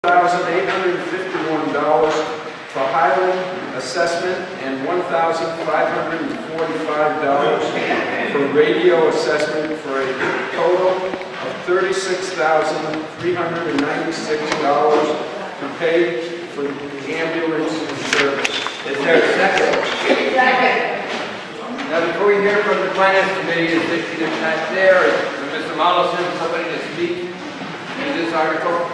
$1,851 for Highland assessment and $1,545 for radio assessment for a total of $36,396 to pay for the ambulance service. Is there a second? Second. Now, before we hear from the Finance Committee, is not there, or Mr. Mollison, somebody to speak to this article?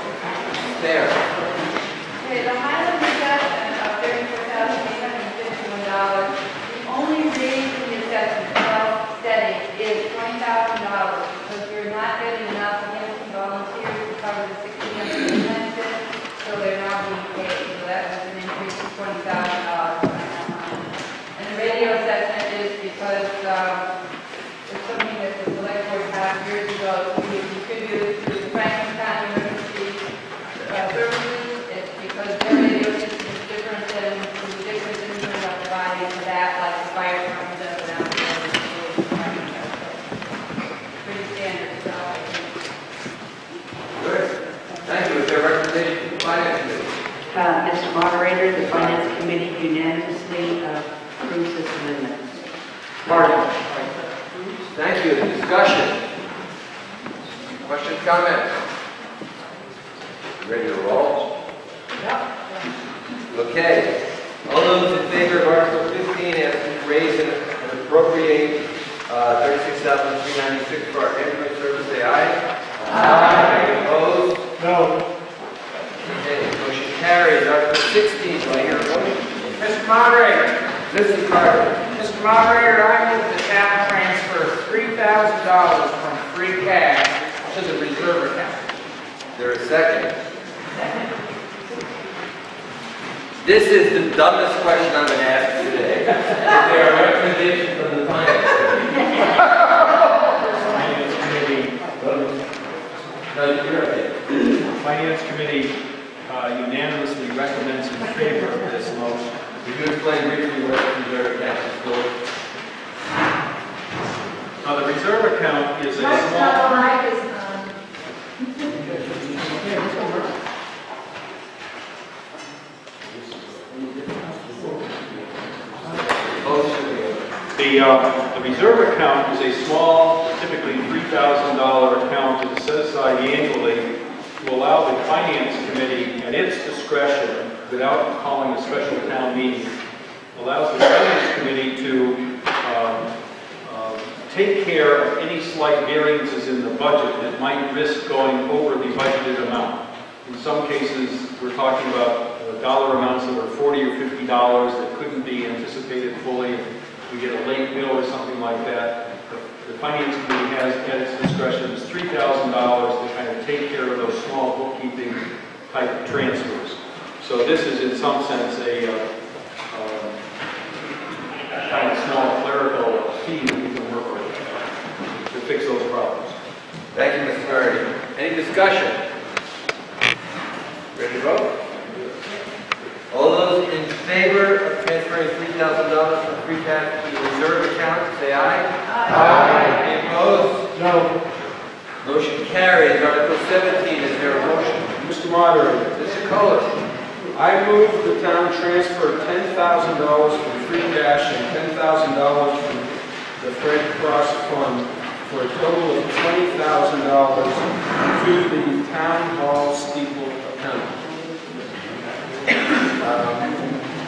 There. Okay, the Highland assessment of $34,851, the only raise in the assessment while steady is $20,000 because you're not getting enough Hamilton volunteers to cover the 60 expenses, so they're now being paid. So that was an increase of $20,000. And the radio assessment is because it's something that the select board passed years ago to be contributed to the Franklin County Emergency Services. It's because their radio system is different than the different systems that are providing for that, like the fire department does now. Pretty standard stuff, I think. Good. Thank you. Is there a recommendation from the Finance Committee? Mr. Moderator, the Finance Committee unanimously approves this amendment. Martin. Thank you. Discussion. Questions, comments? Ready to roll? Okay. All those in favor of Article 15 as to raise and appropriate $36,396 for our ambulance service, say aye. Aye. Opposed? No. Okay. Motion carries. Article 16. Do I hear a motion? Mr. Moderator, Mr. Carter. Mr. Moderator, I move the town transfer $3,000 from free cash to the reserve account. Is there a second? This is the dumbest question I'm going to ask today. Is there a recommendation from the Finance Committee? No, you're okay. Finance Committee unanimously recommends in favor of this motion. Could you explain briefly what the reserve account is for? The reserve account is a small... The reserve account is a small, typically $3,000 account that's set aside annually to allow the Finance Committee, at its discretion, without calling a special town meeting, allows the Finance Committee to take care of any slight variances in the budget that might risk going over the budgeted amount. In some cases, we're talking about dollar amounts that were $40 or $50 that couldn't be anticipated fully. We get a late bill or something like that. The Finance Committee has at its discretion is $3,000 to kind of take care of those small bookkeeping type transfers. So this is in some sense a kind of small clerical fee that we can work with to fix those problems. Thank you, Mr. Murray. Any discussion? Ready to vote? All those in favor of transferring $3,000 from free cash to the reserve account, say aye. Aye. Any opposed? No. Motion carries. Article 17, is there a motion? Mr. Moderator, Mr. Kohler. I move the town transfer $10,000 from free cash and $10,000 from the Fred Cross Fund for a total of $20,000 to the town hall steeple account.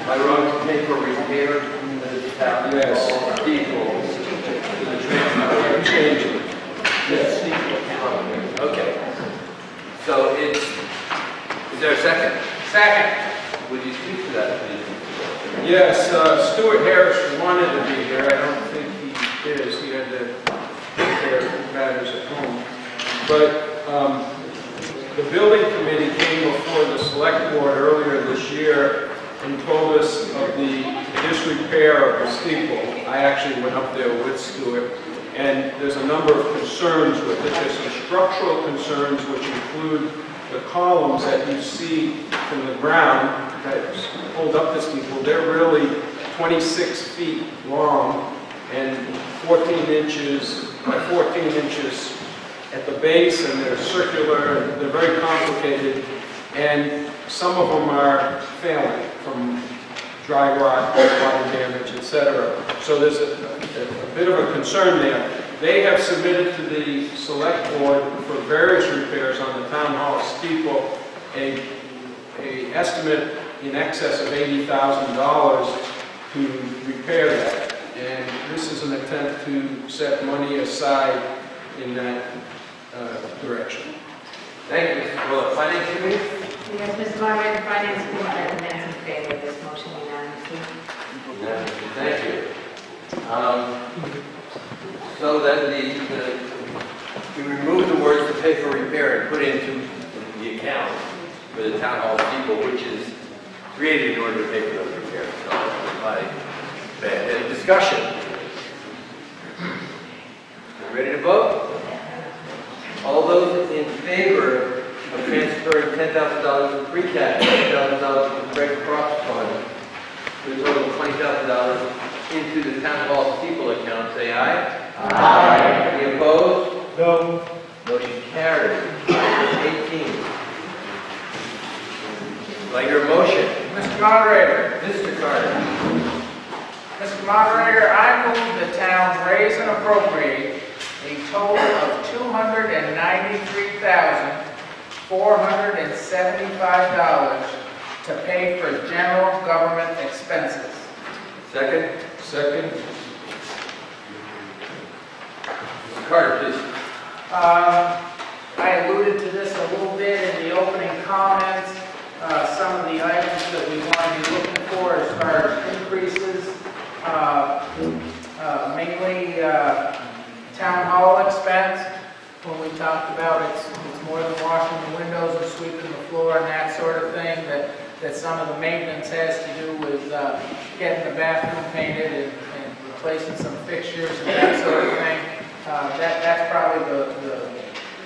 By wrong to pay for repair of the town Yes. hall steeple. The transfer, change it. Yes. Okay. So it's, is there a second? Second. Would you speak to that, please? Yes, Stuart Harris wanted to be here. I don't think he is. He had to take care of matters at home. But the building committee came before the select board earlier this year and told us of the disrepair of the steeple. I actually went up there with Stuart, and there's a number of concerns with it. There's some structural concerns which include the columns that you see from the ground that hold up the steeple. They're really 26 feet long and 14 inches by 14 inches at the base, and they're circular, and they're very complicated. and some of them are failing from dry rot, water damage, etc. So there's a bit of a concern there. They have submitted to the select board for various repairs on the town hall steeple a estimate in excess of $80,000 to repair that. And this is an attempt to set money aside in that direction. Thank you, Mr. Bullock. Finance Committee? Yes, Mr. Moderator, the Finance Committee recommends in favor of this motion unanimously. Unanimously. Thank you. So then we remove the words to pay for repair and put into the account for the town hall steeple, which is created in order to pay for those repairs. So, my bad. Any discussion? Ready to vote? All those in favor of transferring $10,000 from free cash, $10,000 from the Red Cross Fund, to a total of $20,000 into the town hall steeple account, say aye. Aye. Any opposed? No. Motion carried. Item 18. Like your motion, Mr. Moderator, Mr. Carter. Mr. Moderator, I move the town raise and appropriate a total of $293,475 to pay for general government expenses. Second. Second. Mr. Carter, please. I alluded to this a little bit in the opening comments. Some of the items that we want to be looking for as far as increases, mainly town hall expense. When we talked about it's more than washing the windows and sweeping the floor and that sort of thing, that some of the maintenance has to do with getting the bathroom painted and replacing some fixtures and that sort of thing. That's probably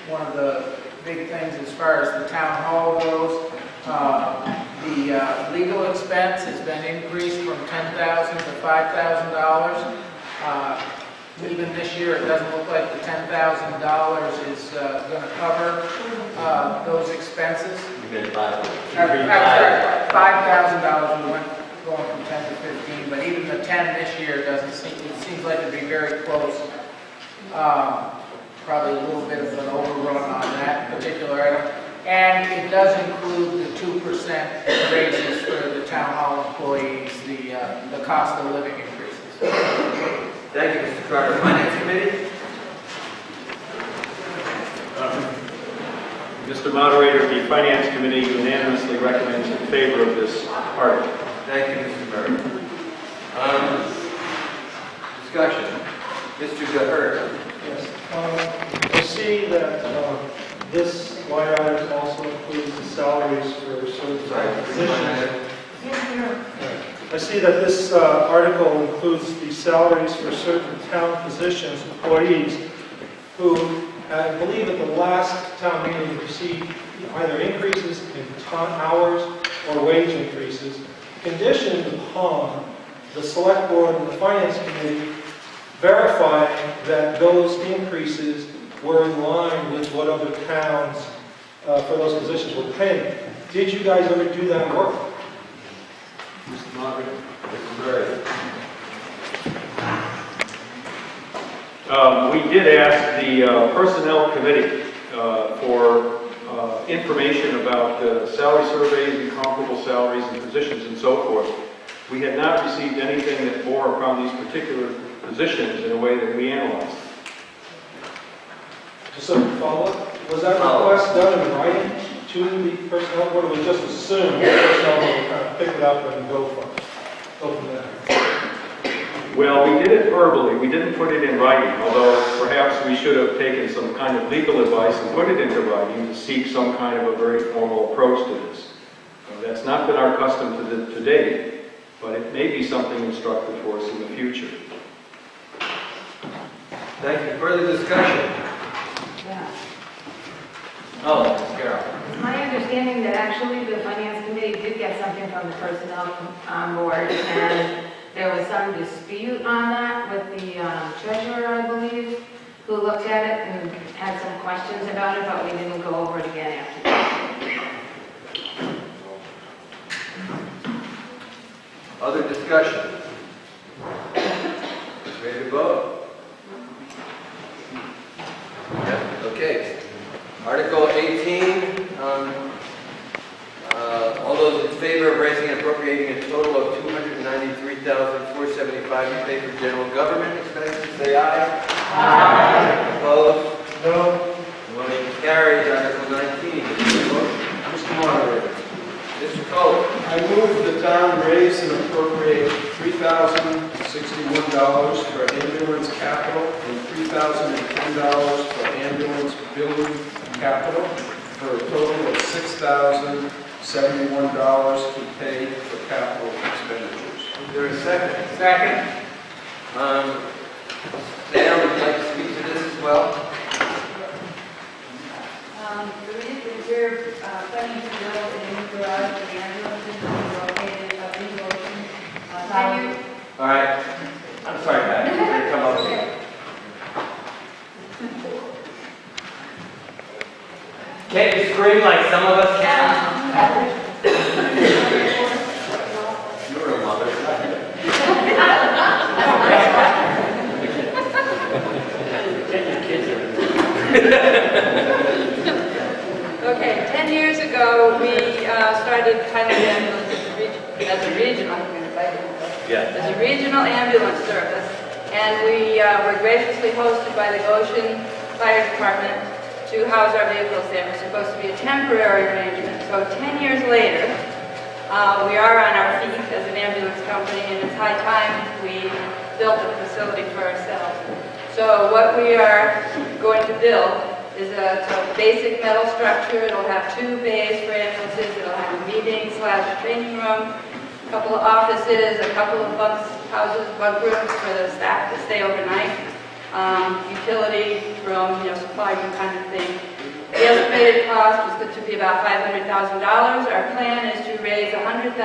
one of the big things as far as the town hall goes. The legal expense has been increased from $10,000 to $5,000. Even this year, it doesn't look like the $10,000 is going to cover those expenses. You've been $5,000. $5,000 we went going from 10 to 15, but even the 10 this year doesn't seem, it seems like it'd be very close. Probably a little bit of an overrun on that particular item. And it does include the 2% raises for the town hall employees, the cost of living increases. Thank you, Mr. Carter. Finance Committee? Mr. Moderator, the Finance Committee unanimously recommends in favor of this article. Thank you, Mr. Murray. Discussion. Mr. Gahert. Yes, I see that this line item also includes the salaries for certain positions. I see that this article includes the salaries for certain town positions, employees, who I believe at the last town meeting received either increases in hours or wage increases, conditioned upon the select board and the finance committee verifying that those increases were in line with what other towns for those positions were paying. Did you guys ever do that work? Mr. Moderator. Mr. Murray. We did ask the Personnel Committee for information about salary surveys and comparable salaries and positions and so forth. We had not received anything that bore upon these particular positions in a way that we analyzed. Just a follow-up, was that request done in writing to the personnel board, or was it just assumed the personnel board would kind of pick it up and go from there? Well, we did it verbally. We didn't put it in writing, although perhaps we should have taken some kind of legal advice and put it into writing to seek some kind of a very formal approach to this. That's not been our custom to date, but it may be something instructive for us in the future. Thank you. Further discussion? Yeah. Oh, Ms. Carroll. It's my understanding that actually the Finance Committee did get something from the personnel board, and there was some dispute on that with the treasurer, I believe, who looked at it and had some questions about it, but we didn't go over it again after that. Other discussion? Ready to vote? Yep, okay. Article 18, all those in favor of raising and appropriating a total of $293,475 to pay for general government expenses, say aye. Aye. Opposed? No. Motion carries. Article 19, Mr. Moderator, Mr. Cullen. I move the town raise and appropriate $3,061 for ambulance capital and $3,010 for ambulance building capital for a total of $6,071 to pay for capital expenditures. Is there a second? Second. Dan, would you like to speak to this as well? The reserve funding to build a new garage for the ambulances will be located up in Goshen. All right. I'm sorry, Pat. You're going to come up here. Can't you scream like some of us can? You're a mother. Okay, 10 years ago, we started Highland Ambulance as a regional ambulance service, and we were graciously hosted by the Goshen Fire Department to house our vehicles there. It was supposed to be a temporary arrangement. So 10 years later, we are on our feet as an ambulance company, and it's high time we built a facility for ourselves. So what we are going to build is a basic metal structure. It'll have 2 bays for ambulances. It'll have a meeting/training room, a couple of offices, a couple of bunk rooms for the staff to stay overnight, utility room, supply room kind of thing. The estimated cost was good to be about $500,000. Our plan is to raise $100,000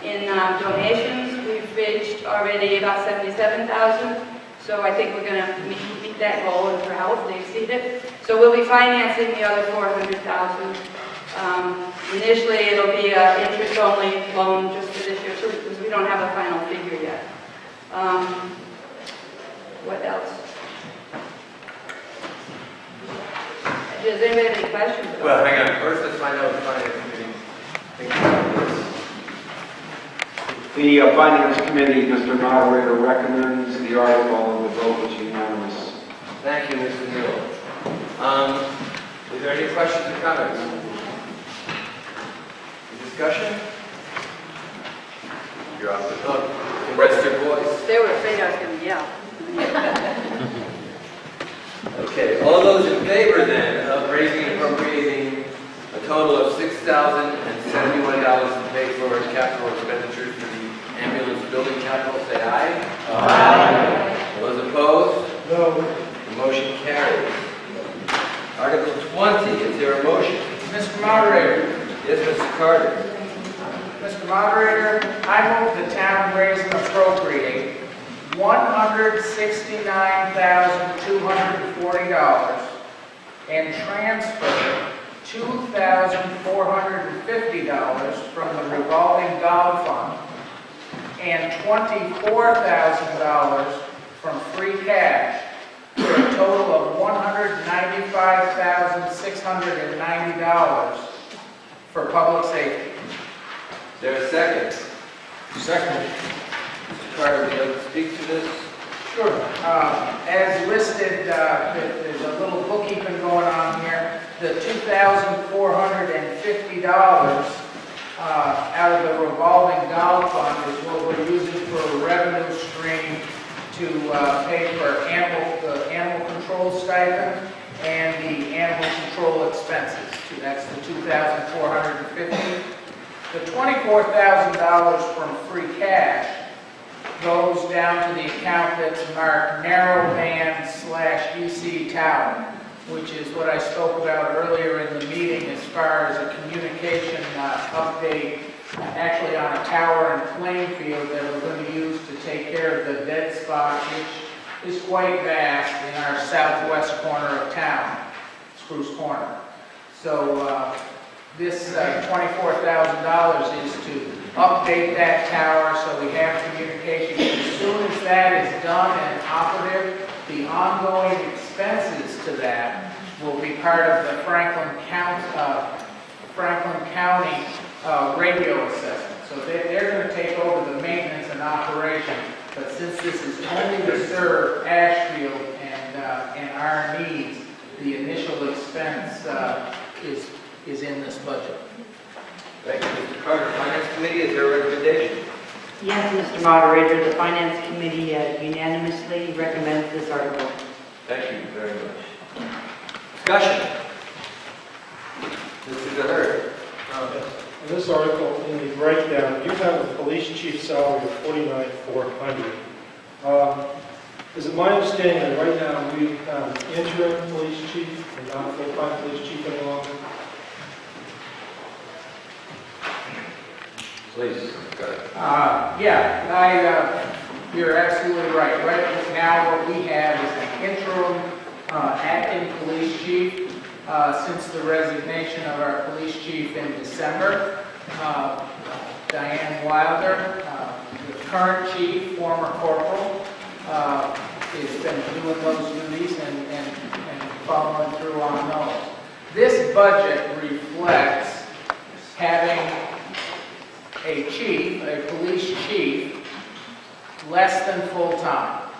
in donations. We've reached already about $77,000. So I think we're going to meet that goal, and for hopefully exceed it. So we'll be financing the other $400,000. Initially, it'll be an interest-only loan just for this year, because we don't have a final figure yet. What else? Does anybody have any questions? Well, hang on. First, let's find out what the finance committee thinks about this. The Finance Committee, Mr. Moderator, recommends the article and the vote is unanimous. Thank you, Mr. Newell. Is there any questions or comments? Discussion? You're off the hook. You can rest your voice. They were afraid I was going to yell. Okay, all those in favor then of raising and appropriating a total of $6,071 to pay for capital expenditures for the ambulance building capital, say aye. Aye. Those opposed? No. The motion carries. Article 20, is there a motion? Mr. Moderator. Yes, Mr. Carter. Mr. Moderator, I move the town raise and appropriate $169,240 and transfer $2,450 from the revolving dollar fund and $24,000 from free cash for a total of $195,690 for public safety. Is there a second? Second. Mr. Carter, would you like to speak to this? Sure. As listed, there's a little bookkeeping going on here. The $2,450 out of the revolving dollar fund is what we're using for a revenue stream to pay for the animal control stipend and the animal control expenses. That's the $2,450. The $24,000 from free cash goes down to the account that's marked narrowband/EC tower, which is what I spoke about earlier in the meeting as far as a communication update, actually on a tower in Plainfield that we're going to use to take care of the dead spot, which is quite vast in our southwest corner of town, Spruce Corner. So this $24,000 is to update update that tower so we have communication. As soon as that is done and operative, the ongoing expenses to that will be part of the Franklin County radio assessment. So they're going to take over the maintenance and operation. But since this is only to serve Ashfield and our needs, the initial expense is in this budget. Thank you, Mr. Carter. Finance Committee, is there a recommendation? Yes, Mr. Moderator, the Finance Committee unanimously recommends this article. Thank you very much. Discussion. Mr. DeHert. In this article, in the breakdown, you have a police chief salary of $49,400. Is it my understanding that right now we have an interim police chief and not a full-time police chief any longer? Please, go ahead. You're absolutely right. Right now, what we have is an interim acting police chief since the resignation of our police chief in December. Diane Wilder, the current chief, former corporal, has been doing those duties and following through on those. This budget reflects having a chief, a police chief, less than full-time.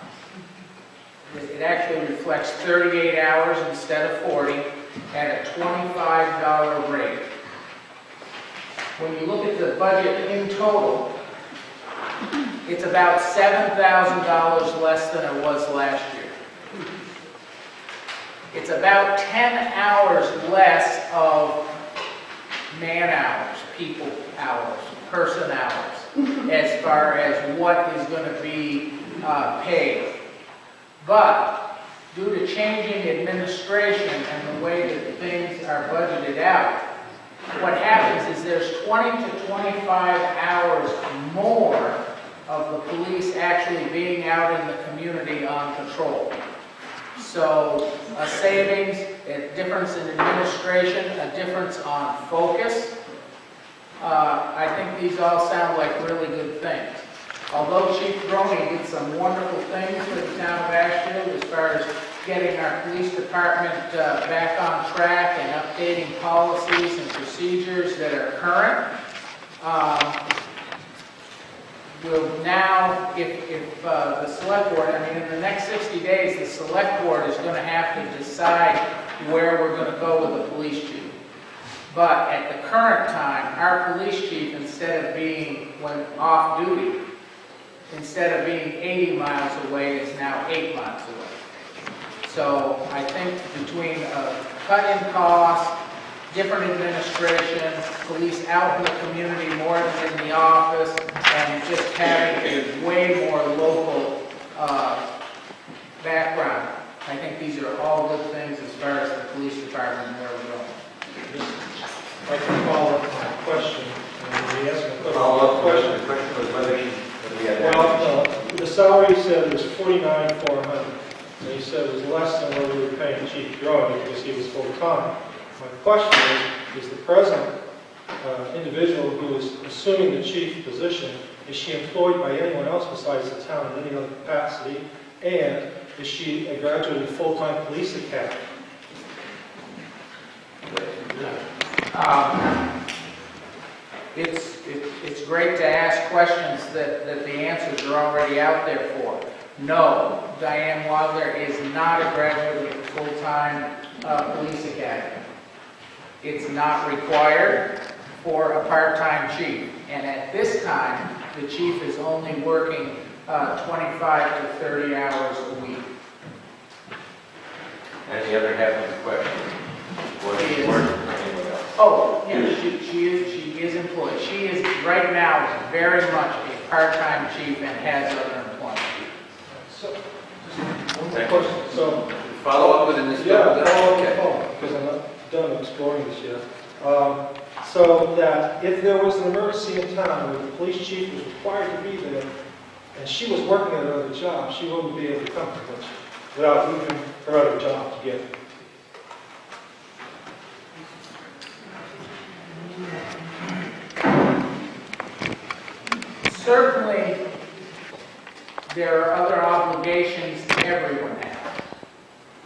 It actually reflects 38 hours instead of 40 at a $25 rate. When you look at the budget in total, it's about $7,000 less than it was last year. It's about 10 hours less of man hours, people hours, person hours, as far as what is going to be paid. But due to changing administration and the way that things are budgeted out, what happens is there's 20 to 25 hours more of the police actually being out in the community on patrol. So a savings, a difference in administration, a difference on focus. I think these all sound like really good things. Although Chief Droney did some wonderful things for the town of Ashfield as far as getting our police department back on track and updating policies and procedures that are current, will now, if the select board, in the next 60 days, the select board is going to have to decide where we're going to go with the police chief. But at the current time, our police chief, instead of being, when off duty, instead of being 80 miles away, is now 8 miles away. So I think between a cut in cost, different administration, police out in the community more than in the office, and just having a way more local background, I think these are all good things as far as the police department and where we're going. I can follow up my question. And we asked a Follow-up question. The question was whether we had that. Well, the salary said it was $49,400. And you said it was less than what we were paying Chief Droney because he was full-time. My question is the present individual who is assuming the chief position, is she employed by anyone else besides the town in any other capacity? And is she a graduate of full-time police academy? It's great to ask questions that the answers are already out there for. No, Diane Wilder is not a graduate of the full-time police academy. It's not required for a part-time chief. And at this time, the chief is only working 25 to 30 hours a week. And the other half of the question, was she working for anyone else? Oh, yeah, she is employed. She is right now very much a part-time chief and has other employment. So, just one more question. So, Follow up with an yeah, okay. because I'm not done exploring this yet. So that if there was an emergency in town where the police chief was required to be there, and she was working at another job, she wouldn't be able to come to much without leaving her other job to get it. certainly, there are other obligations everyone has.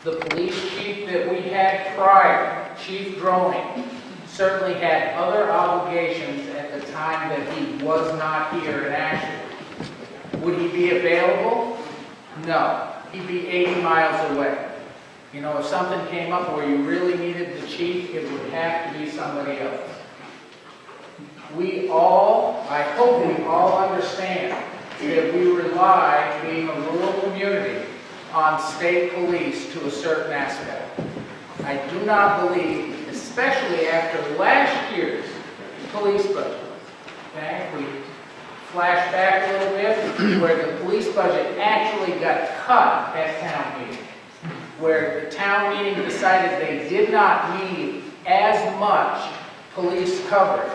The police chief that we had prior, Chief Droning, certainly had other obligations at the time that he was not here in Ashfield. Would he be available? No. He'd be 80 miles away. You know, if something came up where you really needed the chief, it would have to be somebody else. We all, I hope we all understand that we rely, being a rural community, on state police to a certain aspect. I do not believe, especially after last year's police budget, okay, we flash back a little bit, where the police budget actually got cut at town meeting, where the town meeting decided they did not need as much police coverage,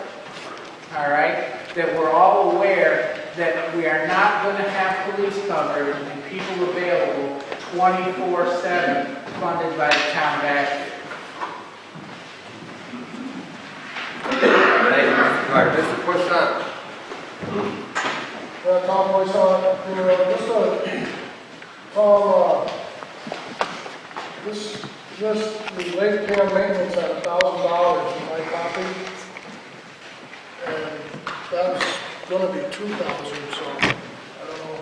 all right, that we're all aware that we are not going to have police coverage and people available 24/7 funded by the town of Ashfield. Thank you, Mr. Carter. Mr. Porcello. Tom Boyson, this the late care maintenance at $1,000 in my copy, and that's going to be $2,000. So I don't know.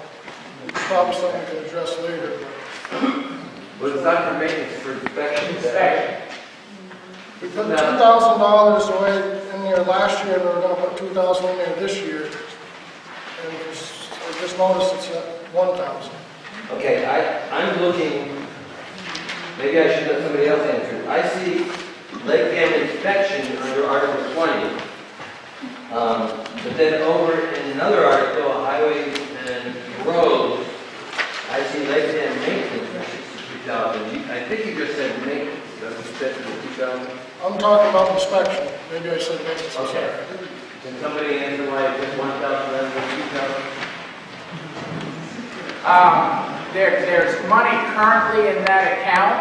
It's probably something we can address later. Was it not for maintenance, for inspection? We put $2,000 away in there last year, and we're going to put $2,000 in there this year. And I just noticed it's at $1,000. Okay, I'm looking, maybe I should let somebody else answer it. I see lake dam inspection under Article 20. But then over in another article, highways and roads, I see lake dam maintenance for $62,000. I think you just said maintenance, doesn't it fit for $2,000? I'm talking about inspection. Maybe I said maintenance. I'm Okay. sorry. Can somebody answer why it's just $1,000 rather than $2,000? There's money currently in that account,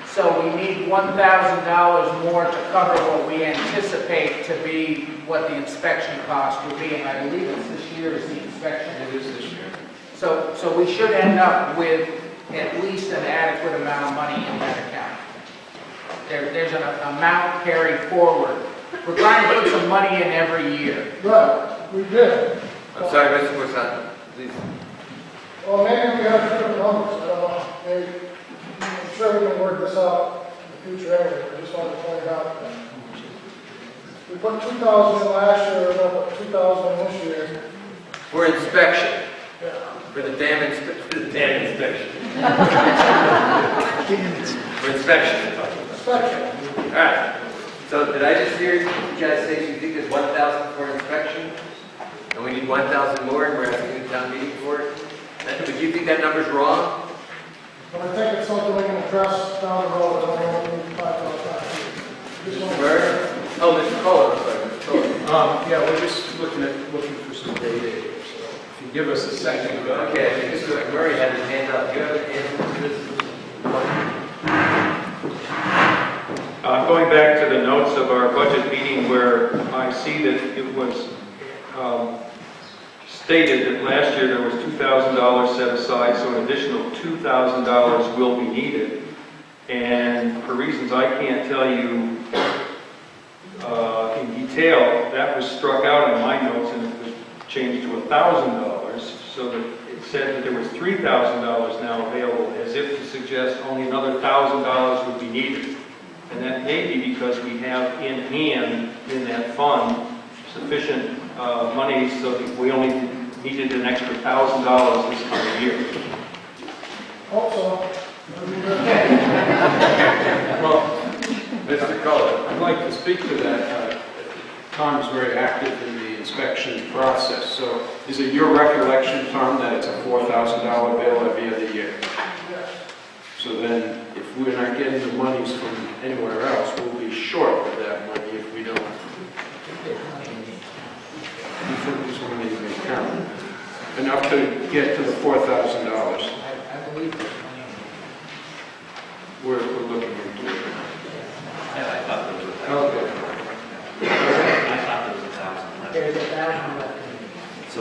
so we need $1,000 more to cover what we anticipate to be what the inspection cost would be, and I believe it's this year is the inspection. It is this year. So we should end up with at least an adequate amount of money in that account. There's an amount carried forward. We're trying to put some money in every year. Right, we did. I'm sorry, Mr. Porcello, please. Well, maybe we have different numbers. I don't know. Maybe, I'm sure we can work this out in the future anyway. I just wanted to point out that we put $2,000 in last year, we're going to put $2,000 in this year. For inspection, Yeah. for the dam inspection. For inspection. Inspection. All right. So did I just hear you guys say you think there's 1,000 for inspection? And we need 1,000 more and we're asking the town meeting for it? Do you think that number's wrong? But I think it's something we can address down the road. I don't know what we need to talk about that. Just Mr. want to- Burr? Oh, Mr. Kohler, I'm sorry, Mr. Kohler. Yeah, we're just looking for some data here, so if you give us a second. Okay, I think Mr. Murray had his hand up. Do you have an answer to this? Going back to the notes of our budget meeting where I see that it was stated that last year there was $2,000 set aside, so an additional $2,000 will be needed. And for reasons I can't tell you in detail, that was struck out in my notes and it was changed to $1,000, so that it said that there was $3,000 now available, as if to suggest only another $1,000 would be needed. And that may be because we have in hand in that fund sufficient money so that we only needed an extra $1,000 this coming year. Also, Well, Mr. Kohler. I'd like to speak to that. Tom is very active in the inspection process, so is it your recollection, Tom, that it's a $4,000 bill every other year? yes. So then, if we're not getting the monies from anywhere else, we'll be short of that money if we don't. You think there's money in the account? Enough to get to the $4,000. I believe there's money. We're looking into it. I thought there was Okay. I thought there was 1,000 left. There's $1,000 left. So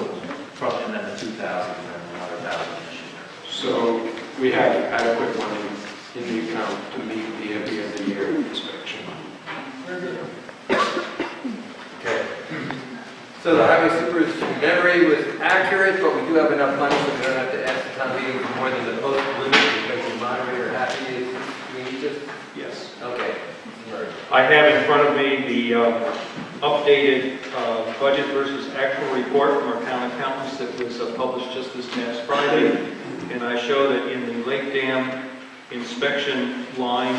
And then the 2,000 and then another 1,000 this year. So we have adequate money in the account to meet the every other year inspection. Okay. So the highway super's memory was accurate, but we do have enough money, so we don't have to ask the town meeting for more than the posted limit because the moderator happy is, we need this? Yes. Okay. I have in front of me the updated budget versus actual report from our town accountants that was published just this past Friday. And I show that in the Lake Dam inspection line,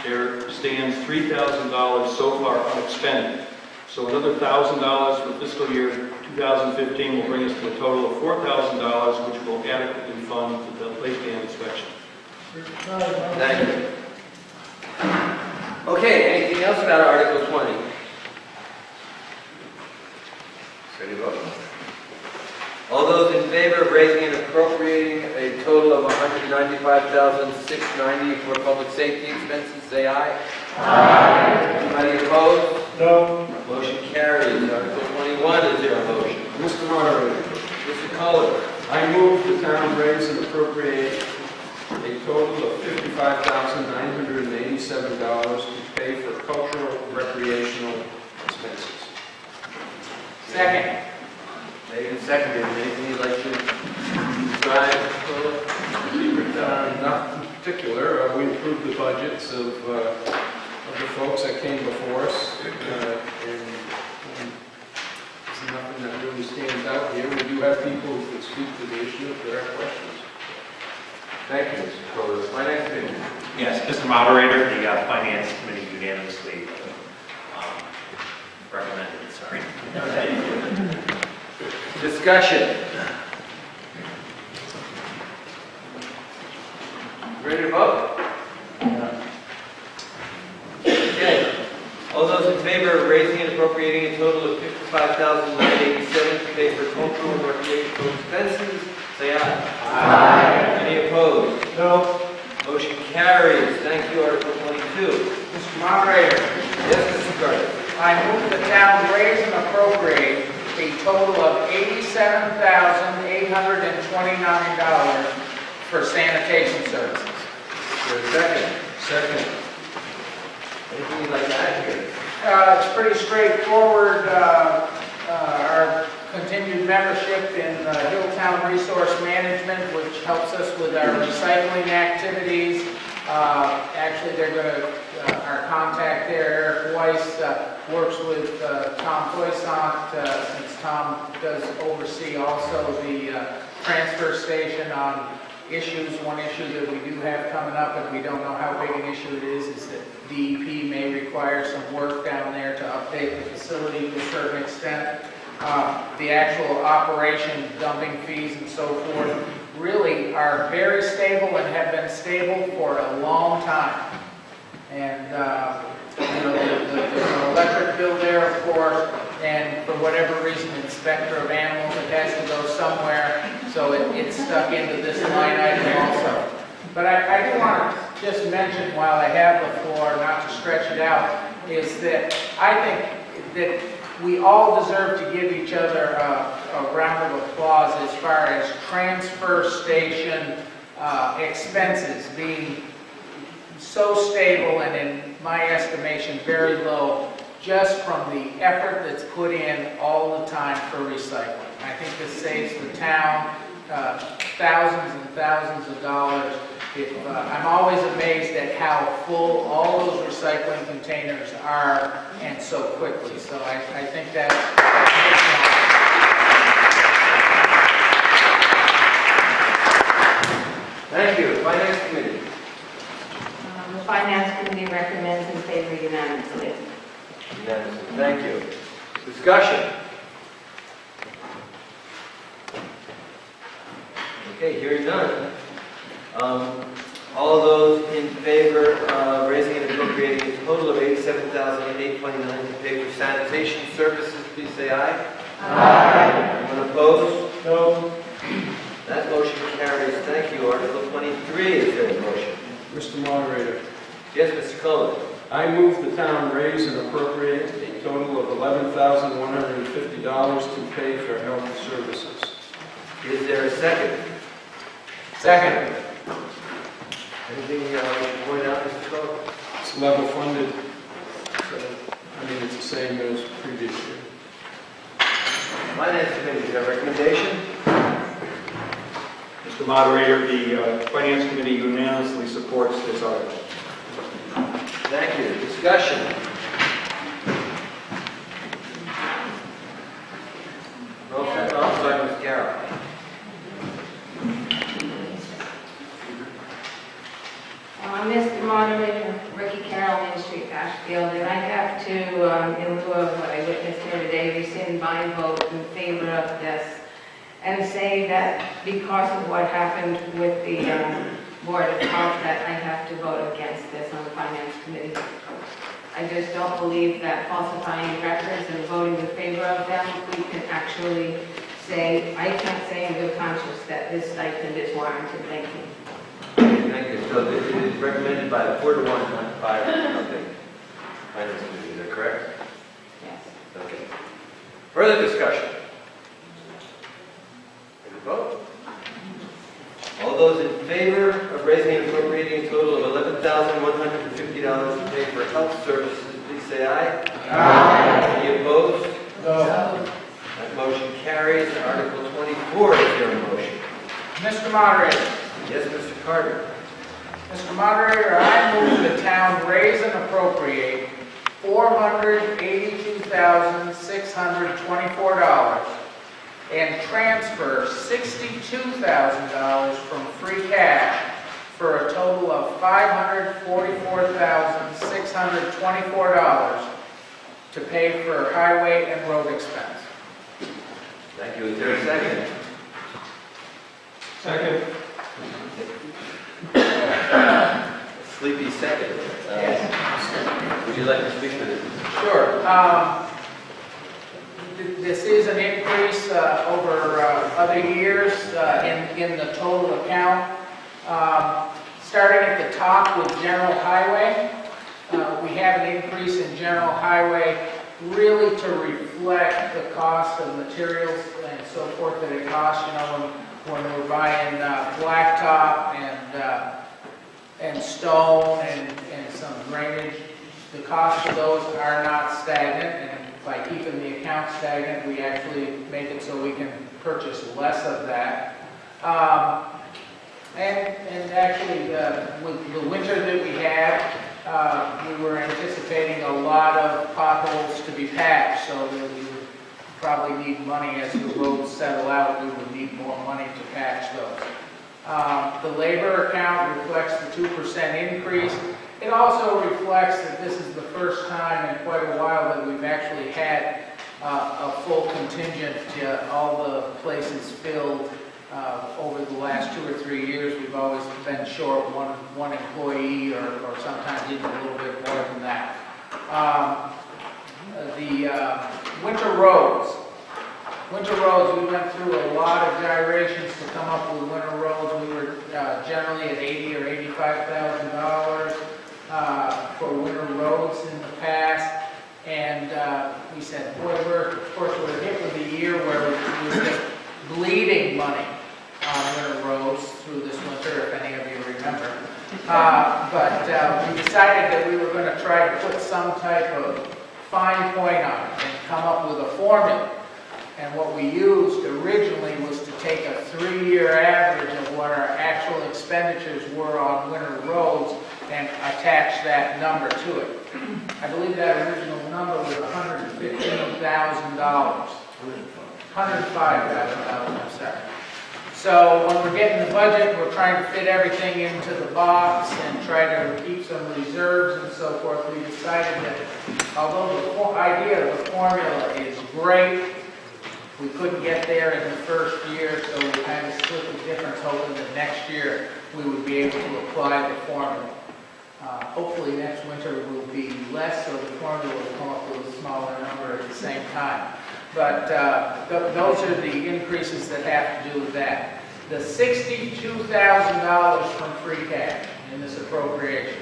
there stands $3,000 so far unexpended. So another $1,000 for fiscal year 2015 will bring us to a total of $4,000, which will adequately fund the Lake Dam inspection. Thank you. Okay, anything else about Article 20? Ready to vote? All those in favor of raising and appropriating a total of $195,690 for public safety expenses, say aye. Aye. Anybody opposed? No. Motion carries. Article 21, is there a motion? Mr. Moderator, Mr. Cullen. I move the town raise and appropriate a total of $55,987 to pay for cultural recreational expenses. Second. Made and seconded. Anything you'd like to describe? Not in particular, we approved the budgets of the folks that came before us, and there's nothing that really stands out here. We do have people who can speak to the issue if there are questions. Thank you, Mr. Cullen. Finance Committee. Yes, Mr. Moderator, the Finance Committee unanimously recommended it, sorry. Discussion. Ready to vote? Okay. All those in favor of raising and appropriating a total of $55,987 to pay for cultural and recreational expenses, say aye. Aye. Any opposed? No. Motion carries. Thank you, Article 22. Mr. Moderator, Yes, Mr. Carter. I move the town raise and appropriate a total of $87,829 for sanitation services. For a second. Second. Anything you'd like to add here? It's pretty straightforward. Our continued membership in Hilltown Resource Management, which helps us with our recycling activities. Actually, they're going to, our contact there, Eric Weiss, works with Tom Toysont, since Tom does oversee also the transfer station on issues. One issue that we do have coming up, and we don't know how big an issue it is that DEP may require some work down there to update the facility to a certain extent. The actual operation, dumping fees and so forth, really are very stable and have been stable for a long time. And, there's an electric bill there, of course, and for whatever reason, inspector of animals, it has to go somewhere, so it's stuck into this line item also. But I do want to just mention, while I have the floor, not to stretch it out, is that I think that we all deserve to give each other a round of applause as far as transfer station expenses being so stable and, in my estimation, very low, just from the effort that's put in all the time for recycling. I think this saves the town thousands and thousands of dollars. I'm always amazed at how full all those recycling containers are, and so quickly. So I think that. Thank you. Finance Committee. The Finance Committee recommends in favor unanimously. Unanimously. Thank you. Discussion. Okay, hearing none. All those in favor of raising and appropriating a total of $87,829 to pay for sanitation services, please say aye. Aye. Anyone opposed? No. That motion carries. Thank you. Article 23, is there a motion? Mr. Moderator, Yes, Mr. Cullen. I move the town raise and appropriate a total of $11,150 to pay for health services. Is there a second? Second. Anything you want to point out, Mr. Cole? It's level funded, so, I mean, it's the same as previous year. Finance Committee, do you have a recommendation? Mr. Moderator, the Finance Committee unanimously supports this article. Thank you. Discussion. No, sorry, Ms. Carroll. Mr. Moderator, Ricky Carroll, Main Street, Ashfield, and I have to, in lieu of what I witnessed here today, rescind my vote in favor of this and say that because of what happened with the Board of Health, that I have to vote against this on the Finance Committee. I just don't believe that falsifying records and voting in favor of them, we can actually say, I can't say in good conscience that this stipend is warranted. Thank you. Thank you. So it is recommended by the 4-1, not 5-0. Finance Committee, is that correct? Yes. Okay. Further discussion? Ready to vote? All those in favor of raising and appropriating a total of $11,150 to pay for health services, please say aye. Aye. Any opposed? No. That motion carries. Article 24, is there a motion? Mr. Moderator. Yes, Mr. Carter. Mr. Moderator, I move the town raise and appropriate $482,624 and transfer $62,000 from free cash for a total of $544,624 to pay for highway and road expense. Thank you. Is there a second? Second. Sleepy second. Yes. Would you like to speak to this? Sure. This is an increase over other years in the total account. Starting at the top with general highway, we have an increase in general highway really to reflect the cost of materials and so forth that it costs, when we're buying blacktop and stone and some drainage. The cost of those are not stagnant, and by keeping the account stagnant, we actually make it so we can purchase less of that. And actually, with the winter that we had, we were anticipating a lot of potholes to be patched, so that we would probably need money as the roads settle out. We would need more money to patch those. The labor account reflects the 2% increase. It also reflects that this is the first time in quite a while that we've actually had a full contingent, all the places filled. Over the last 2 or 3 years, we've always been short one employee, or sometimes even a little bit more than that. The winter roads. Winter roads, we went through a lot of gyrations to come up with winter roads. We were generally at $80,000 or $85,000 for winter roads in the past. And we said, boy, of course, we're hit with a year where we were just bleeding money on winter roads through this winter, if any of you remember. But we decided that we were going to try to put some type of fine point on it and come up with a formula. And what we used originally was to take a 3-year average of what our actual expenditures were on winter roads and attach that number to it. I believe that original number was $115,000. $105,000, I'm sorry. So when we're getting the budget, we're trying to fit everything into the box and try to keep some reserves and so forth. We decided that although the idea of the formula is great, we couldn't get there in the first year, so we kind of split the difference, hoping that next year we would be able to apply the formula. Hopefully next winter will be less, so the formula will come up with a smaller number at the same time. But those are the increases that have to do with that. The $62,000 from free cash in this appropriation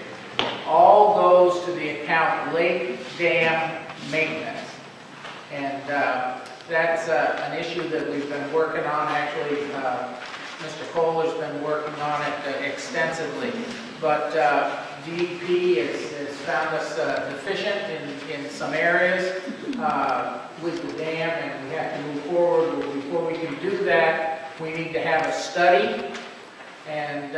all goes to the account lake dam maintenance. And that's an issue that we've been working on. Actually, Mr. Kohler's been working on it extensively. But DEP has found us deficient in some areas with the dam, and we have to move forward. But before we can do that, we need to have a study, and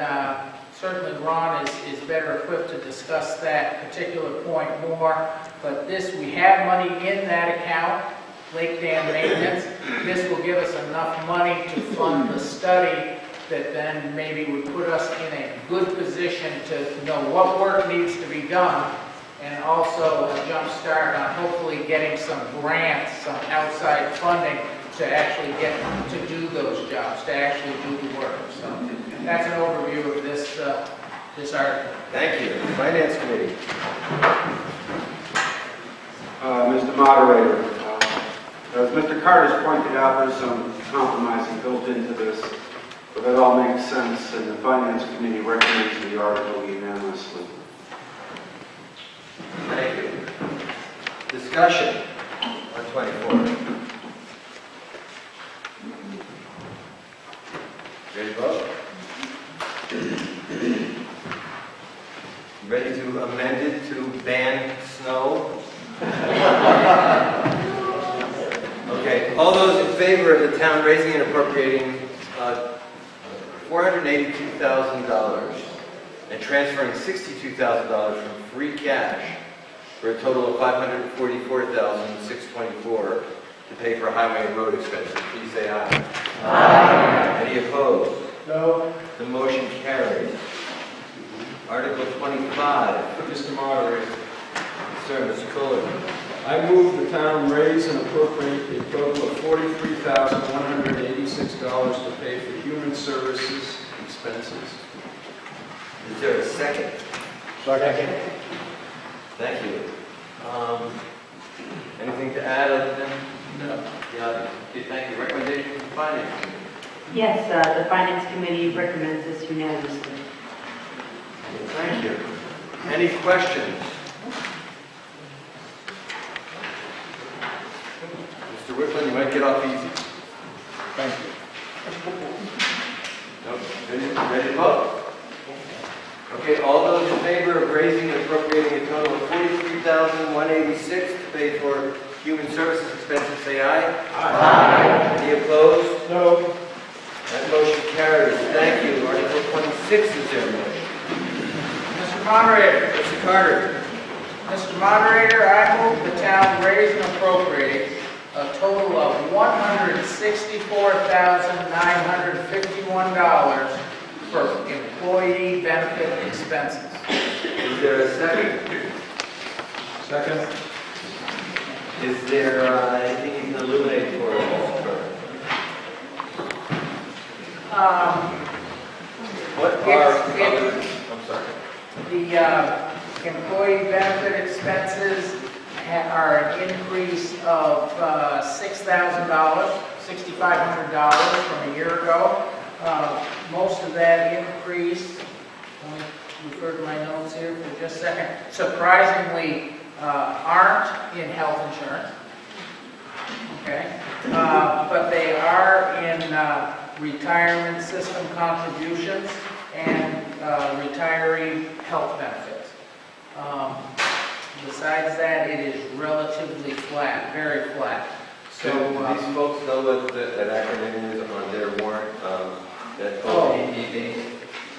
certainly Ron is better equipped to discuss that particular point more. But we have money in that account, Lake Dam Maintenance. This will give us enough money to fund the study that then maybe would put us in a good position to know what work needs to be done, and also a jump start on hopefully getting some grants, some outside funding to actually get to do those jobs, to actually do the work. So that's an overview of this article. Thank you. Finance Committee. Mr. Moderator, as Mr. Carter's pointed out, there's some compromising built into this, but it all makes sense, and the Finance Committee recommends the article unanimously. Thank you. Discussion on 24. Ready to vote? Ready to amend it to ban snow? Okay, all those in favor of the town raising and appropriating $482,000 and transferring $62,000 from free cash for a total of $544,624 to pay for highway and road expenses, please say aye. Aye. Any opposed? No. The motion carries. Article 25. Mr. Moderator, Sir, Mr. Kohler. I move the town raise and appropriate a total of $43,186 to pay for human services expenses. Is there a second? Second. Thank you. Anything to add other than? No. Yeah, okay, thank you. Recommendation from the Finance Committee. Yes, the Finance Committee recommends this unanimously. Thank you. Any questions? Mr. Whitman, you might get off easy. Thank you. Nope. Ready to vote? Okay, all those in favor of raising and appropriating a total of $43,186 to pay for human services expenses, say aye. Aye. Any opposed? No. That motion carries. Thank you. Article 26 is there a motion? Mr. Moderator. Mr. Carter. Mr. Moderator, I move the town raise and appropriate a total of $164,951 for employee benefit expenses. Is there a second? Second. Is there anything you can illuminate for us, Mr. Carter? What are I'm sorry. The employee benefit expenses are an increase of $6,000, $6,500 from a year ago. Most of that increase, let me refer to my notes here for just a second, surprisingly aren't in health insurance. Okay, but they are in retirement system contributions and retiree health benefits. Besides that, it is relatively flat, very flat. So these folks know what that acronym is on their warrant, that Oh. OPEB?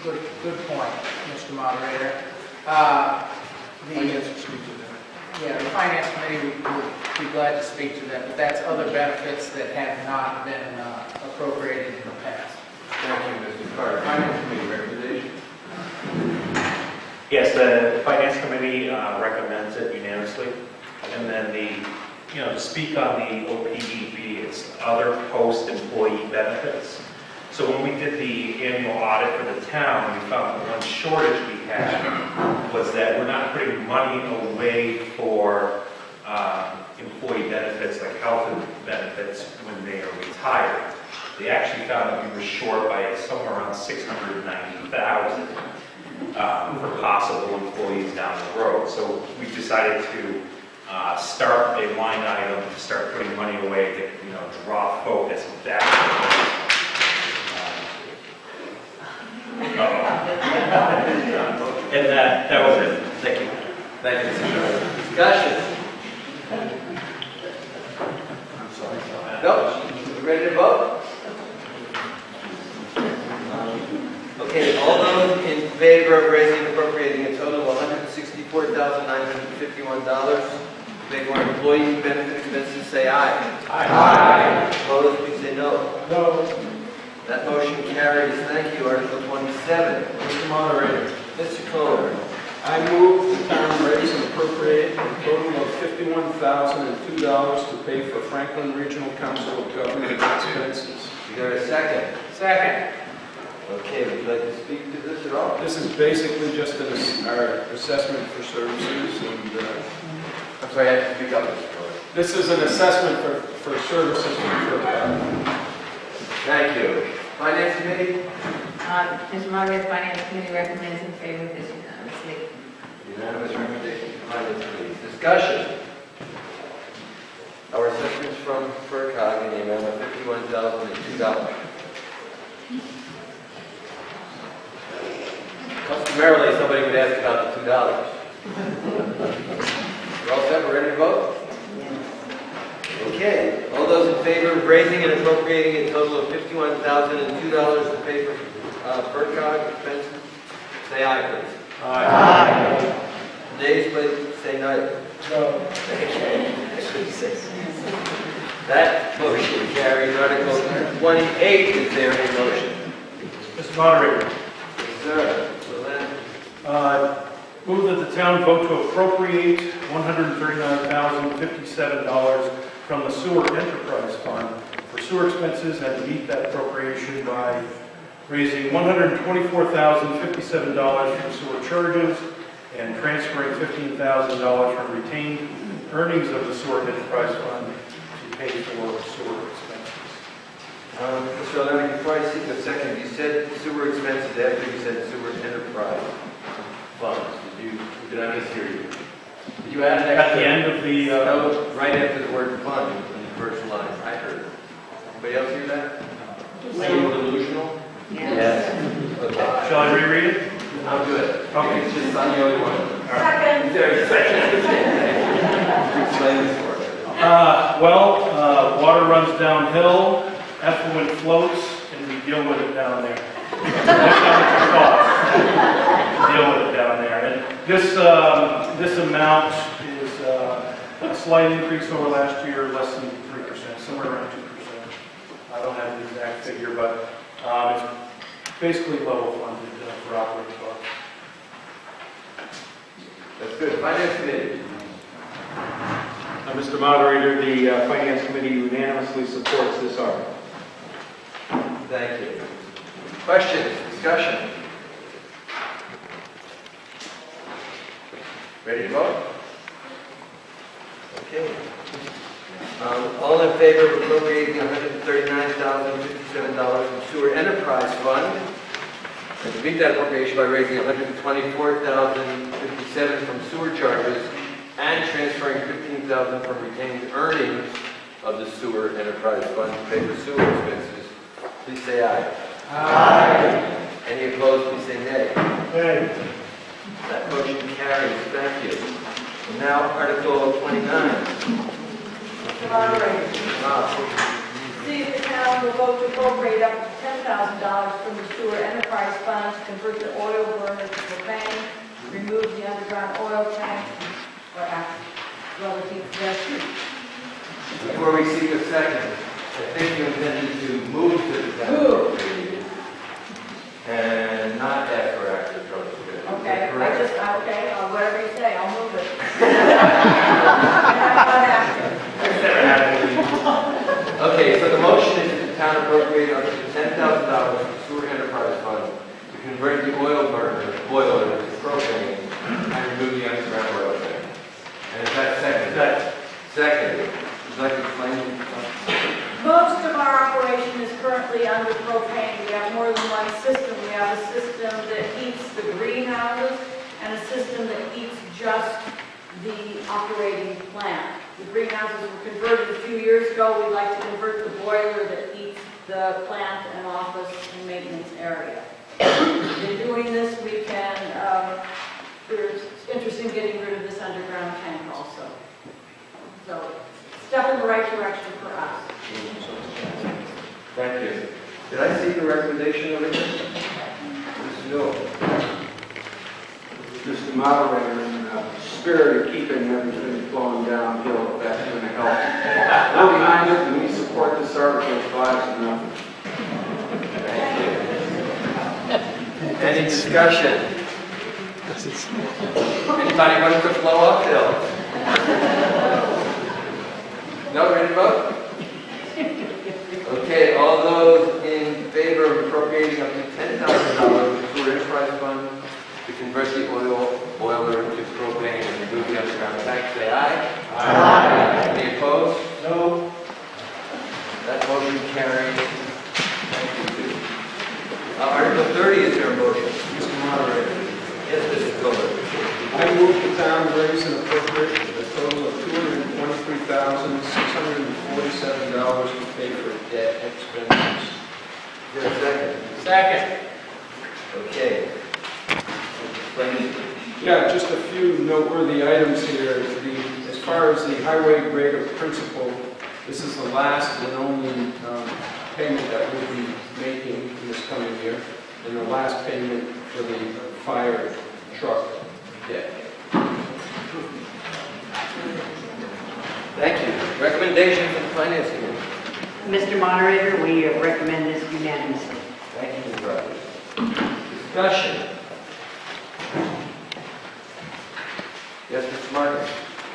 Good point, Mr. Moderator. The Finance Committee would be glad to speak to that, but that's other benefits that have not been appropriated in the past. Thank you, Mr. Carter. Finance Committee recommendation? Yes, the Finance Committee recommends it unanimously. And then to speak on the OPEB, it's other post-employee benefits. So when we did the annual audit for the town, we found the one shortage we had was that we're not putting money away for employee benefits like health benefits when they are retired. They actually found that we were short by somewhere around $690,000 for possible employees down the road. So we decided to start a line item to start putting money away to, draw focus back. And that was it. Thank you. Thank you, Mr. Miller. Discussion? No? You ready to vote? Okay, all those in favor of raising and appropriating a total of $164,951 to pay for employee benefit expenses, say aye. Aye. Opposed, please say no. No. That motion carries. Thank you. Article 27. Mr. Moderator, Mr. Kohler. I move the town raise and appropriate a total of $51,002 to pay for Franklin Regional Council of Government expenses. You got a second? Second. Okay, would you like to speak to this at all? This is basically just our assessment for services, and I'm sorry, I have to speak up, Mr. Kohler. this is an assessment for services for Thank you. Finance Committee? Mr. Moderator, the Finance Committee recommends in favor of this unanimously. Unanimous recommendation from Finance Committee. Discussion. Our assessments from FERCog in the amount of $51,002. Customarily, somebody would ask about the $2. We're all set, we're ready to vote? Okay, all those in favor of raising and appropriating a total of $51,002 to pay for FERCog expenses, say aye, please. Aye. Nays, please, say no. No. That motion carries. Article 28, is there a motion? Mr. Moderator, Yes, sir. move that the town vote to appropriate $139,057 from the Sewer Enterprise Fund for sewer expenses and to meet that appropriation by raising $124,057 from sewer charges and transferring $15,000 from retained earnings of the Sewer Enterprise Fund to pay for sewer expenses. Mr. O'Leary, before I seek a second, you said sewer expenses after you said sewer enterprise funds. Did I mishear you? Did you add an extra? At the end of the... No, right after the word fund in the first line. I heard it. Anybody else hear that? Are you delusional? Yes. Okay. Shall I reread it? I'm good. Okay. It's just I'm the only one. Second. Is there a second? Explain this for us. Water runs downhill, effluent floats, and we deal with it down there. That's how much it costs to deal with it down there. And this amount is a slight increase over last year, less than 3%, somewhere around 2%. I don't have the exact figure, but it's basically level funded for operating costs. That's good. Finance Committee. Mr. Moderator, the Finance Committee unanimously supports this article. Thank you. Questions, discussion? Ready to vote? Okay. All in favor of appropriating $139,057 from Sewer Enterprise Fund, and to meet that appropriation by raising $124,057 from sewer charges and transferring $15,000 from retained earnings of the Sewer Enterprise Fund to pay for sewer expenses, please say aye. Aye. Any opposed, please say nay. Hey. That motion carries. Thank you. And now, Article 29. Mr. Moderator, see if the town will vote to appropriate up to $10,000 from the Sewer Enterprise Fund to convert the oil burner to propane, remove the underground oil tank, or act relative thereto. Before we seek a second, I think you intended to move to the town. And not ask for active approach. Okay, whatever you say, I'll move it. Okay, so the motion is that the town appropriate up to $10,000 from the Sewer Enterprise Fund to convert the oil burner, boiler to propane, and remove the underground oil tank. And is that second? Second. Would you like to explain? Most of our operation is currently under propane. We have more than one system. We have a system that heats the greenhouses and a system that heats just the operating plant. The greenhouses were converted a few years ago. We'd like to convert the boiler that heats the plant and office and maintenance area. In doing this, we can, we're interested in getting rid of this underground tank also. So, step in the right direction for us. Thank you. Did I see the recommendation over here? Mr. Newell. Mr. Moderator, in the spirit of keeping everything flowing downhill, if that's going to help. We're behind it, and we support this article 5-0. Thank you. Any discussion? Anybody want to flow uphill? No, ready to vote? Okay, all those in favor of appropriating up to $10,000 for enterprise fund to convert the oil boiler to propane and remove the underground tank, say aye. Aye. Any opposed? No. That motion carries. Thank you. Article 30 is your motion. Mr. Moderator, Yes, Mr. Fuller. I move the town raise and appropriate a total of $223,647 to pay for debt expenses. Is there a second? Second. Okay. Explain. Yeah, just a few noteworthy items here. As far as the highway grader principal, this is the last and only payment that we'll be making in this coming year, and the last payment for the fire truck debt. Thank you. Recommendation from the Finance Committee. Mr. Moderator, we recommend this unanimously. Thank you, Ms. Rogers. Discussion. Yes, Mr. Martin.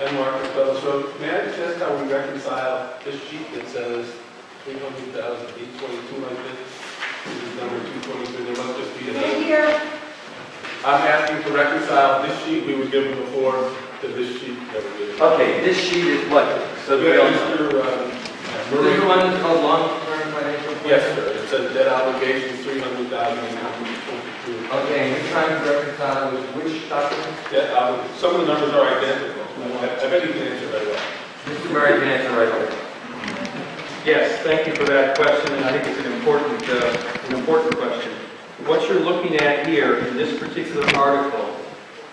And Marcus Bellis Road. May I suggest how we reconcile this sheet that says 300,000, 822 like this? This is number 223, there must just be In another. here, I'm asking to reconcile this sheet we were given before to this sheet that we're given. Okay, this sheet is what? So we all know. Mr. This is the one that's called long-term financial plan? Yes, sir. It says debt obligations, 300,000, 822. Okay, and you're trying to reconcile with which document? Some of the numbers are identical. I bet you can answer that well. Mr. Murray can answer right away. Yes, thank you for that question, and I think it's an important question. What you're looking at here in this particular article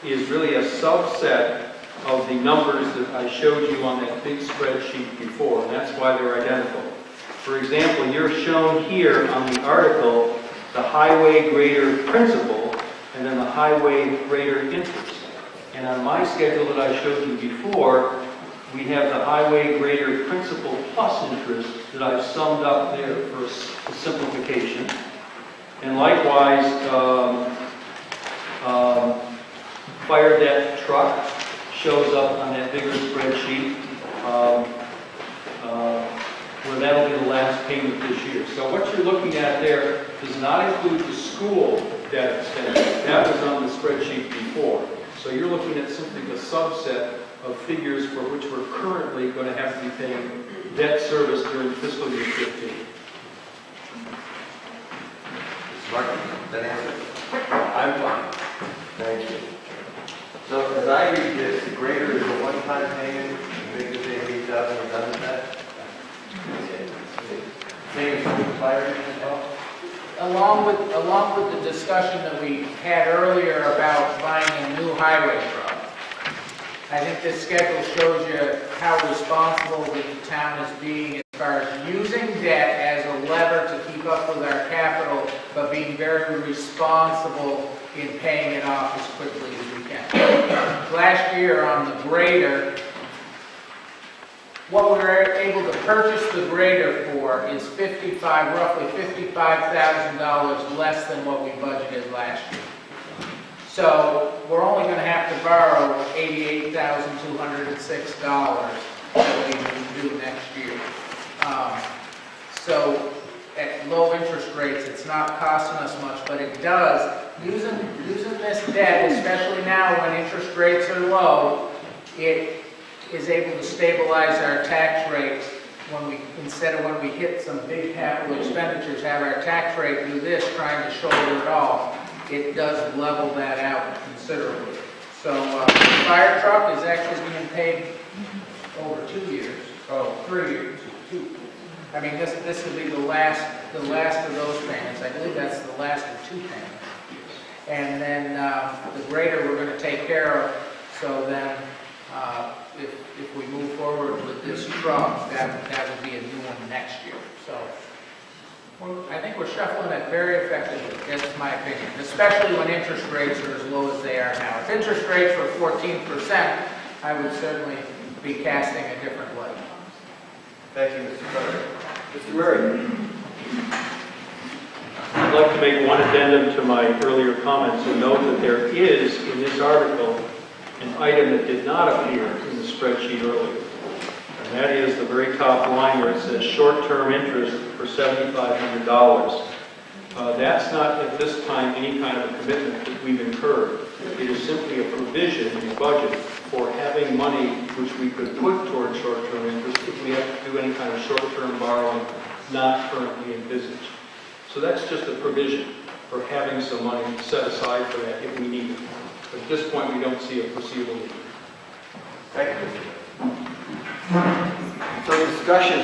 is really a subset of the numbers that I showed you on that big spreadsheet before, and that's why they're identical. For example, you're shown here on the article the highway grader principal and then the highway grader interest. And on my schedule that I showed you before, we have the highway grader principal plus interest that I've summed up there for simplification. And likewise, fire debt truck shows up on that bigger spreadsheet, where that'll be the last payment this year. So what you're looking at there does not include the school debt expense. That was on the spreadsheet before. So you're looking at simply the subset of figures for which we're currently going to have to be paying debt service during fiscal year 15. Mr. Martin, that answer? I'm fine. Thank you. So as I read this, the grader is a one-time payment, you make the pay 8,000, we're done with that? Same as the fire as well? Along with the discussion that we had earlier about buying a new highway truck, I think this schedule shows you how responsible the town is being as far as using debt as a lever to keep up with our capital, but being very responsible in paying it off as quickly as we can. Last year on the grader, what we were able to purchase the grader for is roughly $55,000 less than what we budgeted last year. So we're only going to have to borrow $88,206 that we can do next year. So at low interest rates, it's not costing us much, but it does. Using this debt, especially now when interest rates are low, it is able to stabilize our tax rate instead of when we hit some big capital expenditures, have our tax rate do this, trying to shoulder it off. It does level that out considerably. So the fire truck is actually being paid over 2 years, 3 years, 2. I mean, this will be the last of those payments. I believe that's the last of 2 payments. And then the grader we're going to take care of, so then if we move forward with this truck, that would be a new one next year. So I think we're shuffling it very effectively, that's my opinion, especially when interest rates are as low as they are now. If interest rates were 14%, I would certainly be casting a different light. Thank you, Mr. Carter. Mr. Murray? I'd like to make one addendum to my earlier comments and note that there is in this article an item that did not appear in the spreadsheet earlier. And that is the very top line where it says short-term interest for $7,500. That's not at this time any kind of a commitment that we've incurred. It is simply a provision in the budget for having money which we could put towards short-term interest if we have to do any kind of short-term borrowing not currently envisaged. So that's just a provision for having some money set aside for that if we need it. But at this point, we don't see a foreseeable need. Thank you. So discussion.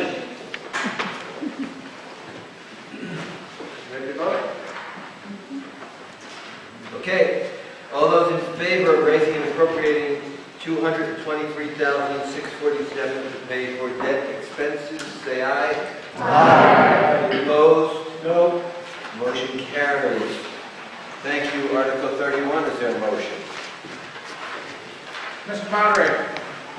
Ready to vote? Okay. All those in favor of raising and appropriating $223,647 to pay for debt expenses, say aye. Aye. Opposed? No. Motion carries. Thank you. Article 31, is there a motion? Mr. Moderator.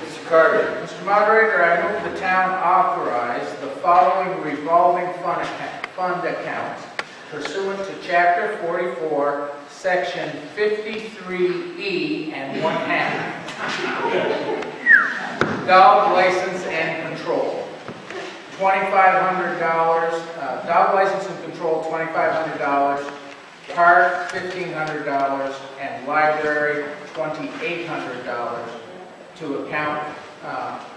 Mr. Carter. Mr. Moderator, I move the town authorize the following revolving fund accounts pursuant to Chapter 44, Section 53E and 1/2. Dog license and control, $2,500. Dog license and control, $2,500. Park, $1,500, and library, $2,800 to account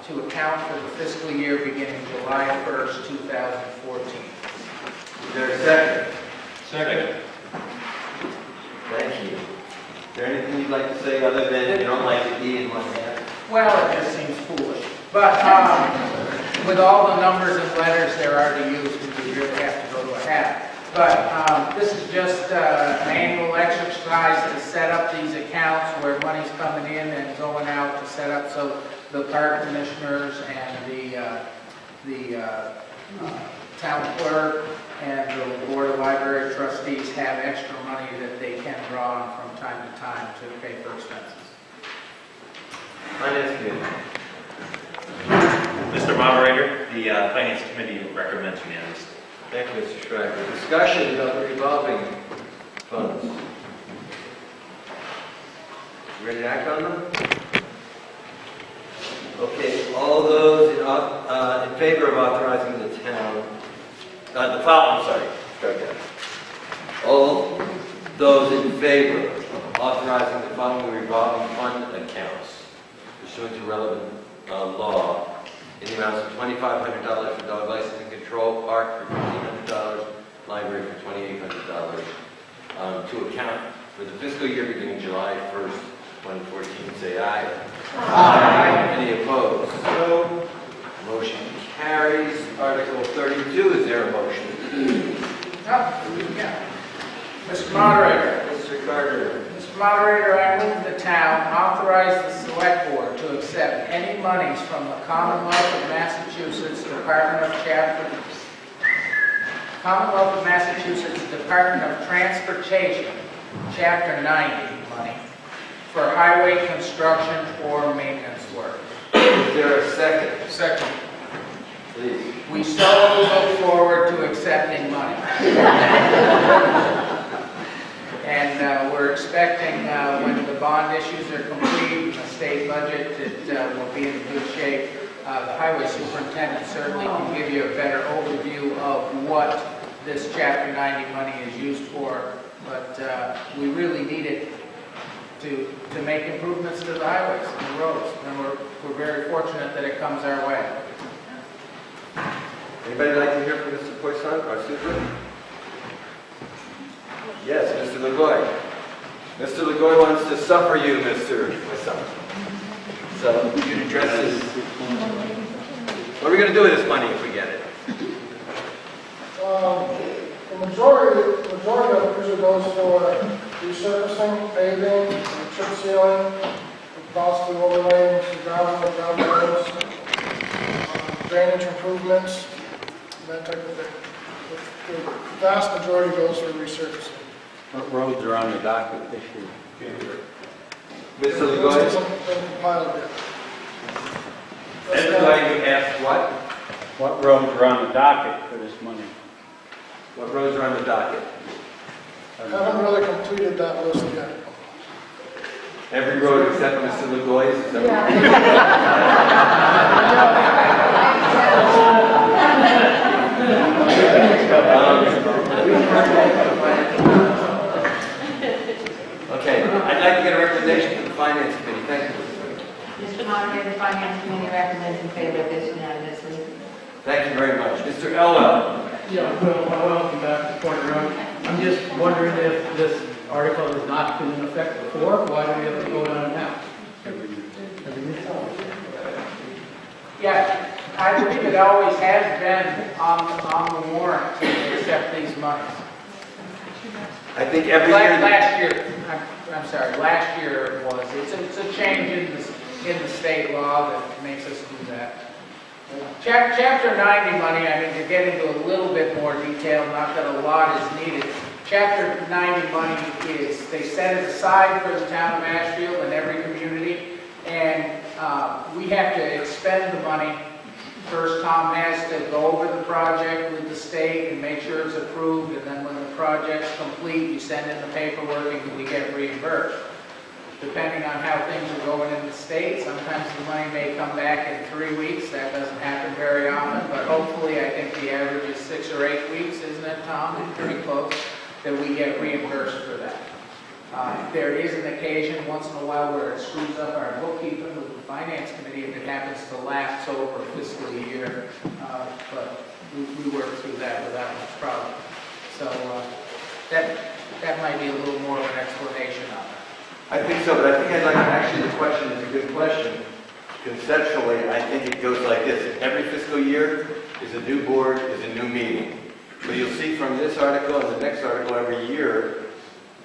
for the fiscal year beginning July 1st, 2014. Is there a second? Second. Thank you. Is there anything you'd like to say other than you don't like the E in 1/2? Well, it just seems foolish. But with all the numbers and letters they're already used, we really have to go to a half. But this is just an annual exercise to set up these accounts where money's coming in and going out to set up so the park commissioners and the town clerk and the board of library trustees have extra money that they can draw on from time to time to pay for expenses. Finance Committee. Mr. Moderator, the Finance Committee recommends unanimously. Thank you, Mr. Schreiber. Discussion of the revolving funds. Ready to act on them? Okay, all those in favor of authorizing the town, start again. All those in favor of authorizing the following revolving fund accounts pursuant to relevant law in the amounts of $2,500 for dog license and control, park for $1,500, library for $2,800, to account for the fiscal year beginning July 1st, 2014. Say aye. Aye. Any opposed? No. Motion carries. Article 32, is there a motion? Yeah. Mr. Moderator. Mr. Carter. Mr. Moderator, I move the town authorize the select board to accept any monies from the Commonwealth of Massachusetts Department of Transportation, Chapter 90 money for highway construction or maintenance work. Is there a second? Second. Please. We so look forward to accepting money. And we're expecting, when the bond issues are complete, the state budget that will be in good shape. The highway superintendent certainly can give you a better overview of what this Chapter 90 money is used for, but we really need it to make improvements to the highways and the roads, and we're very fortunate that it comes our way. Anybody like to hear from Mr. Poisson, our super? Yes, Mr. LeGoy. Mr. LaGoy wants to suffer you, Mr. myself. So you can address this. What are we going to do with this money if we get it? The majority of it usually goes for resurfacing, paving, chip sealing, possibly overlaying some ground roads, drainage improvements, that type of thing. The vast majority goes for resurfacing. What roads are on the docket this year? Mr. Those LaGoy? haven't been compiled yet. That's why you asked what? What roads are on the docket for this money? What roads are on the docket? Haven't really completed that list yet. Every road except Mr. LaGoy's? Is that Okay, I'd like to get a recommendation from the Finance Committee. Thank you. Mr. Moderator, the Finance Committee recommends in favor of this unanimously. Thank you very much. Mr. Elwell? Yeah, welcome back to Point Road. I'm just wondering if this article has not been in effect before, why do we have to vote on it now? Yeah, I believe it always has been on the warrant to accept these monies. I think every year... Last year, I'm sorry, last year it was. It's a change in the state law that makes us do that. Chapter 90 money, I mean, to get into a little bit more detail, not that a lot is needed. Chapter 90 money is, they set it aside for the town of Ashfield and every community, and we have to expend the money. First, Tom has to go over the project with the state and make sure it's approved, and then when the project's complete, you send in the paperwork and we get reimbursed. Depending on how things are going in the state, sometimes the money may come back in 3 weeks. That doesn't happen very often, but hopefully I think the average is 6 or 8 weeks, isn't it, Tom? Pretty close, that we get reimbursed for that. There is an occasion once in a while where it screws up our bookkeeping with the Finance Committee if it happens to lapse over a fiscal year, but we work through that without much problem. So that might be a little more of an explanation on it. I think so, but I think I'd like, actually the question is a good question. Conceptually, I think it goes like this. Every fiscal year is a new board, is a new meeting. So you'll see from this article and the next article every year,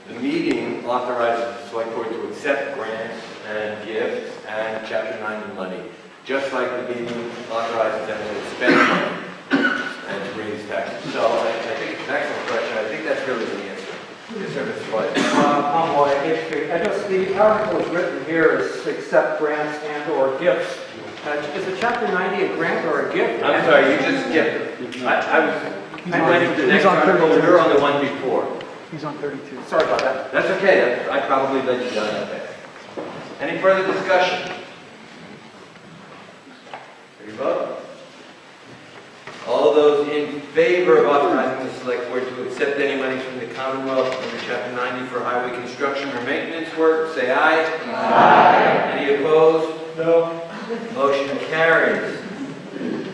the meeting authorizes the select board to accept grants and gifts and Chapter 90 money, just like the meeting authorizes them to spend money and to raise taxes. So I think it's an excellent question. I think that's really the answer. Yes, sir, Mr. White. I just, the article is written here as accept grants and or gifts. Is a Chapter 90 a grant or a gift? I'm sorry, you just skipped it. I'm ready for the next article. You're on the one before. He's on 32. Sorry about that. That's okay. I probably let you down that fast. Any further discussion? Ready to vote? All those in favor of authorizing the select board to accept any monies from the Commonwealth under Chapter 90 for highway construction or maintenance work, say aye. Aye. Any opposed? No. Motion carries.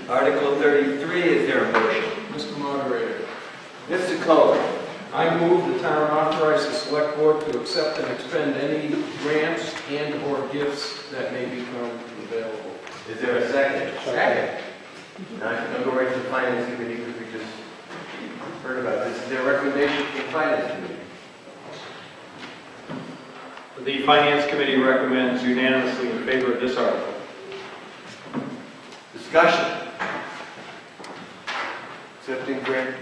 Article 33, is there a motion? Mr. Moderator, Mr. Cullen. I move the town authorize the select board to accept and expend any grants and/or gifts that may become available. Is there a second? Second. Now, I'm going to go right to the Finance Committee because we just heard about this. Is there a recommendation from the Finance Committee? The Finance Committee recommends unanimously in favor of this article. Discussion. Accepting grant.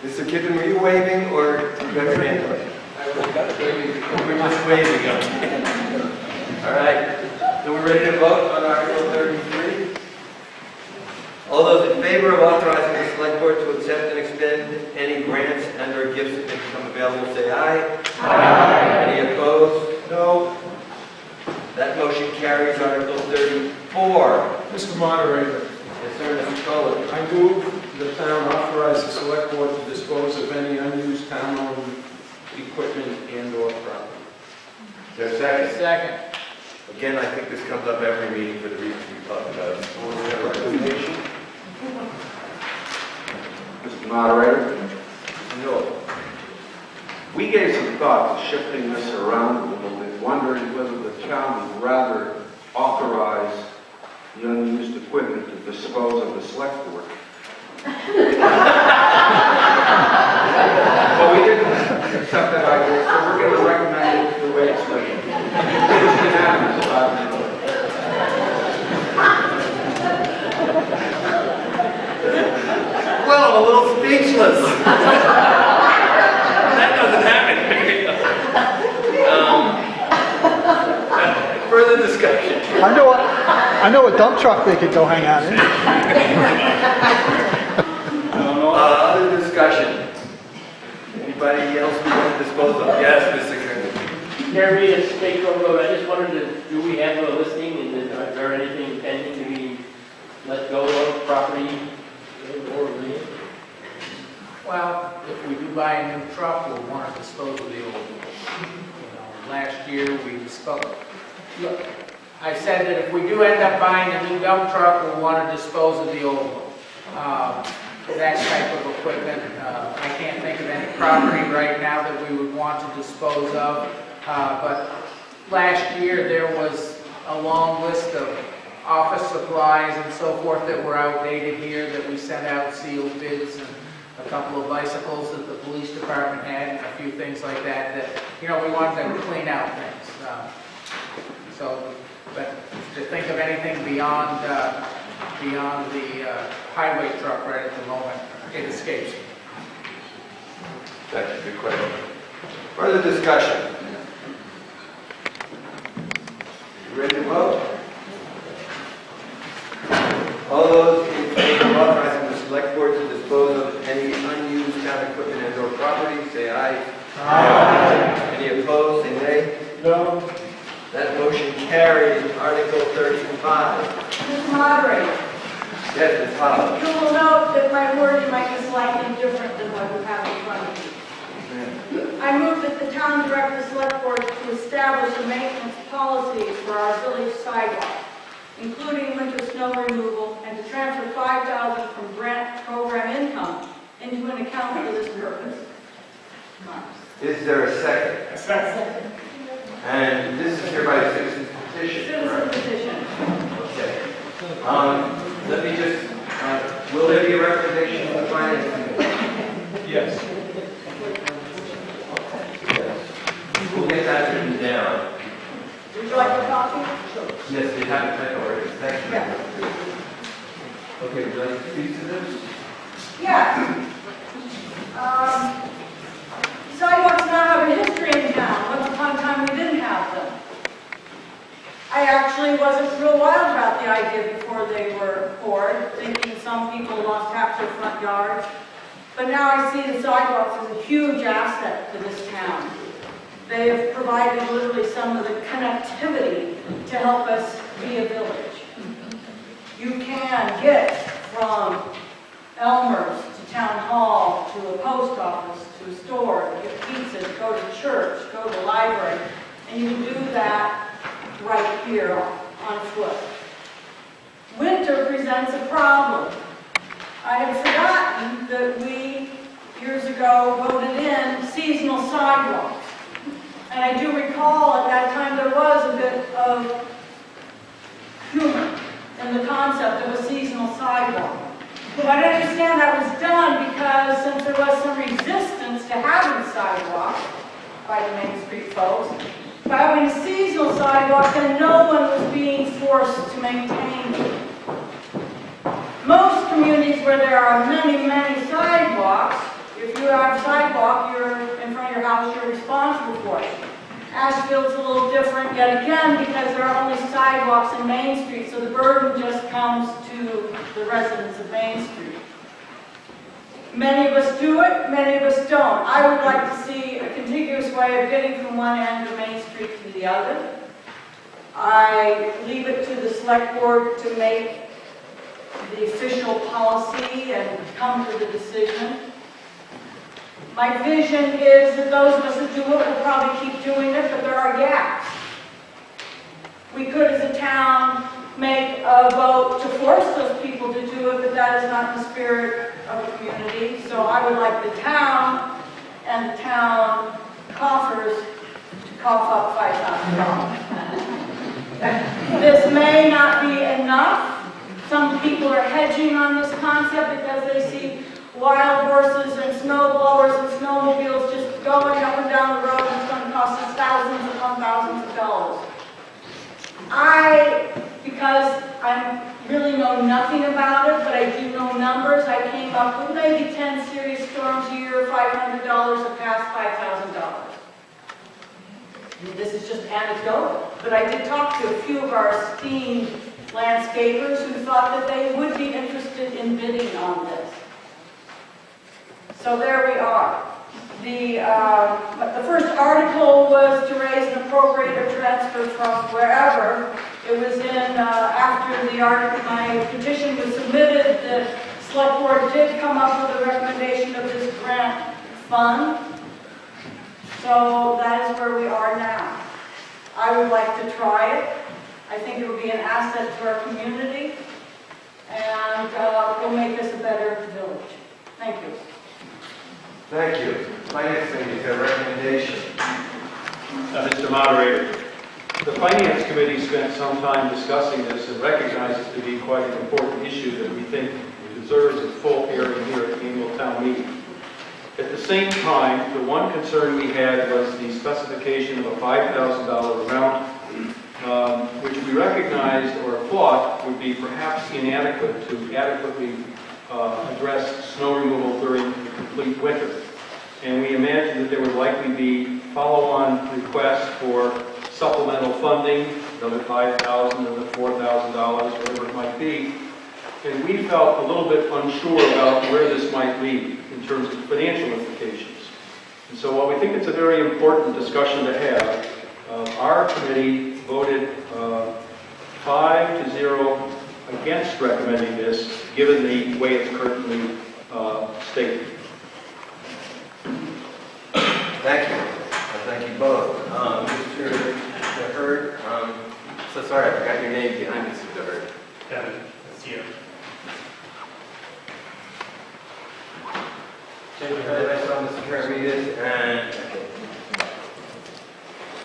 Mr. Kippen, were you waving or you got your hand up? We're just waving them. All right. So we're ready to vote on Article 33? All those in favor of authorizing the select board to accept and expend any grants and or gifts that may become available, say aye. Aye. Any opposed? No. That motion carries. Article 34. Mr. Moderator, Yes, sir, Mr. Cullen. I move the town authorize the select board to dispose of any unused town-owned equipment and/or property. Is there a second? Second. Again, I think this comes up every meeting for the reasons we talked about. Is there a recommendation? Mr. Moderator, No. we gave some thought to shifting this around a little bit, wondering whether the town would rather authorize the unused equipment to dispose of the select board. But we didn't accept that idea, so we're going to recommend it the way it's written. It was unanimous about it. Well, I'm a little speechless. That doesn't happen. Further discussion. I know a dump truck they could go hang out in. Other discussion. Anybody else we want to dispose of? Yes, Mr. Kerr. Jeremy, it's State Road. I just wondered, do we have a listing and is there anything pending to be let go of property or land? Well, if we do buy a new truck, we'll want to dispose of the old one. Last year we spoke. Look, I said that if we do end up buying a new dump truck, we'll want to dispose of the old one. That type of equipment, I can't think of any property right now that we would want to dispose of. But last year there was a long list of office supplies and so forth that were outdated here that we sent out sealed bids, and a couple of bicycles that the police department had, and a few things like that, we wanted to clean out things. But to think of anything beyond the highway truck right at the moment, it escapes me. That's a good question. Further discussion? You ready to vote? All those in favor of authorizing the select board to dispose of any unused town equipment and or property, say aye. Aye. Any opposed, say nay. No. That motion carries. Article 35. Mr. Moderator, Yes, Ms. Holland. you will note that my wording might be slightly different than what you have in front of you. I move that the town direct the select board to establish a maintenance policy for our village sidewalk, including winter snow removal, and to transfer $5,000 from grant program income into an account for this purpose. Is there a second? A second. And this is hereby a citizen's petition. Citizen petition. Okay. Let me just, will there be a recommendation from the finance committee? Yes. We'll get that written down. Would you like a copy? Yes, they have it typed already. Thank you. Yeah. Okay, would you like to speak to this? Yeah. Sidewalks now have a history in town. Once upon a time, we didn't have them. I actually wasn't real wild about the idea before they were poured, thinking some people lost half their front yards. But now I see the sidewalks as a huge asset to this town. They have provided literally some of the connectivity to help us be a village. You can get from Elmer's to Town Hall, to a post office, to a store, to get pizza, to go to church, go to the library, and you can do that right here on foot. Winter presents a problem. I had forgotten that we, years ago, voted in seasonal sidewalks. And I do recall at that time there was a bit of humor in the concept of a seasonal sidewalk. But I understand that was done because since there was some resistance to having sidewalks by the Main Street folks, by having a seasonal sidewalk, then no one was being forced to maintain them. Most communities where there are many, many sidewalks, if you have a sidewalk, you're in front of your house, you're responsible for it. Ashfield's a little different yet again because there are only sidewalks in Main Street, so the burden just comes to the residents of Main Street. Many of us do it, many of us don't. I would like to see a contiguous way of getting from one end of Main Street to the other. I leave it to the select board to make the official policy and come to the decision. My vision is that those of us that do it will probably keep doing it, but there are gaps. We could, as a town, make a vote to force those people to do it, but that is not the spirit of the community. So I would like the town and the town coffers to cough up $5,000. This may not be enough. Some people are hedging on this concept because they see wild horses and snow blowers and snowmobiles just going up and down the road, and it's going to cost us thousands upon thousands of dollars. Because I really know nothing about it, but I do know numbers, I came up with maybe 10 serious storms a year, $500 a pass, $5,000. This is just anecdotal, but I did talk to a few of our esteemed landscapers who thought that they would be interested in bidding on this. So there we are. The first article was to raise and appropriate or transfer from wherever. It was in, after the article, my petition was submitted, the select board did come up with a recommendation of this grant fund. So that is where we are now. I would like to try it. I think it would be an asset to our community, and will make us a better village. Thank you. Thank you. Finance Committee, a recommendation. Mr. Moderator, the Finance Committee spent some time discussing this and recognized it to be quite an important issue that we think deserves a full hearing here at the annual town meeting. At the same time, the one concern we had was the specification of a $5,000 amount, which we recognized or thought would be perhaps inadequate to adequately address snow removal during the complete winter. And we imagined that there would likely be follow-on requests for supplemental funding, another $5,000, another $4,000, whatever it might be. And we felt a little bit unsure about where this might lead in terms of financial implications. And so while we think it's a very important discussion to have, our committee voted 5-0 against recommending this, given the way it's currently stated. Thank you. Thank you both. Mr. DeHerd, so sorry, I forgot your name behind Mr. DeHerd. Kevin, that's you. I saw Mr. Karamidas and...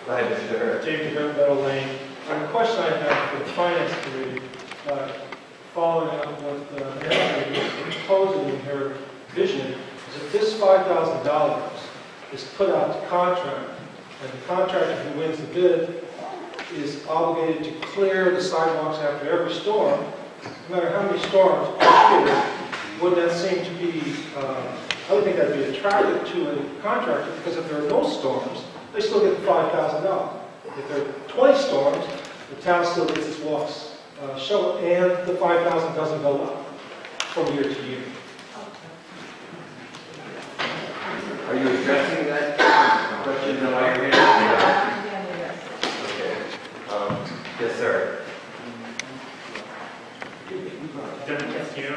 Go ahead, Mr. DeHerd. James DeHerd, Meadow Lane. The question I have for the Finance Committee, following up what Nancy was proposing in her vision, is that this $5,000 is put out to contract, and the contractor who wins the bid is obligated to clear the sidewalks after every storm. No matter how many storms are here, would that seem to be, I would think that would be attractive to a contractor, because if there are no storms, they still get the $5,000. If there are 20 storms, the town still gets its walks shoveled, and the $5,000 doesn't go up from year to year. Are you addressing that question that I hear? Okay. Yes, sir. Devin Castillo.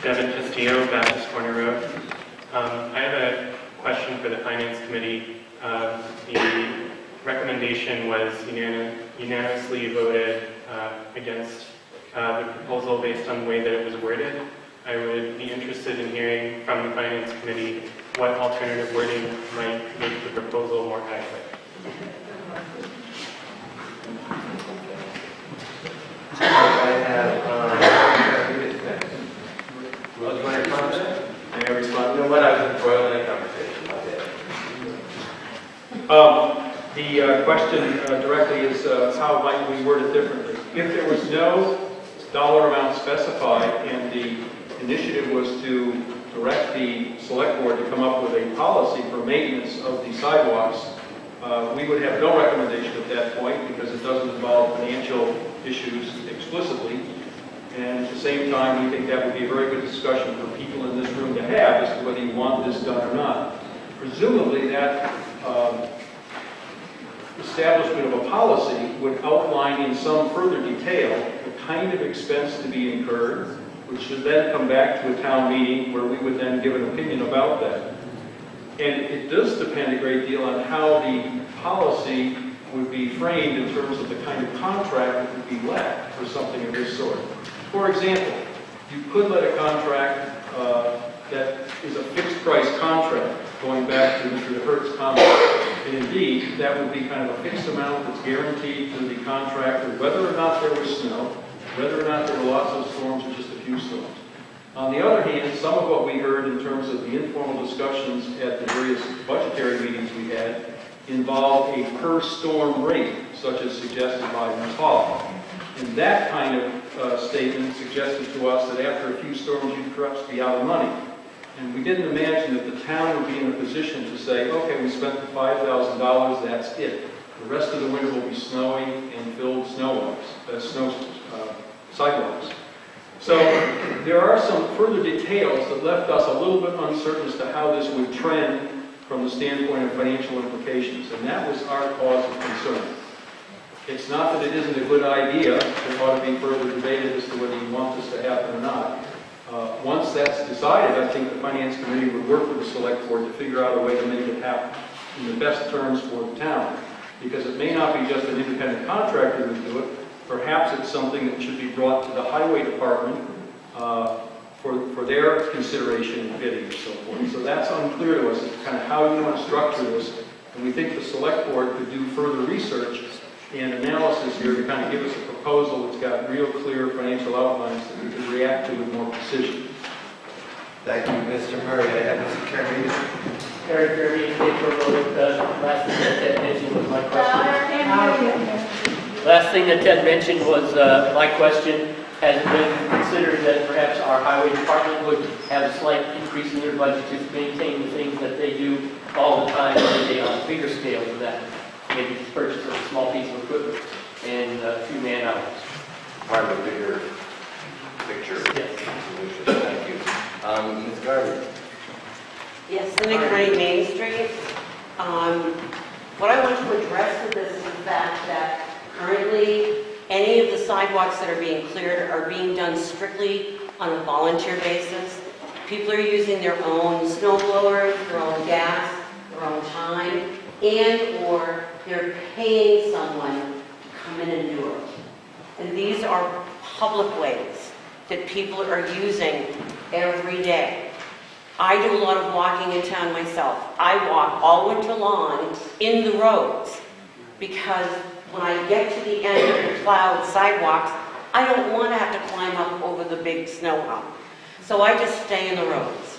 Devin Castillo, Baptist Corner Road. I have a question for the Finance Committee. The recommendation was unanimously voted against the proposal based on the way that it was worded. I would be interested in hearing from the Finance Committee what alternative wording might make the proposal more adequate. I have, well, do you want to comment? May I respond? You know what, I was embroiled in a conversation about that. The question directly is how might we word it differently? If there was no dollar amount specified and the initiative was to direct the select board to come up with a policy for maintenance of the sidewalks, we would have no recommendation at that point because it doesn't involve financial issues explicitly. And at the same time, we think that would be a very good discussion for people in this room to have as to whether you want this done or not. Presumably that establishment of a policy would outline in some further detail the kind of expense to be incurred, which should then come back to a town meeting where we would then give an opinion about that. And it does depend a great deal on how the policy would be framed in terms of the kind of contract that would be let for something of this sort. For example, you could let a contract that is a fixed price contract, going back to Mr. Hurt's comment. And indeed, that would be kind of a fixed amount that's guaranteed to the contractor, whether or not there was snow, whether or not there were lots of storms or just a few storms. On the other hand, some of what we heard in terms of the informal discussions at the various budgetary meetings we had involved a per storm rate, such as suggested by Ms. Hall. And that kind of statement suggested to us that after a few storms, you'd perhaps be out of money. And we didn't imagine that the town would be in a position to say, okay, we spent the $5,000, that's it. The rest of the winter will be snowy and filled sidewalks. So there are some further details that left us a little bit uncertain as to how this would trend from the standpoint of financial implications, and that was our cause of concern. It's not that it isn't a good idea, it ought to be further debated as to whether you want this to happen or not. Once that's decided, I think the Finance Committee would work with the Select Board to figure out a way to make it happen in the best terms for the town. Because it may not be just an independent contractor who do it, perhaps it's something that should be brought to the Highway Department for their consideration and bidding and so forth. So that's unclear to us, kind of how you want to structure this. And we think the Select Board could do further research and analysis here to kind of give us a proposal that's got real clear financial outlines that we can react to with more precision. Thank you, Mr. Murray. I have Mr. Carey. Eric Kirby, paper road, last thing that Ted mentioned was my question. Last thing that Ted mentioned was my question. Has it been considered that perhaps our highway department would have a slight increase in their budget to maintain the things that they do all the time, every day on a bigger scale than that? Maybe just purchase a small piece of equipment and a few man hours. Part of a bigger picture solution. Thank you. Ms. Garvey. Yes, Cynic Rain Main Street. What I want to address with this is the fact that currently any of the sidewalks that are being cleared are being done strictly on a volunteer basis. People are using their own snow blowers, their own gas, their own time, and or they're paying someone to come in and do it. And these are public ways that people are using every day. I do a lot of walking in town myself. I walk all winter long in the roads because when I get to the end of the plowed sidewalks, I don't want to have to climb up over the big snow hump. So I just stay in the roads.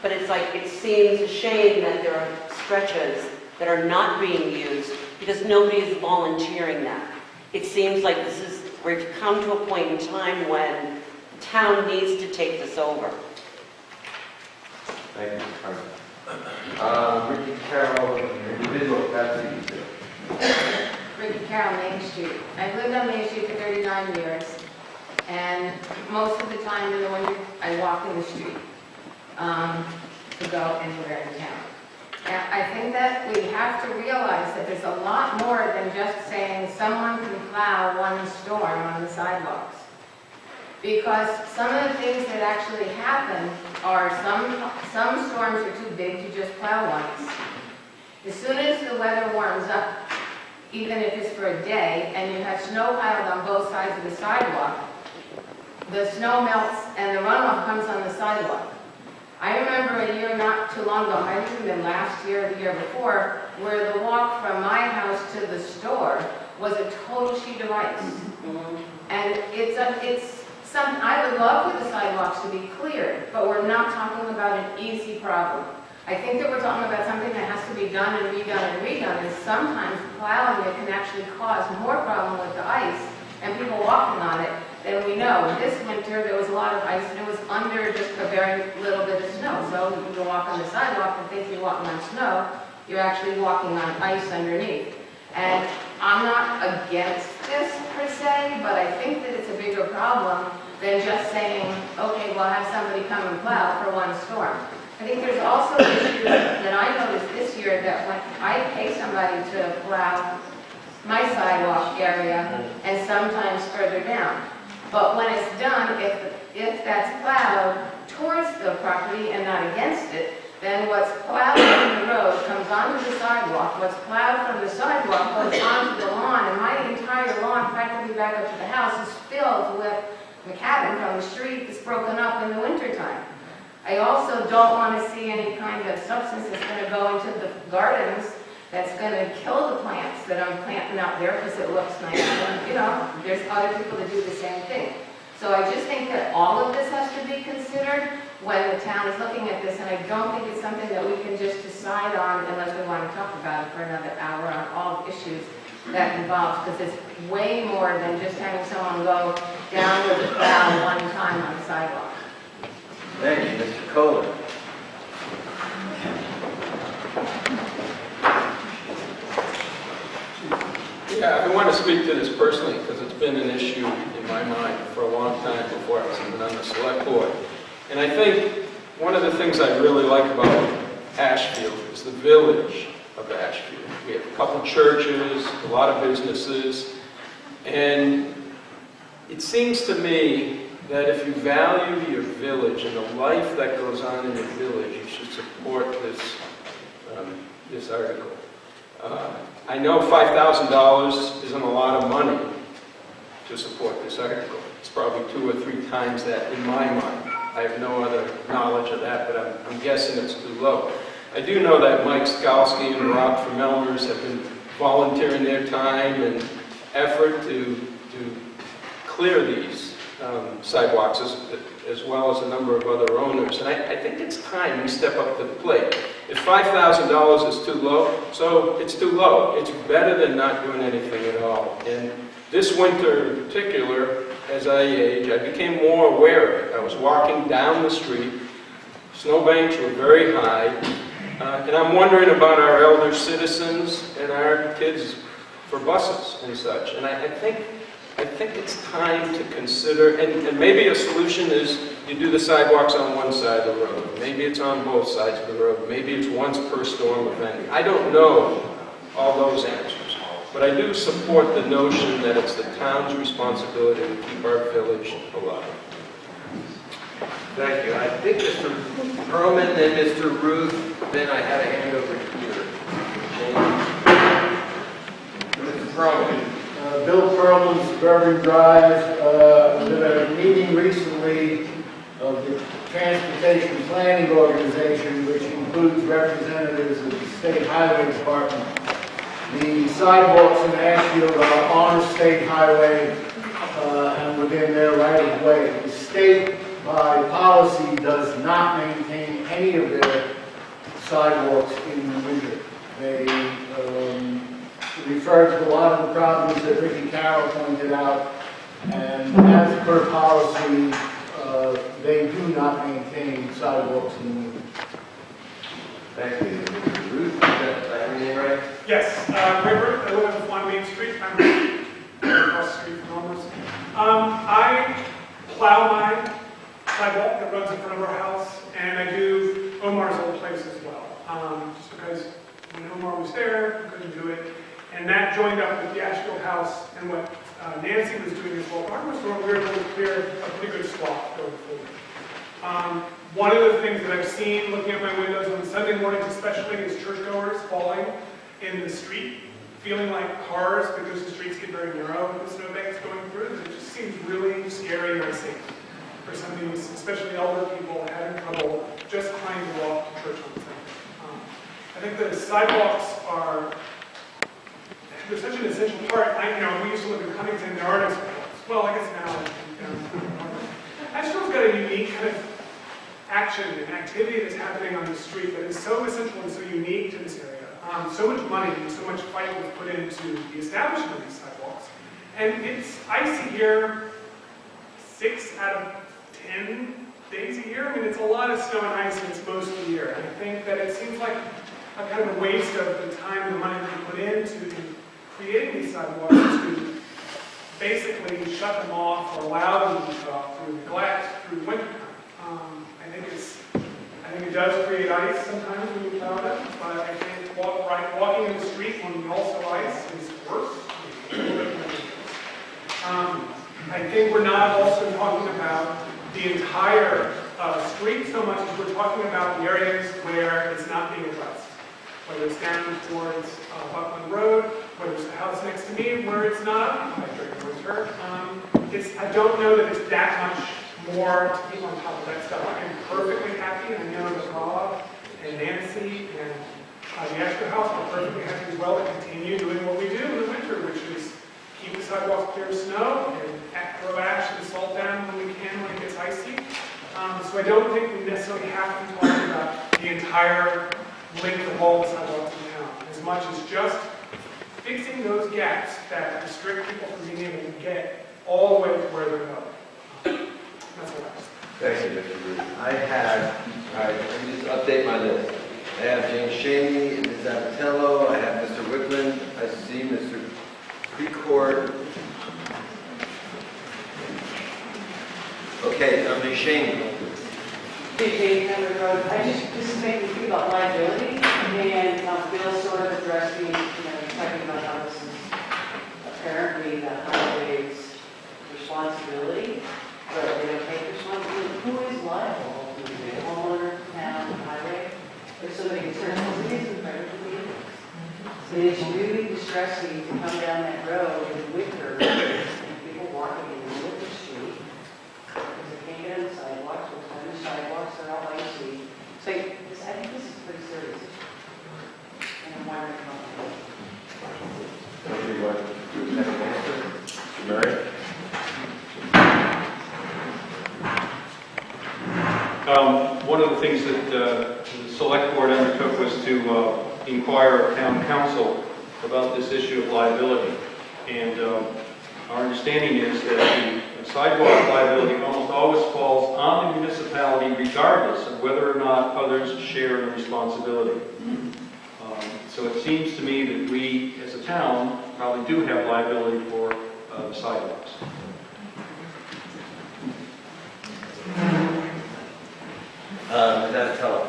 But it's like, it seems a shame that there are stretches that are not being used because nobody is volunteering that. It seems like we've come to a point in time when the town needs to take this over. Thank you, Carmen. Ricky Carroll, individual capacity. Ricky Carroll, Main Street. I've lived on Main Street for 39 years, and most of the time in the winter, I walk in the street to go anywhere in town. And I think that we have to realize that there's a lot more than just saying someone can plow one storm on the sidewalks. Because some of the things that actually happen are some storms are too big to just plow once. As soon as the weather warms up, even if it's for a day, and you have snow piled on both sides of the sidewalk, the snow melts and the runoff comes on the sidewalk. I remember a year not too long ago, might have been last year or the year before, where the walk from my house to the store was a total sheet of ice. And it's something, I would love for the sidewalks to be cleared, but we're not talking about an easy problem. I think that we're talking about something that has to be done and redone and redone, and sometimes plowing it can actually cause more problem with the ice and people walking on it than we know. This winter, there was a lot of ice, and it was under just a very little bit of snow. So you can walk on the sidewalk and think you're walking on snow, you're actually walking on ice underneath. And I'm not against this per se, but I think that it's a bigger problem than just saying, okay, well, have somebody come and plow for one storm. I think there's also issues that I noticed this year that when I pay somebody to plow my sidewalk area and sometimes further down. But when it's done, if that's plowed towards the property and not against it, then what's plowed from the road comes onto the sidewalk, what's plowed from the sidewalk goes onto the lawn, and my entire lawn, practically back up to the house, is filled with macadam from the street that's broken up in the wintertime. I also don't want to see any kind of substance that's going to go into the gardens that's going to kill the plants that I'm planting out there because it looks nice. And, you know, there's other people that do the same thing. So I just think that all of this has to be considered when the town is looking at this, and I don't think it's something that we can just decide on unless we want to talk about it for another hour on all issues that involves, because it's way more than just having someone go down with the plow one time on the sidewalk. Thank you, Mr. Kohler. Yeah, I want to speak to this personally because it's been an issue in my mind for a long time before I was even on the select board. And I think one of the things I really like about Ashfield is the village of Ashfield. We have a couple churches, a lot of businesses, and it seems to me that if you value your village and the life that goes on in your village, you should support this article. I know $5,000 isn't a lot of money to support this article. It's probably 2 or 3 times that in my mind. I have no other knowledge of that, but I'm guessing it's too low. I do know that Mike Skalski and Rob from Elmers have been volunteering their time and effort to clear these sidewalks as well as a number of other owners. And I think it's time we step up to the plate. If $5,000 is too low, so it's too low. It's better than not doing anything at all. And this winter in particular, as I age, I became more aware of it. I was walking down the street, snowbanks were very high, and I'm wondering about our elder citizens and our kids for buses and such. And I think it's time to consider, and maybe a solution is you do the sidewalks on one side of the road. Maybe it's on both sides of the road. Maybe it's once per storm event. I don't know all those answers. But I do support the notion that it's the town's responsibility to keep our village alive. Thank you. I think Mr. Perlman, then Mr. Ruth, then I had a hand over here. Mr. Perlman. Bill Perlman, Suburban Drive. Did a meeting recently of the Transportation Planning Organization, which includes representatives of the State Highway Department. The sidewalks in Ashfield are on a state highway and within their right-of-way. The state, by policy, does not maintain any of their sidewalks in the winter. They refer to a lot of the problems that Ricky Carroll pointed out, and as per policy, they do not maintain sidewalks in the winter. Thank you. Mr. Ruth, is that everything right? Yes, River, I live on Main Street. I'm across the street from Elmers. I plow my sidewalk that runs in front of our house, and I do Omar's old place as well. Just because when Omar was there, I couldn't do it. And that joined up with the Ashfield house and what Nancy was doing as well. Ours was we were able to clear a pretty good swath going forward. One of the things that I've seen looking at my windows on Sunday mornings especially is churchgoers falling in the street, feeling like cars because the streets get very narrow with the snowbanks going through. It just seems really scary and unsafe for some of these, especially elder people having trouble just trying to walk to church on Sunday. I think the sidewalks they're such an essential part. We used to live in Huntington, there are no sidewalks. Well, I guess now, Ashfield's got a unique kind of action and activity that's happening on the street that is so essential and so unique to this area. So much money and so much fight was put into the establishment of these sidewalks. And it's icy here 6 out of 10 days a year. I mean, it's a lot of snow and ice and it's most of the year. And I think that it seems like a kind of a waste of the time and the money that we put into creating these sidewalks to basically shut them off or allow them to shut off through neglect through wintertime. I think it does create ice sometimes when you plow it, but I think walking in the street when we also ice is worse. I think we're not also talking about the entire street so much as we're talking about the areas where it's not being addressed. Whether it's down towards Buckland Road, whether it's the house next to me where it's not, during the winter. I don't know that it's that much more to keep on top of that stuff. I'm perfectly happy, and I know that Rob and Nancy and the Ashfield House are perfectly happy as well to continue doing what we do in the winter, which is keep the sidewalks clear of snow and throw ash and salt down when we can when it gets icy. So I don't think we necessarily have to be talking about the entire length of all the sidewalks in town, as much as just fixing those gaps that restrict people from being able to get all the way to where they're going. That's what I was. Thank you, Mr. Rudy. All right, let me just update my list. I have Jane Shaney, Ms. Abatello, I have Mr. Whitman, I see Mr. Precourt. Okay, Ms. Shaney. This is making me think about liability, and Bill sort of addressed me, talking about how this is apparently the highway's responsibility, but they don't take responsibility. Who is liable? The homeowner, town, highway? If somebody gets hurt, it is incredibly dangerous. So it's really distressing to come down that road in winter and people walking in the middle of the street because they can't get on the sidewalks. The sidewalks are all icy. So I think this is a pretty serious issue. And I'm wondering Mary? One of the things that the select board undertook was to inquire of town council about this issue of liability. And our understanding is that the sidewalk liability almost always falls on the municipality regardless of whether or not others share the responsibility. So it seems to me that we, as a town, probably do have liability for the sidewalks. Ms. Abatello.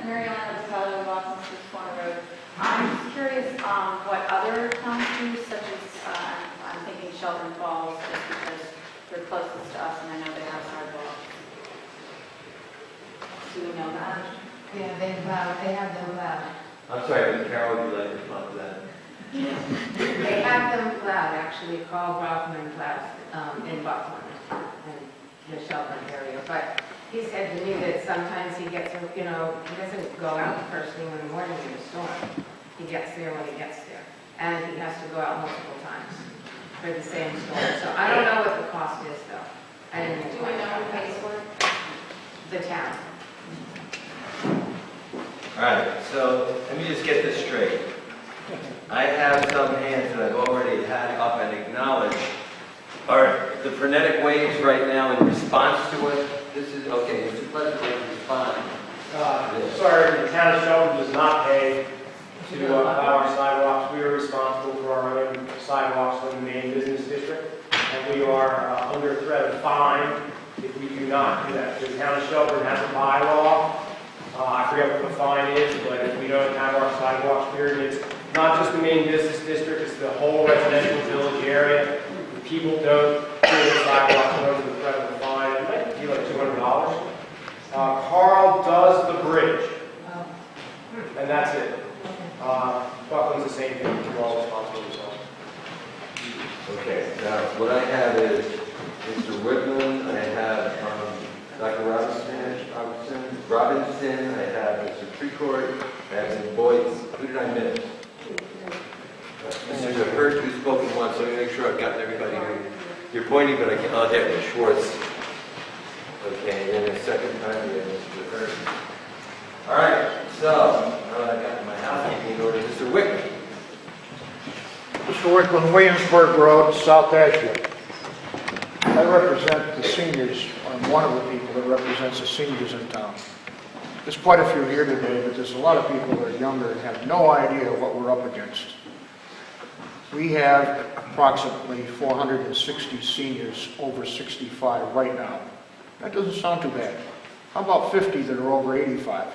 Mary Ellen Abatello, Boston Street Corner Road. I'm just curious what other towns do, such as, I'm thinking Shelburne Falls, just because they're closest to us and I know they have sidewalks. Do we know that? Yeah, they have them plowed. I'm sorry, Ms. Carroll, would you like to respond to that? They have them plowed, actually, Carl Brockman plows in Buckland and the Shelburne area. But he said to me that sometimes he gets, he doesn't go out the first thing in the morning in the storm. He gets there when he gets there. And he has to go out multiple times for the same storm. So I don't know what the cost is, though. I didn't Do we know who pays for it? The town. All right, so let me just get this straight. I have some hands that I've already had up and acknowledged. Are the frenetic waves right now in response to it? This is, okay, Mr. Pleasant, respond. Sorry, the town of Shelburne does not pay to plow our sidewalks. We are responsible for our own sidewalks in the main business district, and we are under threat of fine if we do not do that. The town of Shelburne has a bylaw. I forget what the fine is, but if we don't have our sidewalks cleared, it's not just the main business district, it's the whole residential village area. If people don't clear the sidewalks, they're under the threat of a fine. It might be like $200. Carl does the bridge, and that's it. Buckland's the same thing, we're all responsible for ourselves. Okay, now what I have is Mr. Whitman, I have Dr. Robinson, I have Mr. Precourt, I have Ms. Boyd. Who did I miss? Mr. Hurt, who's spoken once, so let me make sure I've gotten everybody here. You're pointing, but I can't, oh, there, Ms. Schwartz. Okay, and then the second time, we have Mr. Hurt. All right, so, now that I've got my housekeeping in order, Mr. Whitman. Mr. Wickman, Williamsburg Road, South Ashfield. I represent the seniors, I'm one of the people that represents the seniors in town. There's quite a few here today, but there's a lot of people that are younger and have no idea what we're up against. We have approximately 460 seniors over 65 right now. That doesn't sound too bad. How about 50 that are over 85?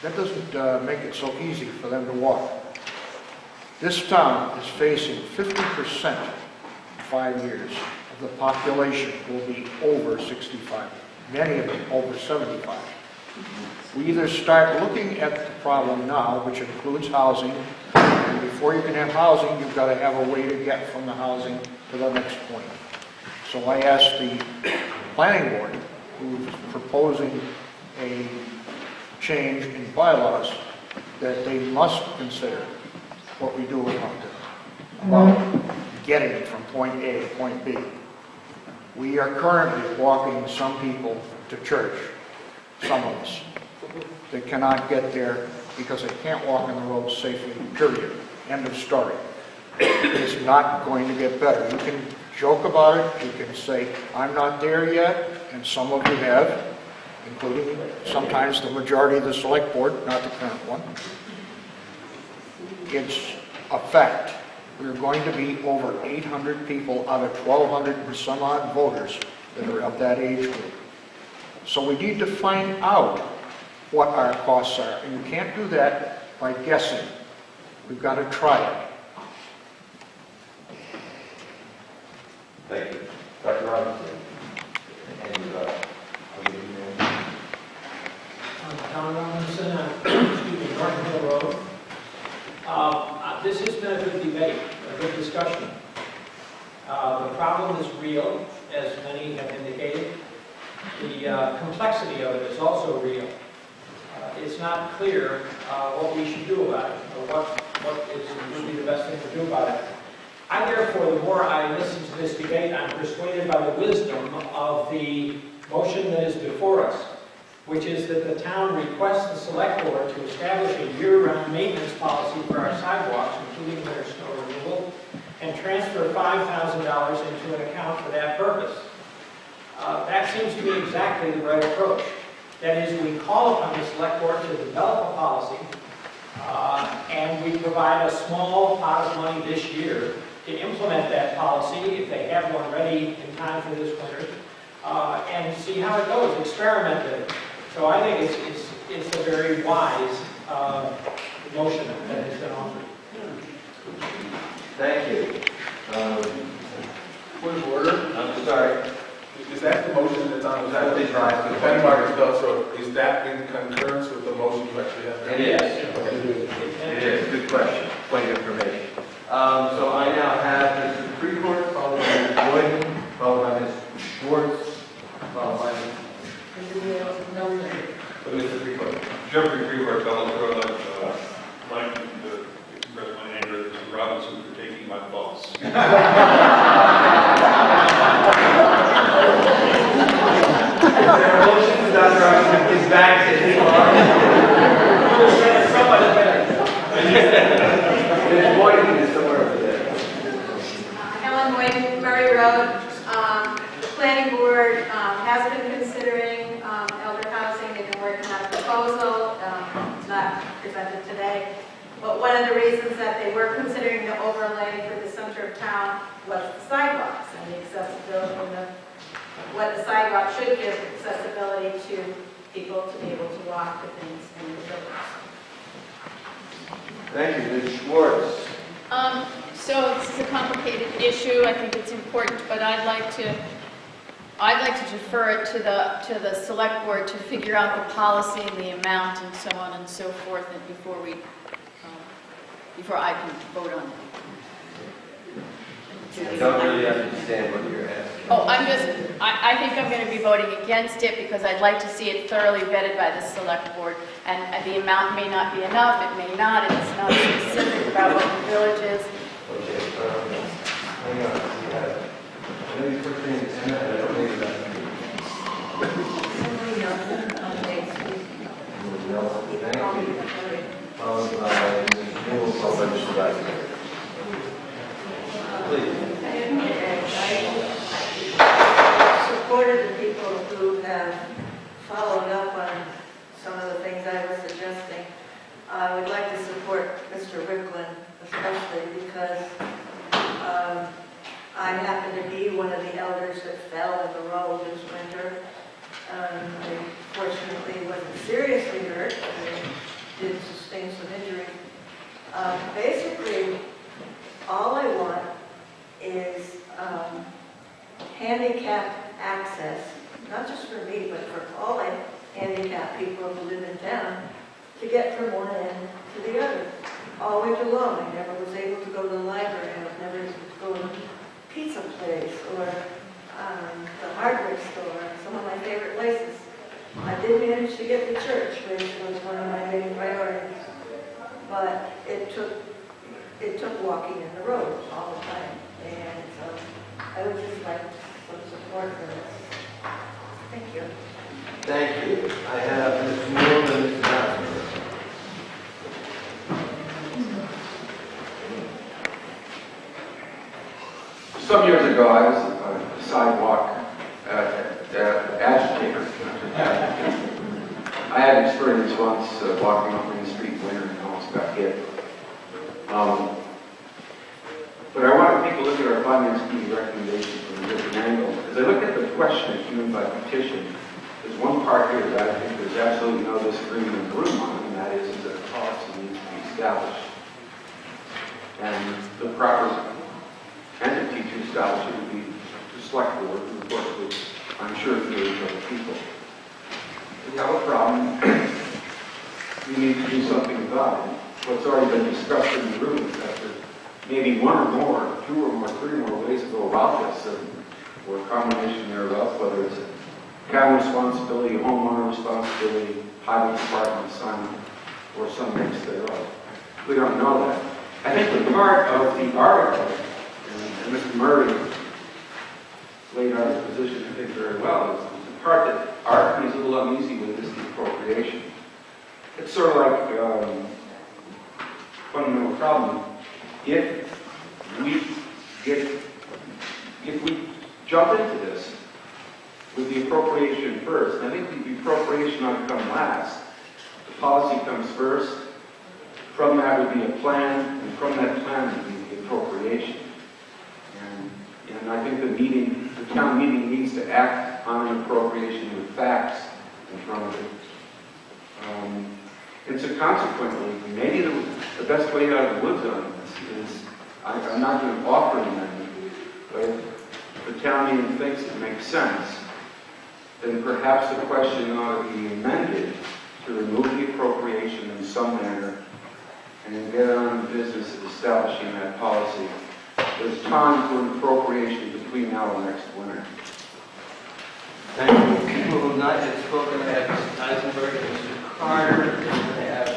That doesn't make it so easy for them to walk. This town is facing 50% 5 years of the population will be over 65, many of them over 75. We either start looking at the problem now, which includes housing, and before you can have housing, you've got to have a way to get from the housing to the next point. So I asked the planning board, who's proposing a change in bylaws, that they must consider what we do about getting from point A to point B. We are currently walking some people to church, some of us. They cannot get there because they can't walk on the road safely, period. End of story. It's not going to get better. You can joke about it, you can say, I'm not there yet, and some of you have, including sometimes the majority of the select board, not the current one. It's a fact. We're going to be over 800 people out of 1,200 and some odd voters that are of that age group. So we need to find out what our costs are, and you can't do that by guessing. We've got to try it. Thank you. Dr. Robinson. And, I'll give you your name. Tom Robinson, excuse me, Norton Hill Road. This has been a good debate, a good discussion. The problem is real, as many have indicated. The complexity of it is also real. It's not clear what we should do about it, or what would be the best thing to do about it. I, therefore, the more I listen to this debate, I'm persuaded by the wisdom of the motion that is before us, which is that the town requests the select board to establish a year-round maintenance policy for our sidewalks, including winter snow removal, and transfer $5,000 into an account for that purpose. That seems to be exactly the right approach. That is, we call upon the select board to develop a policy, and we provide a small pot of money this year to implement that policy, if they have one ready in time for this winter, and see how it goes, experiment with it. So I think it's a very wise motion that has been offered. Thank you. Point of order. I'm sorry. Is that the motion that's on the That is right. The benchmark is built, so is that in concurrence with the motion you actually have? It is. Okay. It is. Good question. Point of information. So I now have Mr. Freecourt, followed by Ms. Boyd, followed by Ms. Schwartz, followed by Mr. Freecourt. Jeffrey Freecourt, Belleville Road. I'd like to express my anger at Mr. Robinson for taking my bus. Is there a motion for Dr. Robinson to give back to his car? Ms. Boyd is somewhere over there. Helen Boyd, Murray Road. The planning board has been considering elder housing. They've been working on a proposal. It's not presented today. But one of the reasons that they were considering the overlay for the center of town was the sidewalks and the accessibility and what the sidewalk should give accessibility to people to be able to walk to things in the buildings. Thank you. Ms. Schwartz. So this is a complicated issue. I think it's important, but I'd like to defer it to the select board to figure out the policy and the amount and so on and so forth, and before I can vote on it. I don't really understand what you're asking. Oh, I think I'm going to be voting against it because I'd like to see it thoroughly vetted by the select board. And the amount may not be enough, it may not, and it's not specific about what the village is. Okay, hang on. I know you put things in there, I don't think that's thank you. Followed by Ms. Newell, followed by Mr. Rice. Please. I supported the people who have followed up on some of the things I was suggesting. I would like to support Mr. Ricklin, especially because I happen to be one of the elders that fell in the road this winter. I fortunately wasn't seriously hurt, but I did sustain some injury. Basically, all I want is access, not just for me, but for all the handicapped people who live in town, to get from one end to the other. All winter long, I never was able to go to the library, I was never able to go to a pizza place or the hardware store, some of my favorite places. I did manage to get to church, which was one of my main priorities. But it took walking in the road all the time. And so I would just like some support for this. Thank you. Thank you. I have Mr. Moore and Mr. Johnson. Some years ago, I was a sidewalk agitator. I had experience once walking up Main Street winter and almost got hit. But I want to take a look at our finance committee recommendations from a different angle. As I look at the question that's given by petition, there's one part here that I think there's absolutely no disagreement in the room on, and that is that a policy needs to be established. And the proper entity to establish it would be the select board, and of course, which I'm sure there's other people. We have a problem. We need to do something about it. What's already been discussed in the room is that there may be one or more, two or more, three or more ways to go about this, or a combination thereof, whether it's a town responsibility, homeowner responsibility, highway department assignment, or some mix thereof. We don't know that. I think the part of the article, and Mr. Murray laid out his position, I think, very well, is the part that our committee is a little uneasy with is the appropriation. It's sort of like a fundamental problem. If we jump into this with the appropriation first, I think the appropriation ought to come last. The policy comes first. From that would be a plan, and from that plan would be the appropriation. And I think the town meeting needs to act on an appropriation with facts in front of it. And so consequently, maybe the best way out of the woods on this is, I'm not going to offer an amendment, but if the town meeting thinks it makes sense, then perhaps the question ought to be amended to remove the appropriation in some manner and then get on the business of establishing that policy. There's time for an appropriation between now and next winter. Thank you. People who have not yet spoken, I have Mr. Eisenberg and Mr. Carter. I have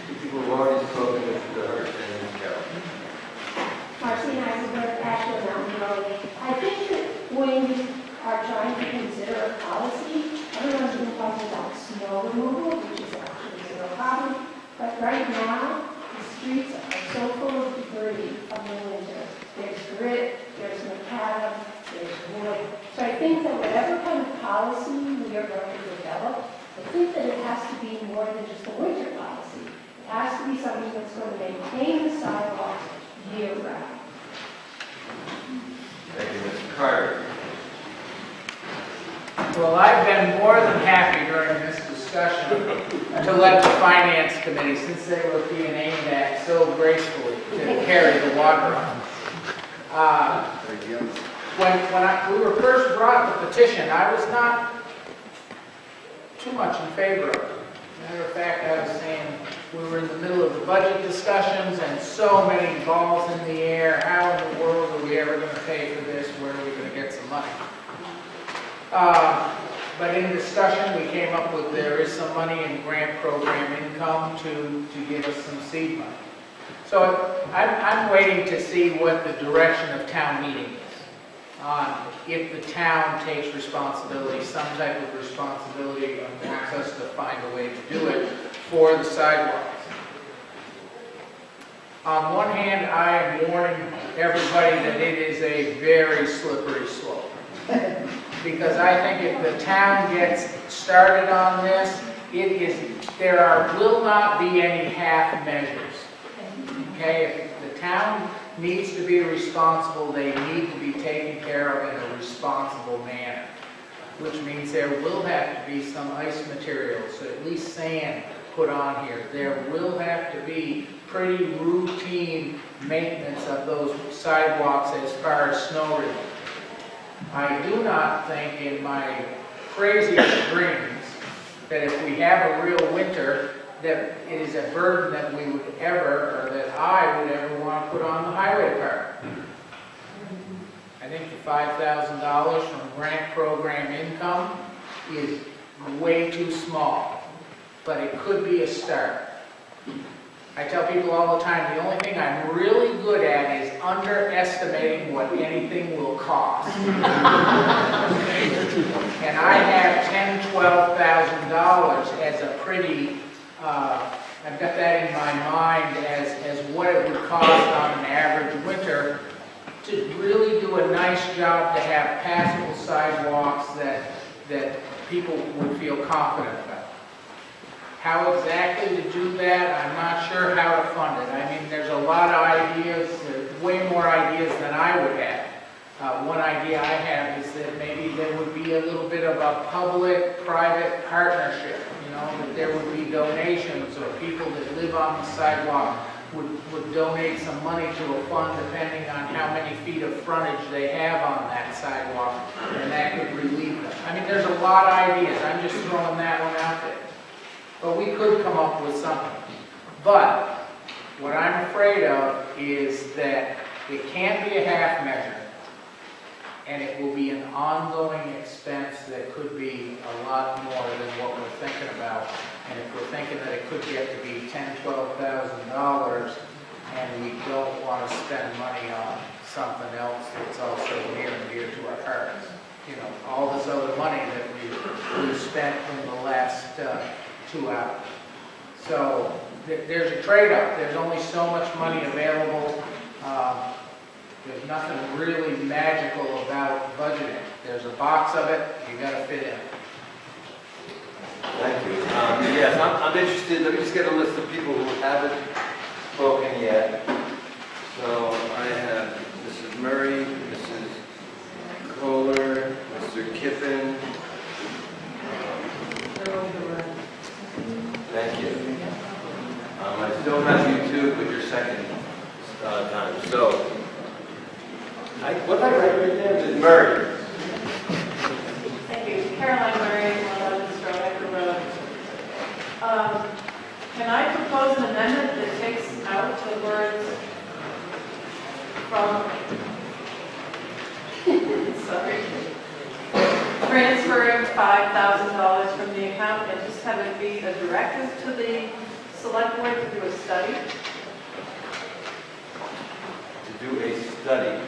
two people who have already spoken, Mr. Hurst and Ms. Carroll. Marcy Eisenberg, Ashfield Mountain Road. I think that when you are trying to consider a policy, everyone's been talking about snow removal, which is actually zero problem. But right now, the streets are so full of debris from the winter. There's grit, there's macadam, there's wood. So I think that whatever kind of policy we are going to develop, I think that it has to be more than just a winter policy. It has to be something that's going to maintain the sidewalks year-round. Thank you, Mr. Carter. Well, I've been more than happy during this discussion to let the Finance Committee, since they were being aimed at so gracefully, to carry the water on. When we were first brought the petition, I was not too much in favor of it. Matter of fact, I was saying we were in the middle of the budget discussions and so many balls in the air. How in the world are we ever going to pay for this? Where are we going to get some money? But in discussion, we came up with there is some money in grant program income to give us some seed money. So I'm waiting to see what the direction of town meeting is on if the town takes responsibility, some type of responsibility, and wants us to find a way to do it for the sidewalks. On one hand, I am warning everybody that it is a very slippery slope. Because I think if the town gets started on this, there will not be any half measures. Okay, if the town needs to be responsible, they need to be taken care of in a responsible manner. Which means there will have to be some ice materials, so at least sand put on here. There will have to be pretty routine maintenance of those sidewalks as far as snow removal. I do not think in my craziest dreams that if we have a real winter, that it is a burden that we would ever, or that I would ever want to put on the highway department. I think the $5,000 from grant program income is way too small, but it could be a start. I tell people all the time, the only thing I'm really good at is underestimating what anything will cost. And I have $10,000, $12,000 as a pretty, I've got that in my mind as what it would cost on an average winter to really do a nice job to have passable sidewalks that people would feel confident about. How exactly to do that, I'm not sure how to fund it. I mean, there's a lot of ideas, way more ideas than I would have. One idea I have is that maybe there would be a little bit of a public-private partnership, you know, that there would be donations or people that live on the sidewalk would donate some money to a fund depending on how many feet of frontage they have on that sidewalk, and that could relieve them. I mean, there's a lot of ideas. I'm just throwing that one out there. But we could come up with something. But what I'm afraid of is that it can't be a half measure, and it will be an ongoing expense that could be a lot more than what we're thinking about. And if we're thinking that it could get to be $10,000, $12,000, and we don't want to spend money on something else that's also near and dear to our hearts, you know, all this other money that we've spent in the last 2 hours. So there's a trade-off. There's only so much money available. There's nothing really magical about budgeting. There's a box of it, you got to fit in. Thank you. Yes, I'm interested. Let me just get a list of people who haven't spoken yet. So I have Mrs. Murray, Mrs. Kohler, Mr. Kippen. Thank you. I still have you two, but your second time. So, what did I write right there? Is it Murray? Thank you. Caroline Murray, 111 Stronecker Road. Can I propose an amendment that takes out the words from, sorry, transferring $5,000 from the account and just have it be a directive to the select board to do a study? To do a study.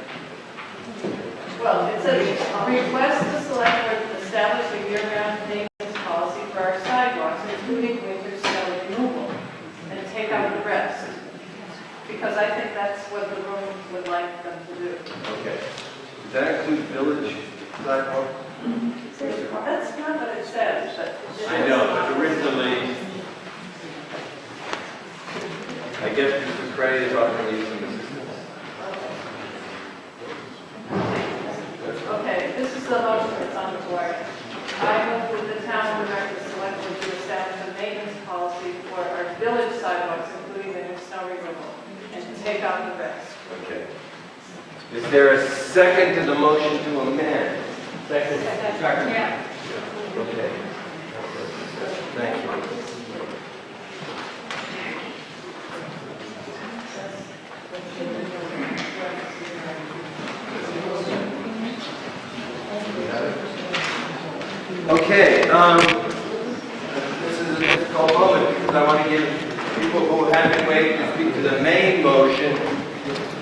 Well, it says, request the select board to establish a year-round maintenance policy for our sidewalks, including winter snow removal, and take out the rest. Because I think that's what the room would like them to do. Okay. Does that include village sidewalk? That's not what it says, but. I know, but originally, I guess Mr. Cray is offering you some assistance. Okay, this is the motion that's on the board. I move that the town direct the select board to establish a maintenance policy for our village sidewalks, including the snow removal, and to take out the rest. Okay. Is there a second to the motion to amend? Second. Yeah. Okay. Thank you. Okay, this is a difficult moment because I want to give people who have been waiting to speak to the main motion,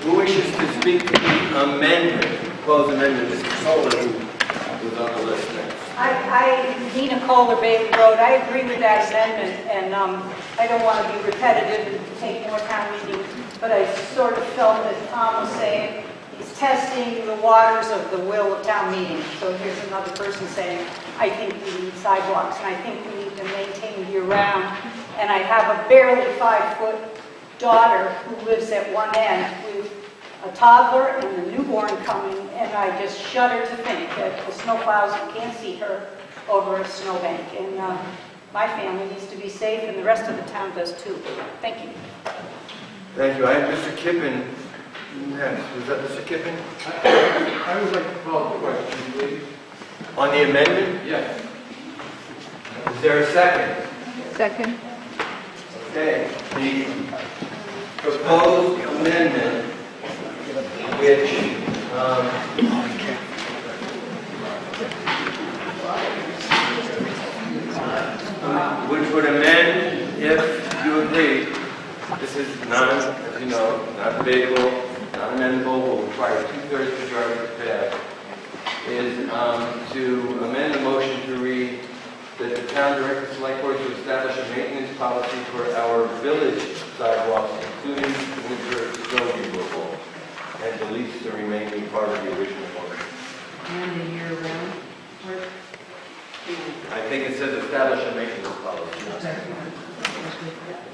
who wishes to speak to the amendment, proposed amendment, Mr. Kohler, who was on the list next. Dina Kohler, Bailey Road, I agree with that amendment, and I don't want to be repetitive and take more town meeting, but I sort of felt that Tom was saying he's testing the waters of the will of town meeting. So here's another person saying, I think we need sidewalks, and I think we need to maintain year-round. And I have a barely 5-foot daughter who lives at one end with a toddler and a newborn coming, and I just shudder to think that the snowplows can't see her over a snowbank. And my family needs to be safe, and the rest of the town does too. Thank you. Thank you. I have Mr. Kippen next? Was that Mr. Kippen? I would like to call the question, please. On the amendment? Yes. Is there a second? Second. Okay, the proposed amendment, which would amend, if you agree, this is as you know, not debatable, not amendable, will require two-thirds majority to pass, is to amend the motion to read that the town director select board to establish a maintenance policy for our village sidewalks, including winter snow removal, and delete the remaining part of the original motion. And a year round work. I think it says establish a maintenance policy. Is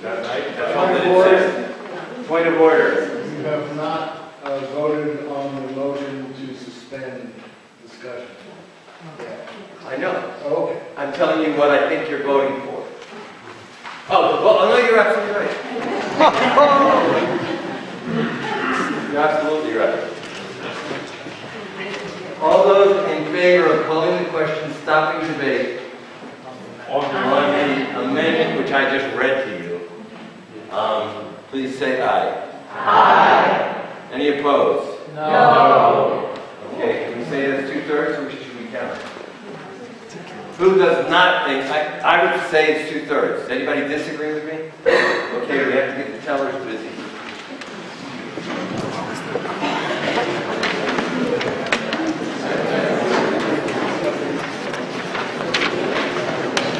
that right? That's all Point that of it order. says. Point of order. You have not voted on the motion to suspend discussion. I know. Oh, okay. I'm telling you what I think you're voting for. Oh, no, you're absolutely right. You're absolutely right. All those in favor of calling the question, stopping debate on the amendment which I just read to you, please say aye. Aye. Any opposed? No. Okay, can we say that's two-thirds, or should we count? Who does not think, I would say it's two-thirds. Does anybody disagree with me? Okay, we have to get the tellers busy.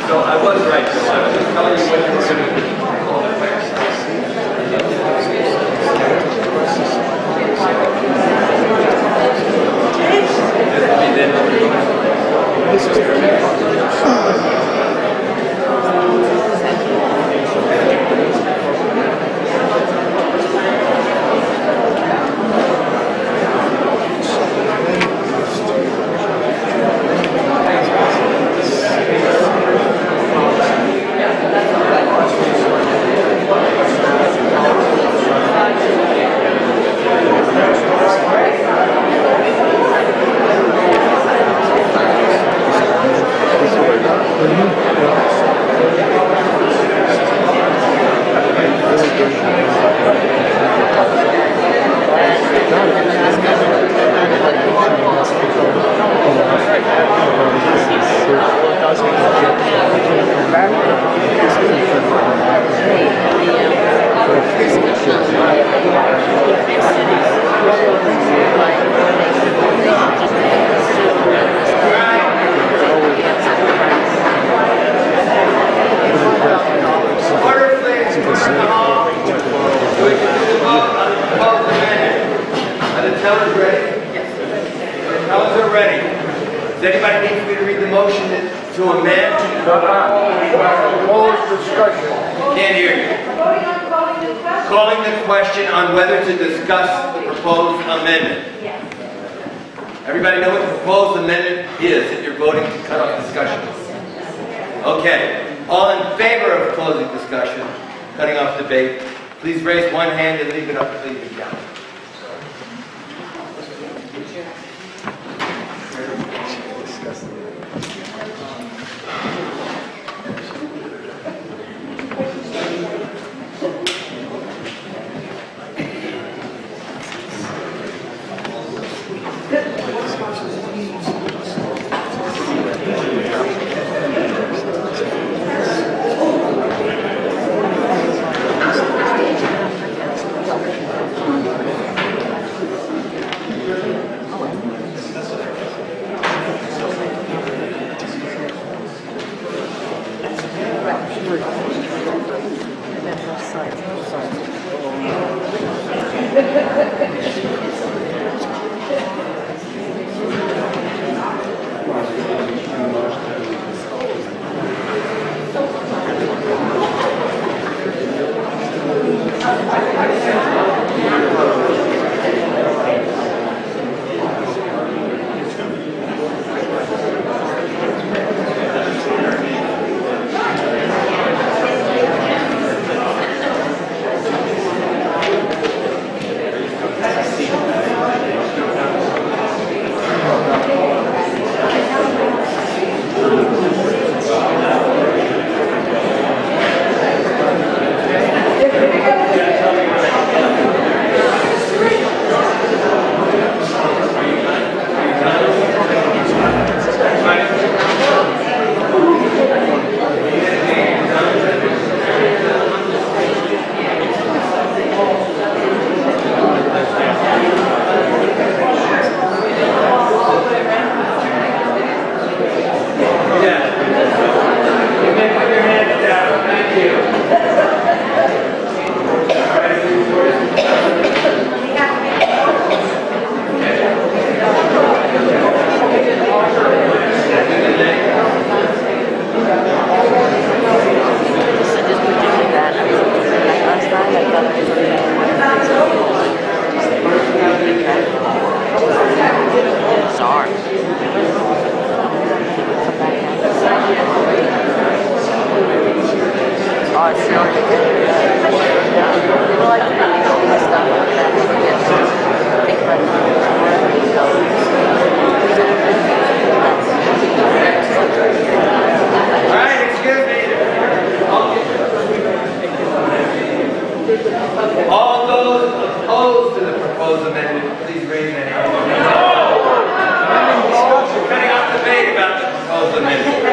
So I was right, Joe. I was just telling you what you were going to do. Does anybody need me to read the motion to amend? Closed discussion. Can't hear you. Calling the question on whether to discuss the proposed amendment. Yes. Everybody know what the proposed amendment is that you're voting to cut off discussion? Okay. All in favor of closing discussion, cutting off debate, please raise one hand and leave it up to the count. All right, excuse me. All those opposed to the proposed amendment, please raise your hand. We're cutting off debate about the proposed amendment.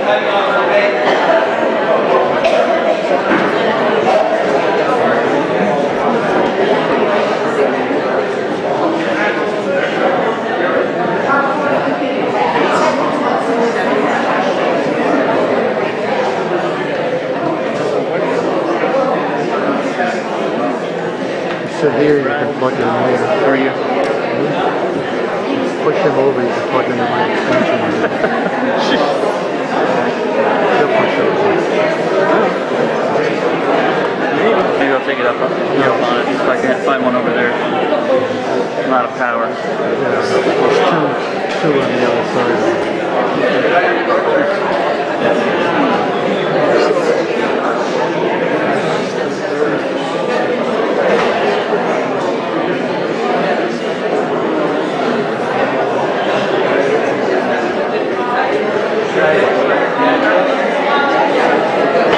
Cutting off debate. So here you can plug it in later. Or you push them over, you can plug them in my extension. They'll push over. Maybe I'll take it up on it if I can find one over there. A lot of power. There's two on the other side.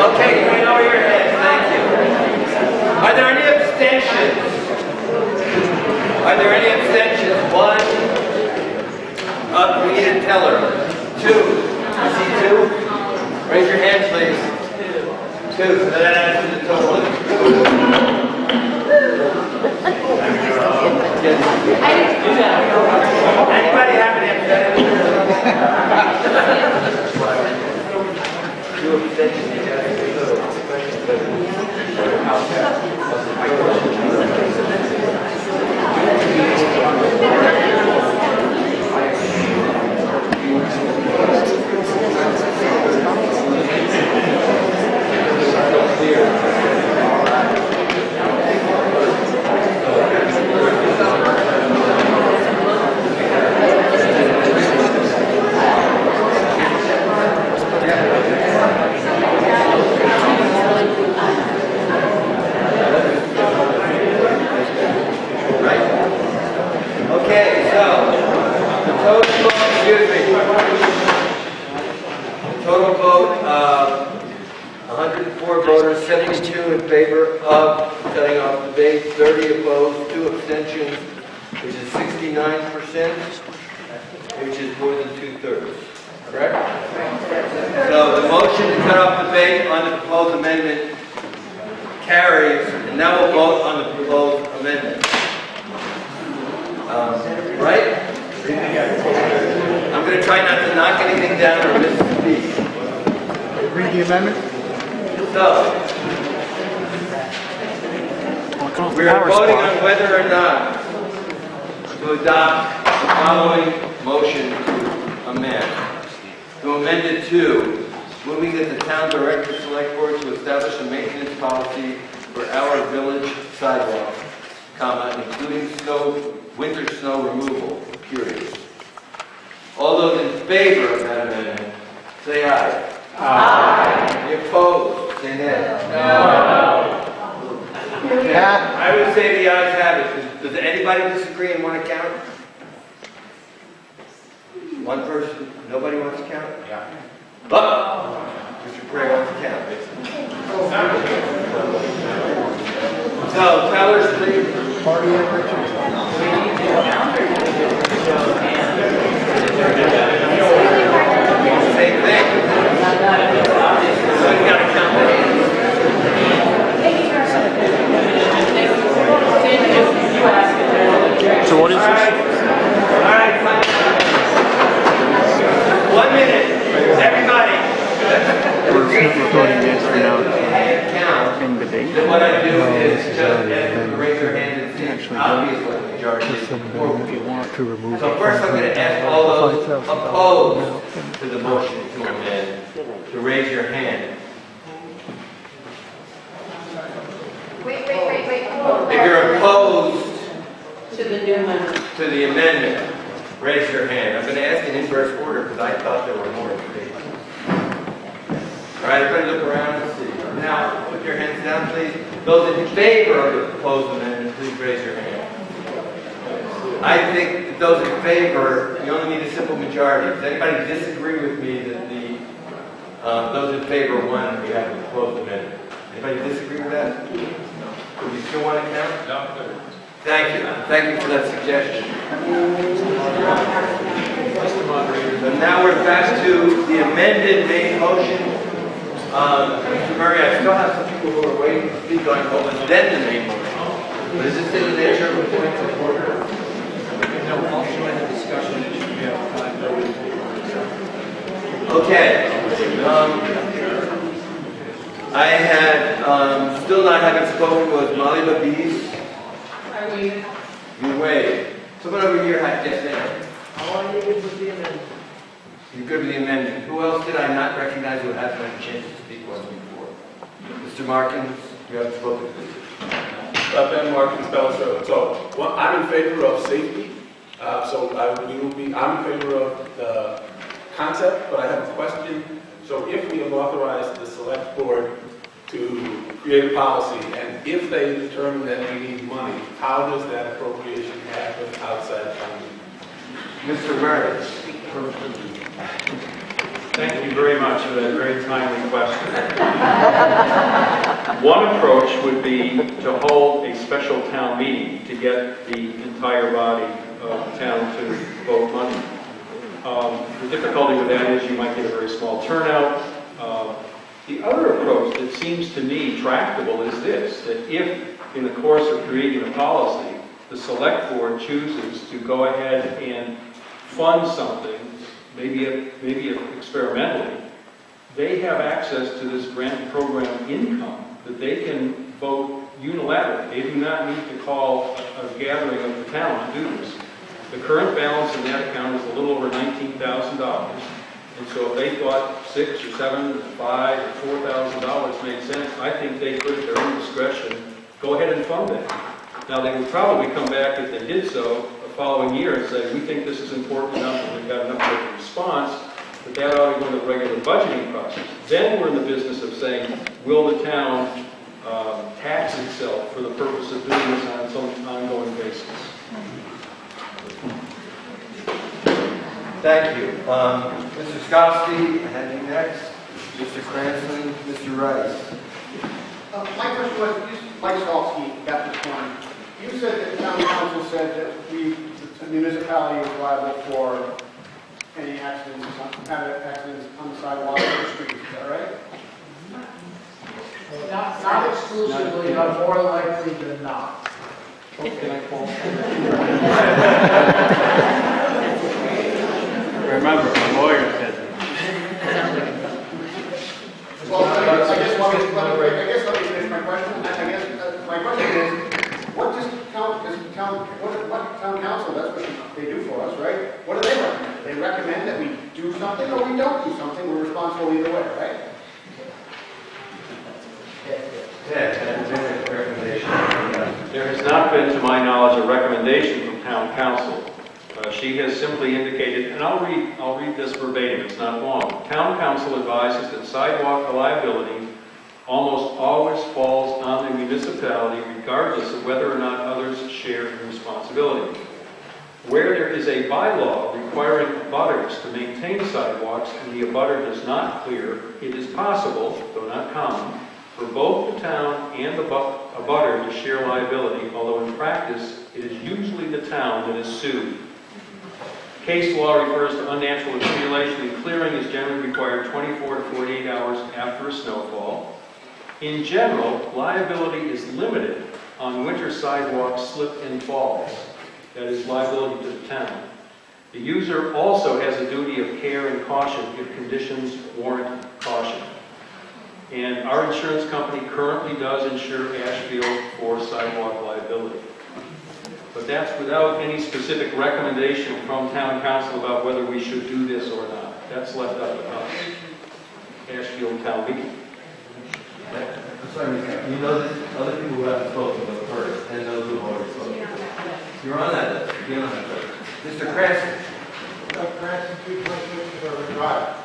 Okay, can we lower your heads? Thank you. Are there any abstentions? Are there any abstentions? One. We need a teller. Two. I see two. Raise your hand, please. Two. So that adds to the total. Anybody have any abstentions? Two abstentions. Okay, so the total vote, excuse me. Total vote, 104 voters, 72 in favor of cutting off debate, 30 opposed, 2 abstentions, which is 69%, which is more than 2/3. Correct? So the motion to cut off debate on the proposed amendment carries, and now we'll vote on the proposed amendment. Right? I'm going to try not to knock anything down or misspeak. Read the amendment. So, we are voting on whether or not to adopt the following motion to amend. To amend it to, moving that the town director select board to establish a maintenance policy for our village sidewalks, including winter snow removal, period. All those in favor of that amendment, say aye. Aye. Any opposed, say nay. No. I would say the ayes have it. Does anybody disagree and want to count? One person? Nobody wants to count? Yeah. But Mr. Craig wants to count. So, tellers, please. Party at Richard's. Same thing. So you got to count that. So what is this? All right, fine. 1 minute. Everybody. We're recording this for now. Count. In debate. Then what I do is just raise your hand and see obviously the majority is If you want to remove. So first I'm going to ask all those opposed to the motion to amend to raise your hand. Wait. If you're opposed amendment. To the amendment, raise your hand. I'm going to ask in inverse order because I thought there were more in favor. All right, everybody look around and see. Now, put your hands down, please. Those in favor of the proposed amendment, please raise your hand. I think that those in favor, you only need a simple majority. Does anybody disagree with me that those in favor want we have the proposed amendment? Anybody disagree with that? Do you still want to count? No. Thank you. Thank you for that suggestion. So now we're back to the amended main motion. Mr. Murray, I still have some people who are waiting to speak on what was then the main motion. But is this in the nature of a point of order? Okay. I had, still not having spoken, was Molly Babis. I waited. You wait. Someone over here had just said. All I needed was the amendment. You're good with the amendment. Who else did I not recognize who hasn't had a chance to speak once before? Mr. Markins, you haven't spoken, please. Ben Markins, Bellis Road. So, well, I'm in favor of safety. I'm in favor of the concept, but I have a question. So if we have authorized the select board to create a policy, and if they determine that we need money, how does that appropriation happen outside funding? Mr. Murray. Thank you very much for that very timely question. One approach would be to hold a special town meeting to get the entire body of the town to vote money. The difficulty with that is you might get a very small turnout. The other approach that seems to me tractable is this, that if in the course of creating a policy, the select board chooses to go ahead and fund something, maybe experimentally, they have access to this grant program income that they can vote unilaterally. They do not need to call a gathering of the town to do this. The current balance in that account is a little over $19,000. And so if they thought $6,000 or $7,000 or $5,000 or $4,000 made sense, I think they could, at their own discretion, go ahead and fund that. Now, they would probably come back if they did so the following year and say, we think this is important enough and we've got enough of a response that that ought to go into the regular budgeting process. Then we're in the business of saying, will the town tax itself for the purpose of doing this on some ongoing basis? Thank you. Mr. Skowski, I have you next. Mr. Cranston, Mr. Rice. My question was, Mike Skalsky, Baptist Corner. You said that the town council said that the municipality was liable for any accidents on the sidewalk or the street. Is that right? Not exclusively, but more likely than not. Okay, Paul. Remember, a lawyer said that. Well, I guess let me finish my question. My question is, what town council, that's what they do for us, right? What do they recommend? They recommend that we do something or we don't do something. We're responsible either way, right? There has not been, to my knowledge, a recommendation from town council. She has simply indicated, and I'll read this verbatim, it's not long. Town council advises that sidewalk liability almost always falls on the municipality regardless of whether or not others share the responsibility. Where there is a bylaw requiring abutters to maintain sidewalks and the abutter does not clear, it is possible, though not common, for both the town and the abutter to share liability, although in practice it is usually the town that is sued. Case law refers to unnatural accumulation, and clearing is generally required 24 to 48 hours after a snowfall. In general, liability is limited on winter sidewalk slip and falls. That is liability to the town. The user also has a duty of care and caution if conditions warrant caution. And our insurance company currently does insure Ashfield for sidewalk liability. But that's without any specific recommendation from town council about whether we should do this or not. That's left up to us. Ashfield Town Meeting. You know that other people who haven't spoken but first, and those who have already spoken. You're on that list. begin on that. Mr. Cranston. Cranston, 226 Suburban Drive.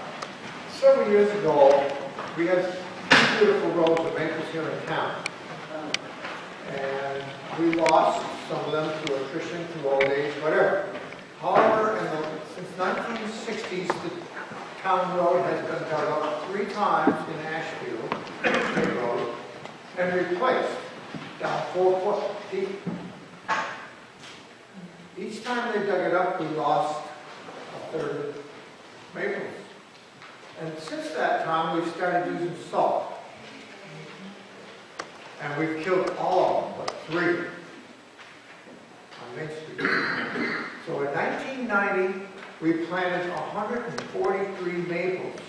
Several years ago, we had beautiful roads and maples here in town. And we lost some of them through attrition, through old age, whatever. However, since 1960s, the town road has been dug up 3 times in Ashfield, State Road, and replaced down 4 foot deep. Each time they dug it up, we lost a third of maples. And since that time, we've started using salt. And we've killed all of them, but 3 on Main Street. So in 1990, we planted 143 maples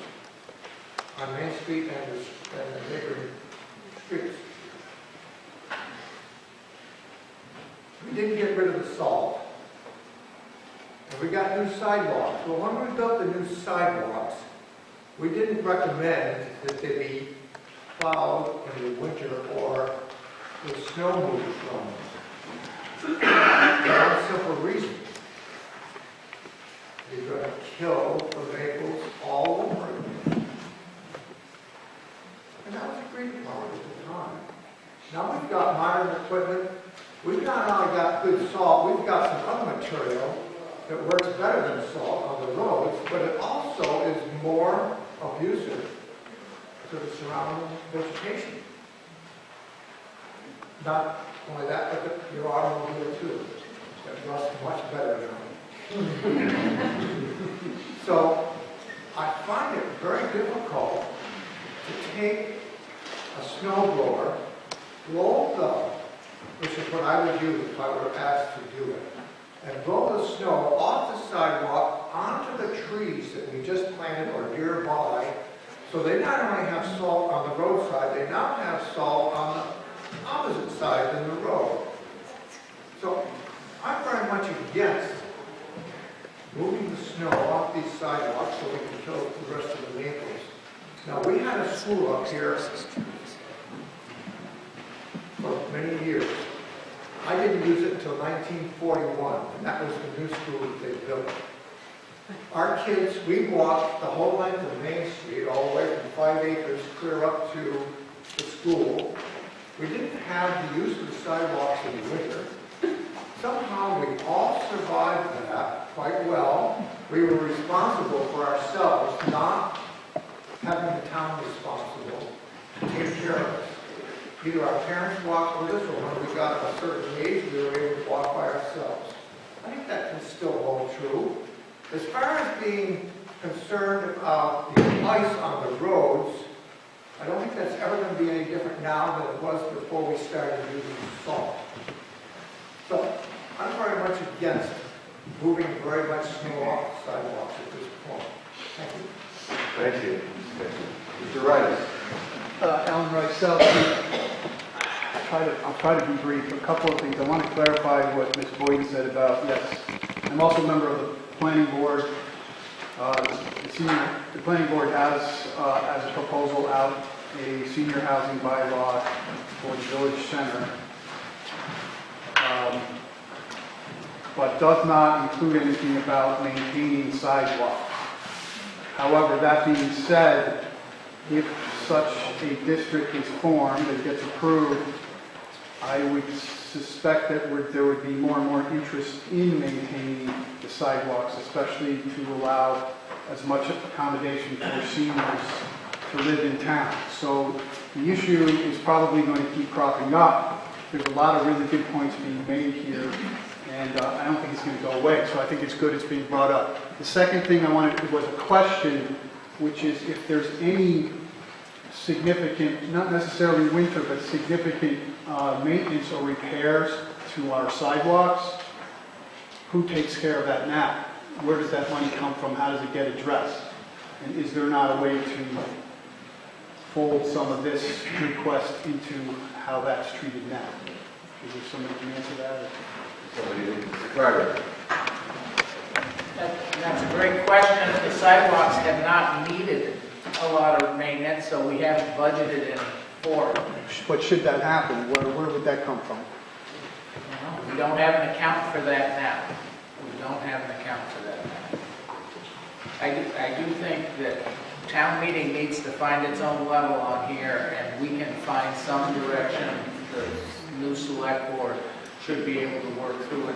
on Main Street and the neighboring streets. We didn't get rid of the salt. And we got new sidewalks. Well, when we built the new sidewalks, we didn't recommend that they be plowed in the winter or with snow moved from them. For one simple reason. You're going to kill the maples all over again. And that was agreed upon at the time. Now we've got modern equipment. We've not only got good salt, we've got some other material that works better than salt on the roads, but it also is more abusive to the surrounding vegetation. Not only that, but your automobile too. That rusts much better now. So I find it very difficult to take a snow blower, roll the, which is what I would do if I were asked to do it, and blow the snow off the sidewalk onto the trees that we just planted or nearby. So they not only have salt on the roadside, they now have salt on the opposite side than the road. So I'm very much against moving the snow off these sidewalks so we can kill the rest of the maples. Now, we had a school up here for many years. I didn't use it until 1941, and that was the new school that they built. Our kids, we walked the whole length of Main Street, all the way from 5 acres clear up to the school. We didn't have the use of the sidewalks in the winter. Somehow we all survived that quite well. We were responsible for ourselves, not having the town responsible to take care of us. Either our parents walked with us, or when we got a certain age, we were able to walk by ourselves. I think that can still hold true. As far as being concerned about the ice on the roads, I don't think that's ever going to be any different now than it was before we started using salt. So I'm very much against moving very much snow off the sidewalks at this point. Thank you. Thank you. Mr. Rice. Alan Rice, South Street. I'll try to be brief. A couple of things. I want to clarify what Ms. Boyden said about, yes, I'm also a member of the planning board. The planning board has, as a proposal out, a senior housing bylaw for the village center, but does not include anything about maintaining sidewalks. However, that being said, if such a district is formed and gets approved, I would suspect that there would be more and more interest in maintaining the sidewalks, especially to allow as much accommodation for seniors to live in town. So the issue is probably going to keep cropping up. There's a lot of really good points being made here, and I don't think it's going to go away. So I think it's good it's being brought up. The second thing I wanted was a question, which is if there's any significant, not necessarily winter, but significant maintenance or repairs to our sidewalks, who takes care of that now? Where does that money come from? How does it get addressed? And is there not a way to fold some of this request into how that's treated now? Is there somebody who can answer that? That's a great question. The sidewalks have not needed a lot of maintenance, so we haven't budgeted in for it. But should that happen, where would that come from? We don't have an account for that now. We don't have an account for that now. I do think that town meeting needs to find its own level on here, and we can find some direction the new select board should be able to work through it.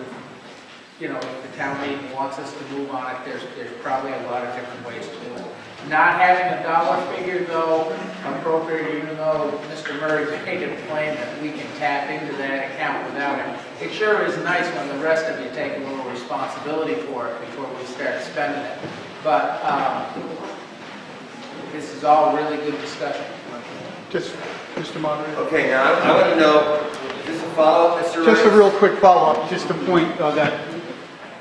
You know, if the town meeting wants us to move on it, there's probably a lot of different ways to do it. Not having a dollar figure, though, appropriate, even though Mr. Murray made a claim that we can tap into that account without him. It sure is nice when the rest of you take a little responsibility for it before we start spending it. But this is all really good discussion. Just, Mr. Moderator. Okay, now I want to know, is this a follow-up, Mr. Just a Rice? real quick follow-up, just to point that,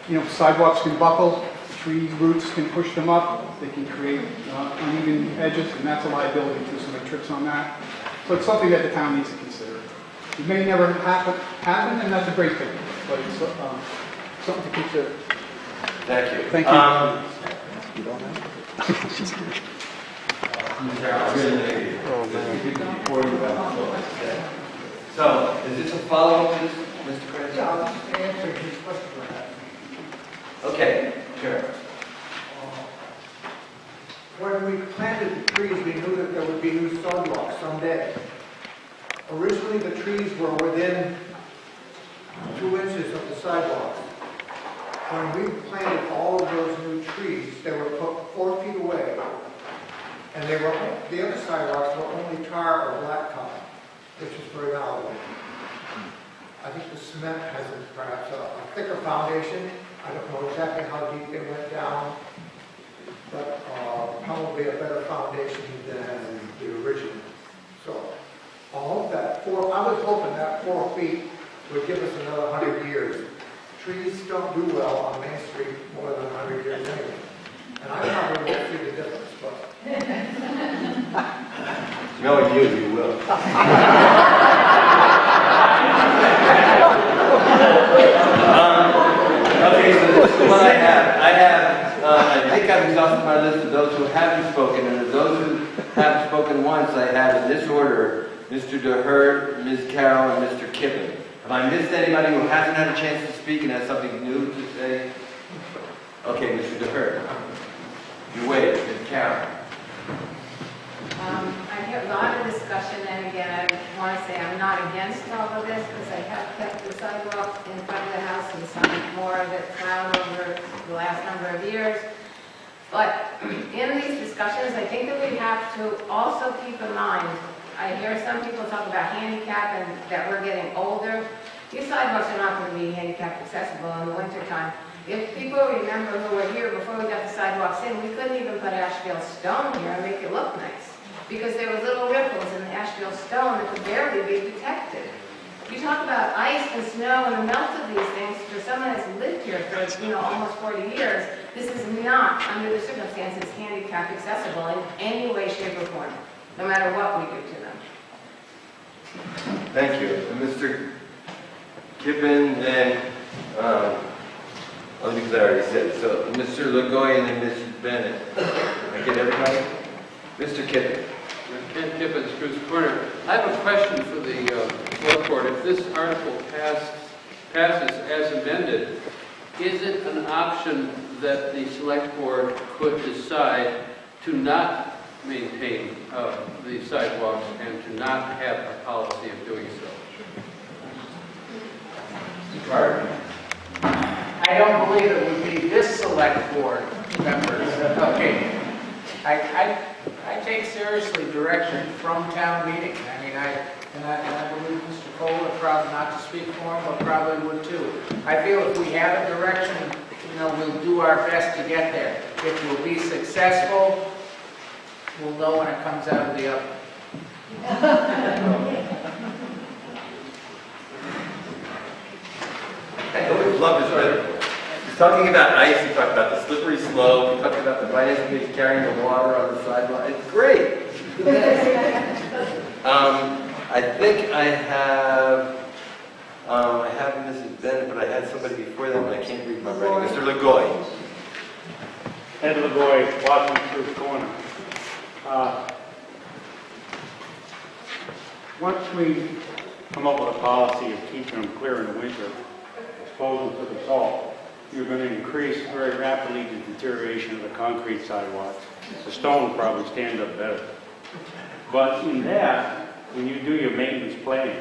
you know, sidewalks can buckle, tree roots can push them up, they can create uneven edges, and that's a liability if somebody trips on that. So it's something that the town needs to consider. It may never happen, and that's a great thing, but it's something to consider. Thank you. Thank you. You don't know? So, is this a follow-up to this, Mr. Chris? Yeah, I'll just answer his question for that. Okay, sure. When we planted the trees, we knew that there would be new sidewalks someday. Originally, the trees were within 2 inches of the sidewalks. When we planted all of those new trees, they were put 4 feet away, and they were, the other sidewalks were only tar or blacktop, which is very valuable. I think the cement has perhaps a thicker foundation. I don't know exactly how deep they went down, but probably a better foundation than the original. So I hope that I was hoping that 4 feet would give us another 100 years. Trees don't do well on Main Street more than 100 years anyway. And I probably won't see the difference, but. Knowing you will. Okay, so this is what I have. I think I've exhausted my list of those who haven't spoken, and of those who haven't spoken once, I have in this order, Mr. DeHert, Ms. Carroll, and Mr. Kippen. Have I missed anybody who hasn't had a chance to speak and has something new to say? Okay, Mr. DeHert. You wait, Ms. Carroll. I hear a lot of discussion, and again, I want to say I'm not against all of this, because I have kept the sidewalk in front of the house and some more of it plowed over the last number of years. But in these discussions, I think that we have to also keep in mind, I hear some people talk about handicap and that we're getting older. These sidewalks are not going to be handicap accessible in the wintertime. If people remember who were here before we got the sidewalks in, we couldn't even put Ashfield stone here and make it look nice, because there was little ripples in the Ashfield stone that could barely be detected. You talk about ice and snow and the melt of these things, for someone that's lived here for, almost 40 years, this is not, under the circumstances, handicap accessible in any way, shape, or form, no matter what we do to them. Thank you. And Mr. Kippen and, because I already said it. So Mr. LeGoy and then Mrs. Bennett. I get everybody? Mr. Kippen. Ken Kippen, Spruce Corner. I have a question for the select board. If this article passes as amended, is it an option that the select board could decide to not maintain the sidewalks and to not have a policy of doing so? I don't believe it would be this select board members. Okay. I take seriously direction from town meeting. I mean, I believe Mr. Kohler, probably not to speak for him, but probably would too. I feel if we have a direction, we'll do our best to get there. If we'll be successful, we'll know when it comes out of the oven. I always love this metaphor. He's talking about ice, he talked about the slippery slope, he talked about the finance committee carrying the water on the sideline. It's great. I think I have Mrs. Bennett, but I had somebody before them and I can't read my writing. Mr. LeGoy. Ed LeGoy, Washington Spruce Corner. Once we come up with a policy of keeping them clear in the winter, proposal took us all, you're going to increase very rapidly the deterioration of the concrete sidewalks. The stone will probably stand up better. But in that, when you do your maintenance planning,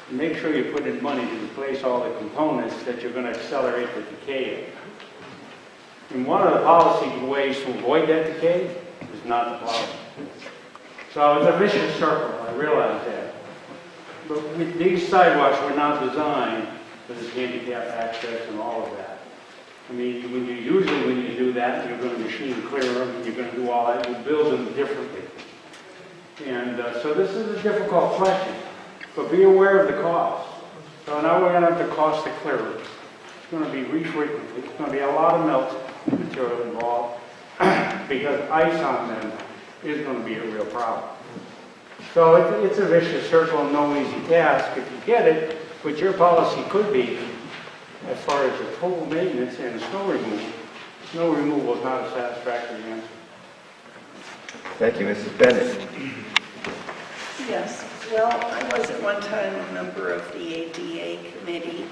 make sure you put in money to replace all the components that you're going to accelerate the decay of. And one of the policy ways to avoid that decay is not to plow. So it's a vicious circle, I realize that. But these sidewalks were not designed for this handicap access and all of that. I mean, when you do that, you're going to machine clear them, you're going to do all that, you build them differently. And so this is a difficult question, but be aware of the cost. So now we're going to have the cost to clear it. It's going to be refrequently, it's going to be a lot of melt material involved because ice on them is going to be a real problem. So it's a vicious circle and no easy task if you get it, but your policy could be, as far as the total maintenance and snow removal is not a satisfactory answer. Thank you, Mrs. Bennett. Yes, well, I was at one time a member of the ADA committee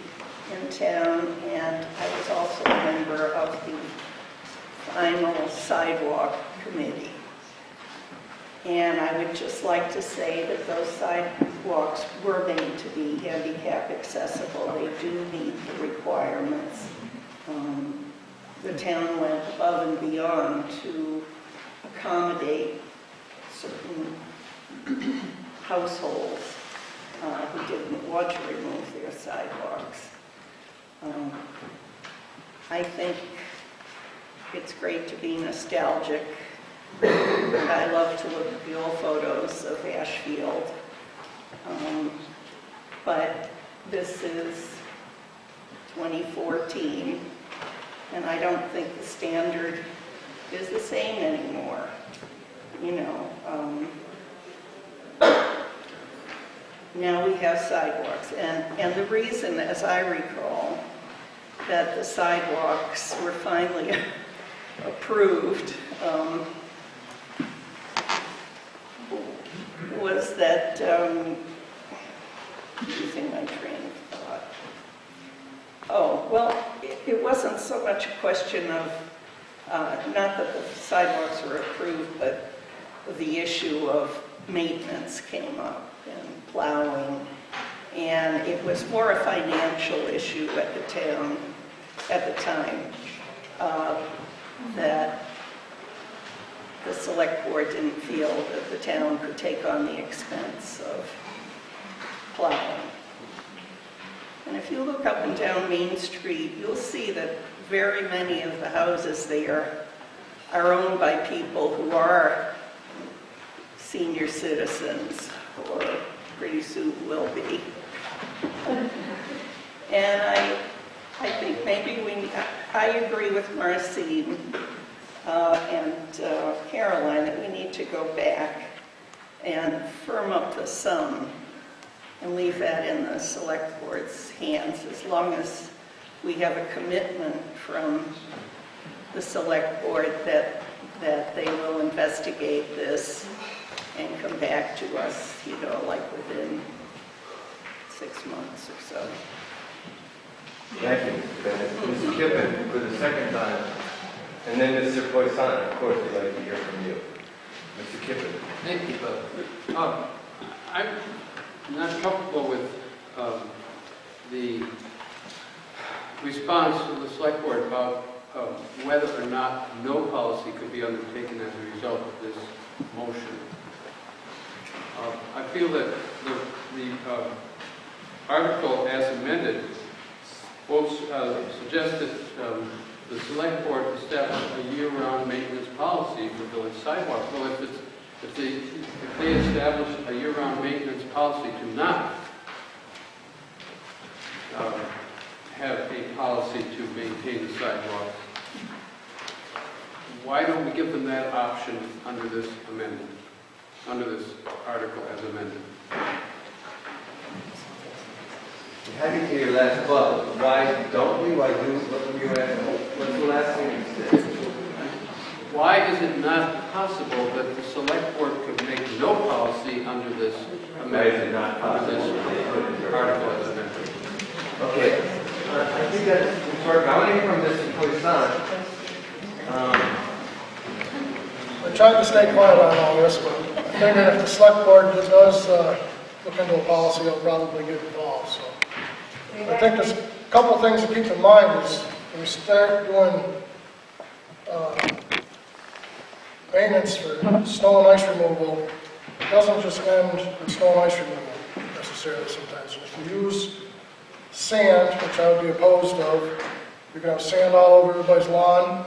in town, and I was also a member of the final sidewalk committee. And I would just like to say that those sidewalks were made to be handicap accessible. They do meet the requirements. The town went above and beyond to accommodate certain households who didn't want to remove their sidewalks. I think it's great to be nostalgic. I love to look at the old photos of Ashfield. But this is 2014, and I don't think the standard is the same anymore. You know, now we have sidewalks, and the reason, as I recall, that the sidewalks were finally approved was that, losing my train of thought. Oh, well, it wasn't so much a question of, not that the sidewalks were approved, but the issue of maintenance came up and plowing. And it was more a financial issue at the town, at the time, that the select board didn't feel that the town could take on the expense of plowing. And if you look up and down Main Street, you'll see that very many of the houses there are owned by people who are senior citizens, or pretty soon will be. And I think maybe I agree with Marcine and Caroline that we need to go back and firm up the sum and leave that in the select board's hands, as long as we have a commitment from the select board that they will investigate this and come back to us, you know, like within 6 months or so. Thank you, Mr. Bennett. Mr. Kippen, for the second time, and then Mr. Poisson, of course, we'd like to hear from you. Mr. Kippen. Thank you, Bob. I'm not comfortable with the response of the select board about whether or not no policy could be undertaken as a result of this motion. I feel that the article as amended suggests that the select board establish a year-round maintenance policy for village sidewalks. Well, if they establish a year-round maintenance policy to not have a policy to maintain the sidewalks, why don't we give them that option under this amendment, under this article as amended? Happy to hear your last thought. Why don't we? Why do? What were you asking? What's the last thing you said? Why is it not possible that the select board could make no policy under this amendment? Why is it not possible? Under this article as amended? Okay. I think stay quiet on all this, but I figure if the select board does look into a policy, I'll probably get involved, so. I think there's a couple of things to keep in mind is when we start doing maintenance for snow and ice removal, it doesn't just end with snow and ice removal necessarily sometimes. If you use sand, which I would be opposed of, you're going to have sand all over everybody's lawn,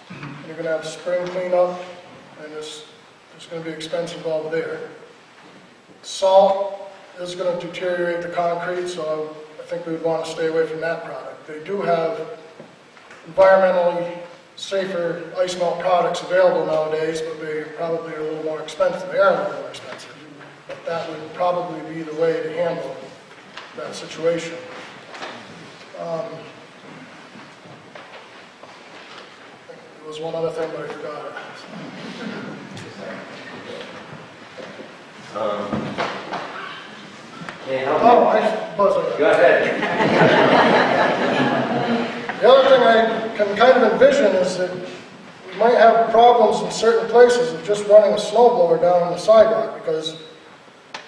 and you're going to have spring cleanup, and there's going to be expense involved there. Salt is going to deteriorate the concrete, so I think we would want to stay away from that product. They do have environmentally safer ice melt products available nowadays, but they probably are a little more expensive. They are a little more expensive, but that would probably be the way to handle that situation. There was one other thing, but I forgot it. I wasn't. Go ahead. The other thing I can kind of envision is that we might have problems in certain places of just running a snowblower down on the sidewalk because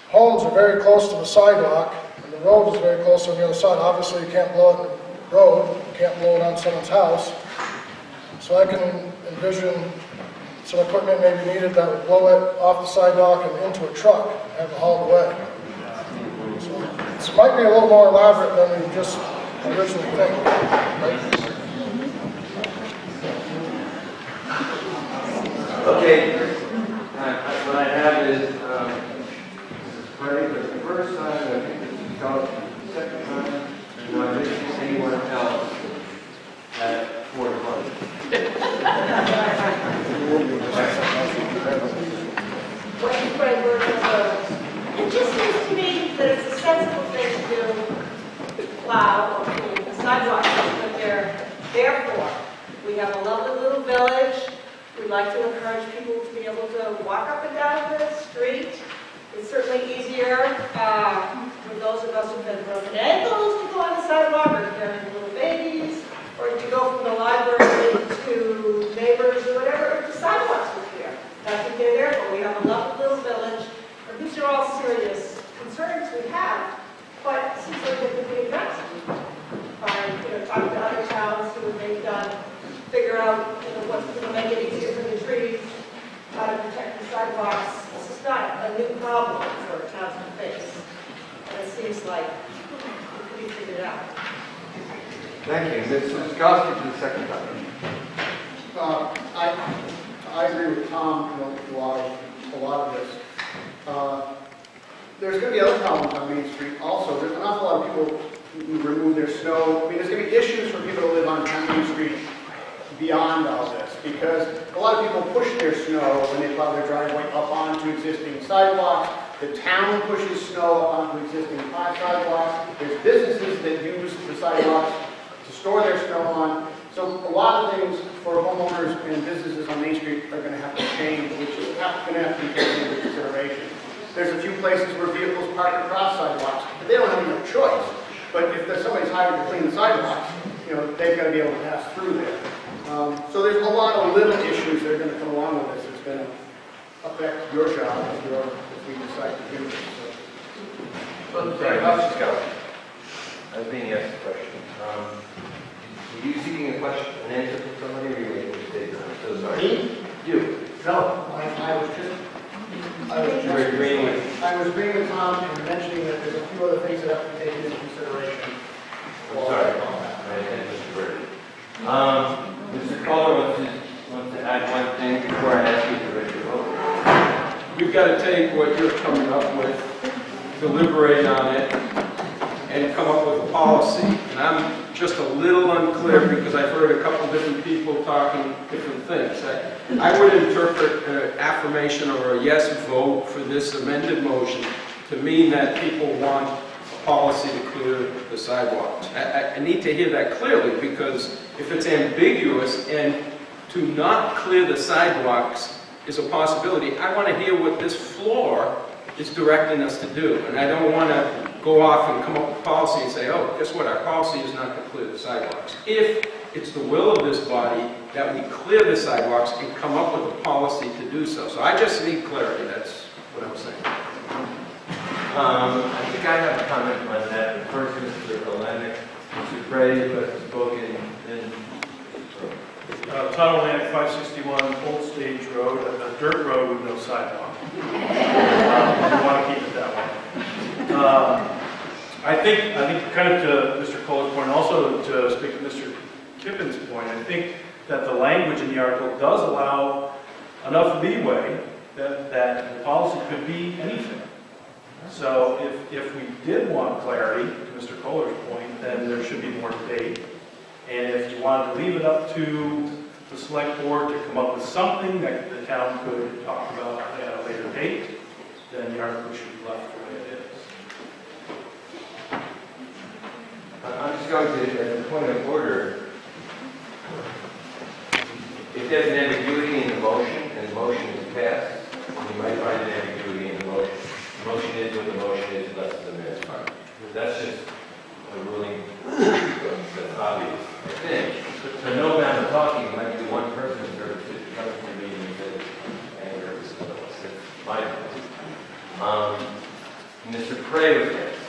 homes are very close to the sidewalk and the road is very close on the other side. Obviously, you can't blow it in the road, you can't blow it on someone's house. So I can envision some equipment may be needed that would blow it off the sidewalk and into a truck and have it hauled away. So this might be a little more elaborate than we just originally think. Okay, what I have is, for the first time, I think this is called the second time, and I didn't see anyone else at 4 o'clock. It just seems to me that it's a sensible thing to do, to plow or clean the sidewalks, but they're there for. We have a lovely little village. We'd like to encourage people to be able to walk up and down the street. It's certainly easier for those of us who've had broken ankles to go on the sidewalk or carrying little babies, or to go from the library to neighbors or whatever, if the sidewalks are here. That's what they're there for. We have a lovely little village. And these are all serious concerns we have, but it seems like they could be addressed by, talking to other towns who they've done, figure out, what's going to make it easier for the trees, how to protect the sidewalks. This is not a new problem for towns to face. And it seems like it could be figured out. Thank you. Mr. Goski for the second time. I agree with Tom a lot of this. There's going to be other problems on Main Street also. There's an awful lot of people who remove their snow. I mean, there's going to be issues for people who live on Main Street beyond all this, because a lot of people push their snow when they plow their driveway up onto existing sidewalks. The town pushes snow up onto existing sidewalks. There's businesses that use the sidewalks to store their snow on. So a lot of things for homeowners and businesses on Main Street are going to have to change, which is going to have to be taken into consideration. There's a few places where vehicles park across sidewalks, but they don't have any choice. But if there's somebody's hired to clean the sidewalks, they've got to be able to pass through there. So there's a lot of little issues that are going to come along with this. It's going to affect your job if we decide to do this. I'm sorry, Mr. Scott. I was being asked a question. Were you seeking an answer from somebody, or were you making a statement? I'm so sorry. Me? You. No, I was agreeing with Tom and mentioning that there's a few other things that have to be taken into consideration. I'm sorry. Mr. Bird. Mr. Kohler wants to add one thing before I ask you to ready to vote. We've got to take what you're coming up with, deliberate on it, and come up with a policy. And I'm just a little unclear because I've heard a couple different people talking different things. I would interpret an affirmation or a yes vote for this amended motion to mean that people want a policy to clear the sidewalks. I need to hear that clearly, because if it's ambiguous and to not clear the sidewalks is a possibility, I want to hear what this floor is directing us to do. And I don't want to go off and come up with a policy and say, oh, guess what, our policy is not to clear the sidewalks. If it's the will of this body that we clear the sidewalks and come up with a policy to do so. So I just need clarity, that's what I'm saying. I think I have a comment on that. First, Mr. Olenek, Mr. Gray, who has spoken, and Todd Olenek, 561 Old Stage Road, a dirt road with no sidewalk. We want to keep it that way. I think kind of to Mr. Kohler's point, also to speak to Mr. Kiffen's point, I think that the language in the article does allow enough leeway that the policy could be anything. So if we did want clarity, to Mr. Kohler's point, then there should be more debate. And if you wanted to leave it up to the select board to come up with something that the town could talk about at a later date, then the article should be left the way it is. I'm just going to, as a point of order, if there's an ambiguity in the motion, and the motion is passed, you might find an ambiguity in the motion. The motion is what the motion is, less than the minutes. That's just a ruling that's obvious, I think. So no amount of talking, it might be one person who comes to the meeting and says, anger, that's my point. Mr. Cray was next.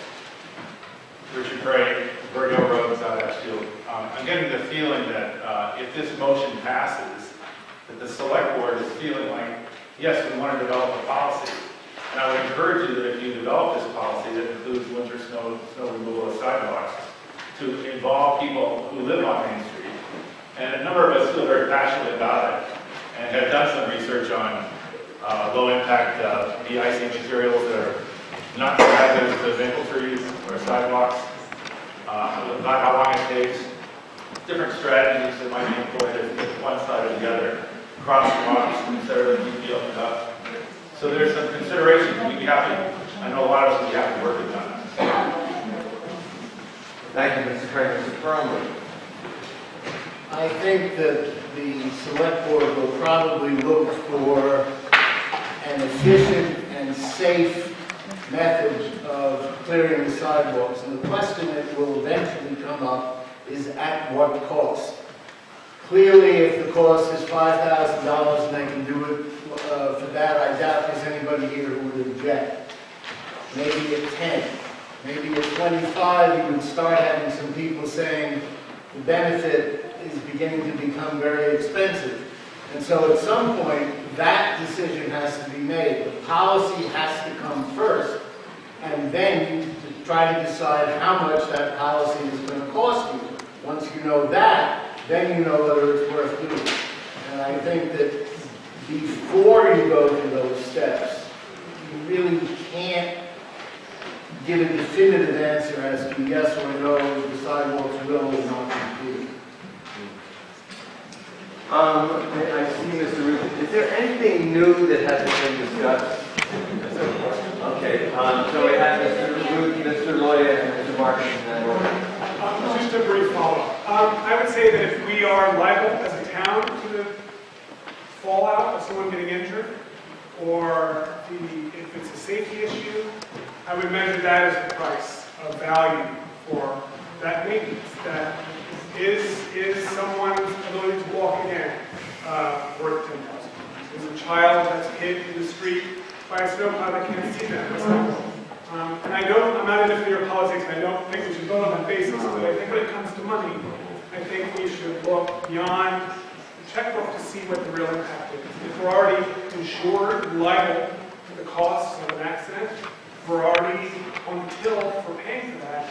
Richard Cray, Virgo Road, South Ashfield. I'm getting the feeling that if this motion passes, that the select board is feeling like, yes, we want to develop a policy. And I would encourage you that if you develop this policy that includes winter snow removal of sidewalks, to involve people who live on Main Street. And a number of us feel very passionately about it and have done some research on low-impact de-icing materials that are not hazardous to maple trees or sidewalks, not how long it takes, different strategies that might be employed if one side or the other crosswalks instead of being opened up. So there's some considerations. We'd be happy. I know a lot of us would be happy working on that. Thank you, Mr. Cray. Mr. Perlman. I think that the select board will probably look for an efficient and safe method of clearing the sidewalks. And the question that will eventually come up is at what cost? Clearly, if the cost is $5,000 and they can do it for that, I doubt there's anybody here who would object. Maybe at 10, maybe at 25, you would start having some people saying the benefit is beginning to become very expensive. And so at some point, that decision has to be made. The policy has to come first, and then you try to decide how much that policy is going to cost you. Once you know that, then you know whether it's worth doing. And I think that before you go through those steps, you really can't give a definitive answer as to yes or no, the sidewalks will or not be completed. I see, Mr. Ruth. Is there anything new that hasn't been discussed? Okay, so we have Mr. Ruth, Mr. Loya, and Mr. Martin in that order. Just a brief follow-up. I would say that if we are liable as a town to the fallout of someone getting injured, or if it's a safety issue, I would measure that as the price of value for that maintenance. That is someone's ability to walk again worth $10,000? Is a child that's hit in the street by a snowplow that can't see them? And I'm not in the fear of politics, and I don't think we should vote on that basis, but I think when it comes to money, I think we should look beyond the checkbook to see what the real impact is. If we're already insured and liable for the costs of an accident, we're already on the till for paying for that.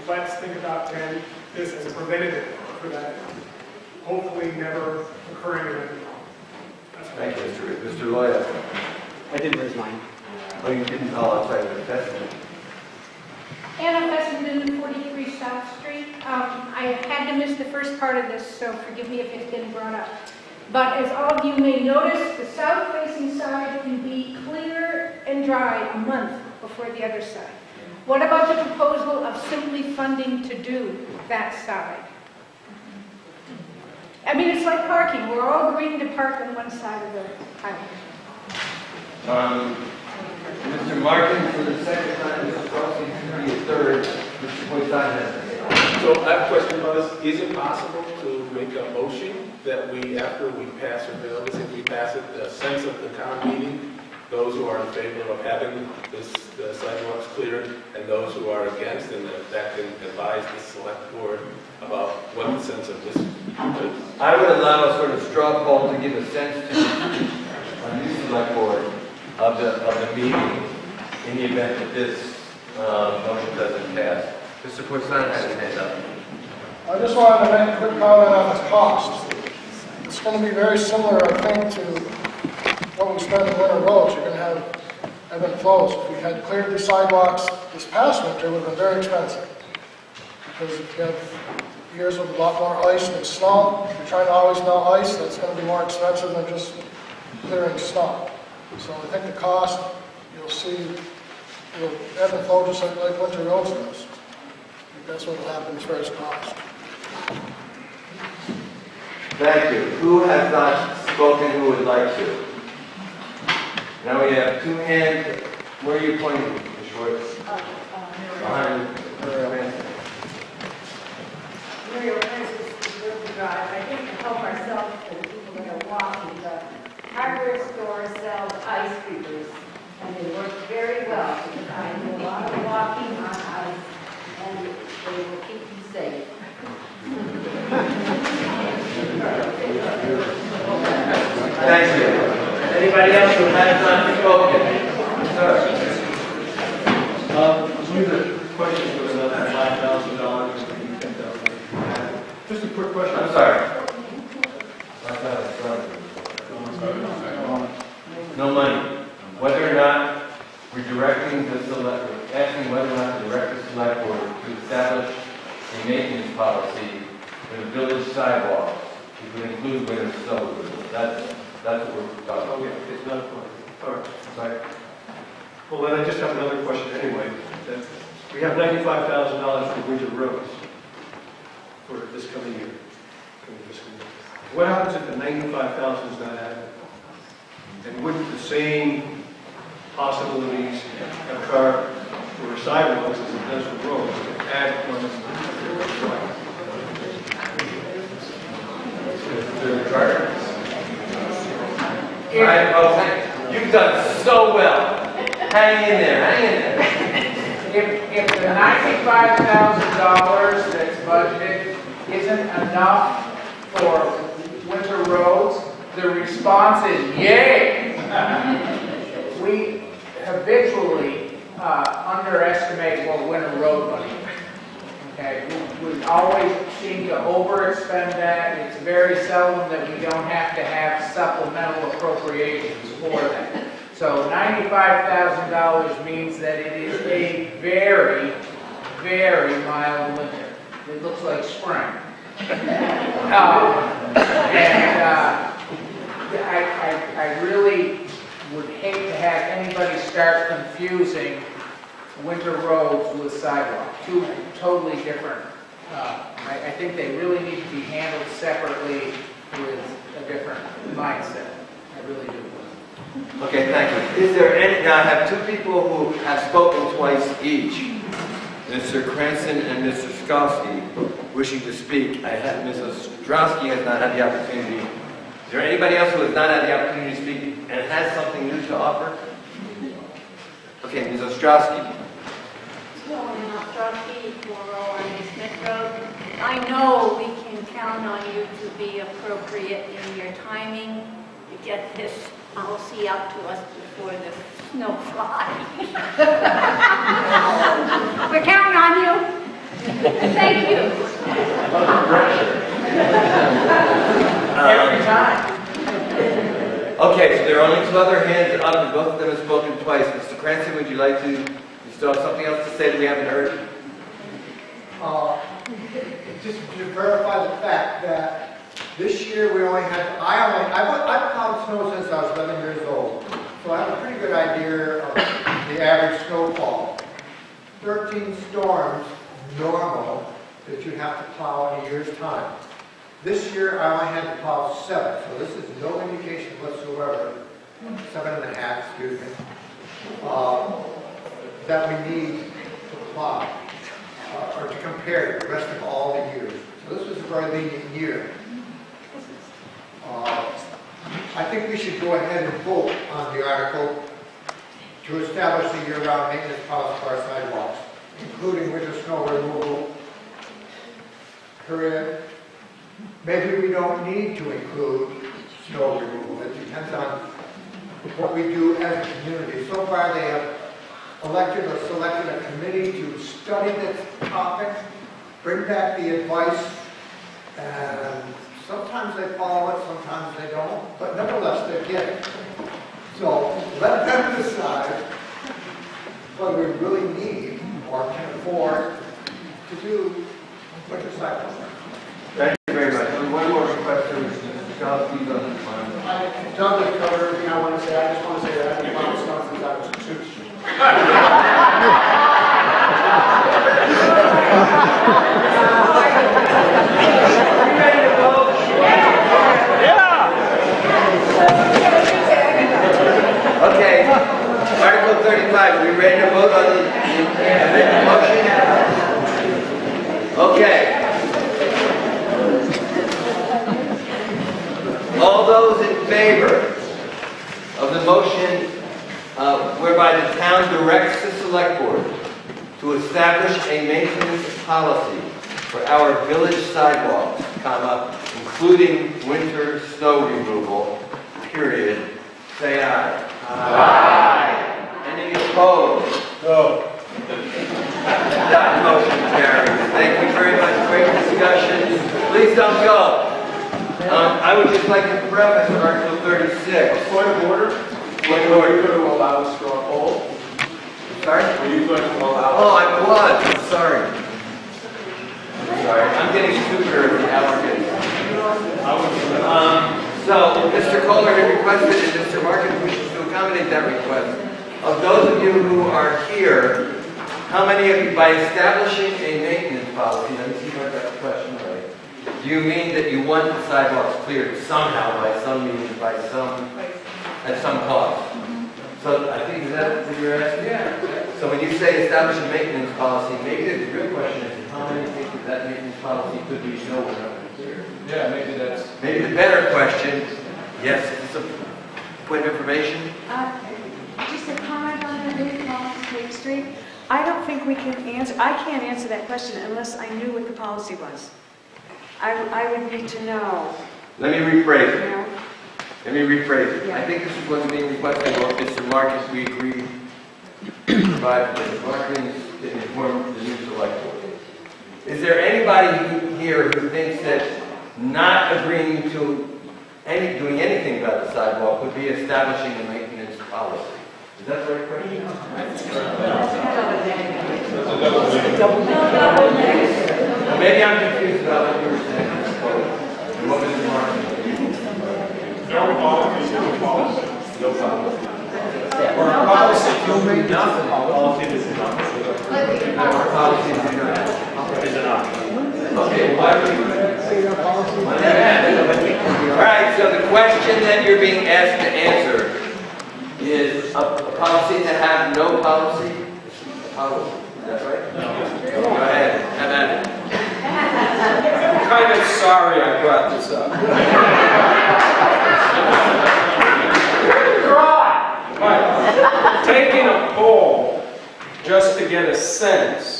Let's think about then this as a preventative for that, hopefully never occurring event. Thank you, Mr. Ruth. Mr. Loya. I didn't raise mine. Oh, you didn't? Oh, I'm sorry, Mr. Fessenden. Anna Fessenden, 43 South Street. I had to miss the first part of this, so forgive me if it's been brought up. But as all of you may notice, the south-facing side can be clear and dry a month before the other side. What about the proposal of simply funding to do that side? I mean, it's like parking. We're all agreeing to park on one side of the highway. Mr. Martin for the second time, Mr. Crosby for the third, Mr. Poisson. So I have a question about this. Is it possible to make a motion that we, after we pass or fail this, if we pass it, the sense of the town meeting, those who are in favor of having the sidewalks cleared, and those who are against, and that can advise the select board about what the sense of this is. I would allow a sort of straw poll to give a sense to the new select board of the meeting in the event that this motion doesn't pass. Mr. Porcelana has his hand up. I just wanted to make a quick comment on the cost. It's going to be very similar, I think, to what we spent in winter roads. You're going to have ebb and flows. If we had cleared the sidewalks this past winter, it would have been very expensive. Because if you have years with a lot more ice than snow, if you're trying to always melt ice, that's going to be more expensive than just clearing snow. So I think the cost, you'll see, will ebb and flow just like winter roads does. I think that's what will happen as far as cost. Thank you. Who has not spoken who would like to? Now we have two hands. Where are you pointing, Ms. Schwartz? Behind Muriel Francis, River Drive. I think to help ourselves and the people that are walking, the hardware store sells ice creamers, and they work very well because I do a lot of walking on ice, and they will keep you safe. Thank you. Anybody else who has not spoken? Sir. I believe the question was about that $5,000 and $10,000. Just a quick question. I'm sorry. No money. Whether or not we're directing the select, asking whether or not to direct the select board to establish a maintenance policy for the village sidewalks, which would include winter snow removal. That's what we're talking about. Okay, it's not a question. All right. Sorry. Well, then I just have another question anyway. That we have $95,000 for winter roads for this coming year. What happens if the $95,000 is not added? And wouldn't the same possibilities occur for sidewalks as it does for roads? Add one. You've done so well. Hang in there, hang in there. If the $95,000 that's budgeted isn't enough for winter roads, the response is yay. We habitually underestimate what winter road money is. Okay, we always seem to overexpend that. It's very seldom that we don't have to have supplemental appropriations for that. So $95,000 means that it is a very, very mild winter. It looks like spring. I really would hate to have anybody start confusing winter roads with sidewalks. Two totally different. I think they really need to be handled separately with a different mindset. I really do. Okay, thank you. Is there any, now I have two people who have spoken twice each. Mr. Cranston and Mr. Skowski wishing to speak. I have, Mrs. Strowski has not had the opportunity. Is there anybody else who has not had the opportunity to speak and has something new to offer? Okay, Ms. Ostrowski. I know we can count on you to be appropriate in your timing to get this policy out to us before the snow flies. We're counting on you. Thank you. Every time. Okay, so there are only two other hands up, and both of them have spoken twice. Mr. Cranston, would you like to, you still have something else to say that we haven't heard? Just to verify the fact that this year we only had, I've plowed snow since I was 11 years old, so I have a pretty good idea of the average snowfall. 13 storms normal that you have to plow in a year's time. This year I only had to plow 7, so this is no indication whatsoever, 7.5, excuse me, that we need to plow. Or to compare the rest of all the years. So this was a very lenient year. I think we should go ahead and vote on the article to establish a year-round maintenance policy for our sidewalks, including winter snow removal. Period. Maybe we don't need to include snow removal. It depends on what we do as a community. So far, they have elected or selected a committee to study this topic, bring back the advice, and sometimes they follow it, sometimes they don't, but nevertheless, they get it. So let them decide whether we really need or can afford to do winter sidewalks. Thank you very much. One more question, Mr. Charles, please on this one. Doug has covered everything I want to say. I just want to say that I've been on stuff since I was 2. Okay, Article 35, are we ready to vote on the motion? Okay. All those in favor of the motion whereby the town directs the select board to establish a maintenance policy for our village sidewalks, including winter snow removal, period, say aye. Aye. Any opposed? No. That motion carries. Thank you very much. Great discussion. Please don't go. I would just like to preface Article 36. Point of order? Were you going to allow a straw poll? Sorry? Were you going to allow? Oh, I was. I'm sorry. I'm getting stupider with the applicant. So, Mr. Kohler had requested, and Mr. Markin wishes to accommodate that request. Of those of you who are here, how many of you, by establishing a maintenance policy, let me see if I got the question right, do you mean that you want the sidewalks cleared somehow, by some means, at some cost? So I think, is that what you're asking? Yeah. So when you say establish a maintenance policy, maybe the real question is, how many think that maintenance policy could be shown up clear? Yeah, maybe that's... Maybe the better question, yes, it's a point of information. Just a comment on the new policy, State Street. I don't think we can answer, I can't answer that question unless I knew what the policy was. I would need to know. Let me rephrase You it. know? Let me rephrase it. Yeah. I think this is what's being requested, or Mr. Marcus, we agree to provide Mr. Marcus to inform the new select board. Is there anybody here who thinks that not agreeing to doing anything about the sidewalk would be establishing a maintenance policy? Is that the right question? Maybe I'm confused about what you were saying. And what Mr. Marcus said. No policy, no policy. No policy. Or a policy to do nothing. Policy is enough. Policy is enough. Okay, all right, so the question that you're being asked to answer is a policy to have no policy? A policy, is that right? No. Go ahead, have at it. I'm kind of sorry I brought this up. But taking a poll just to get a sense,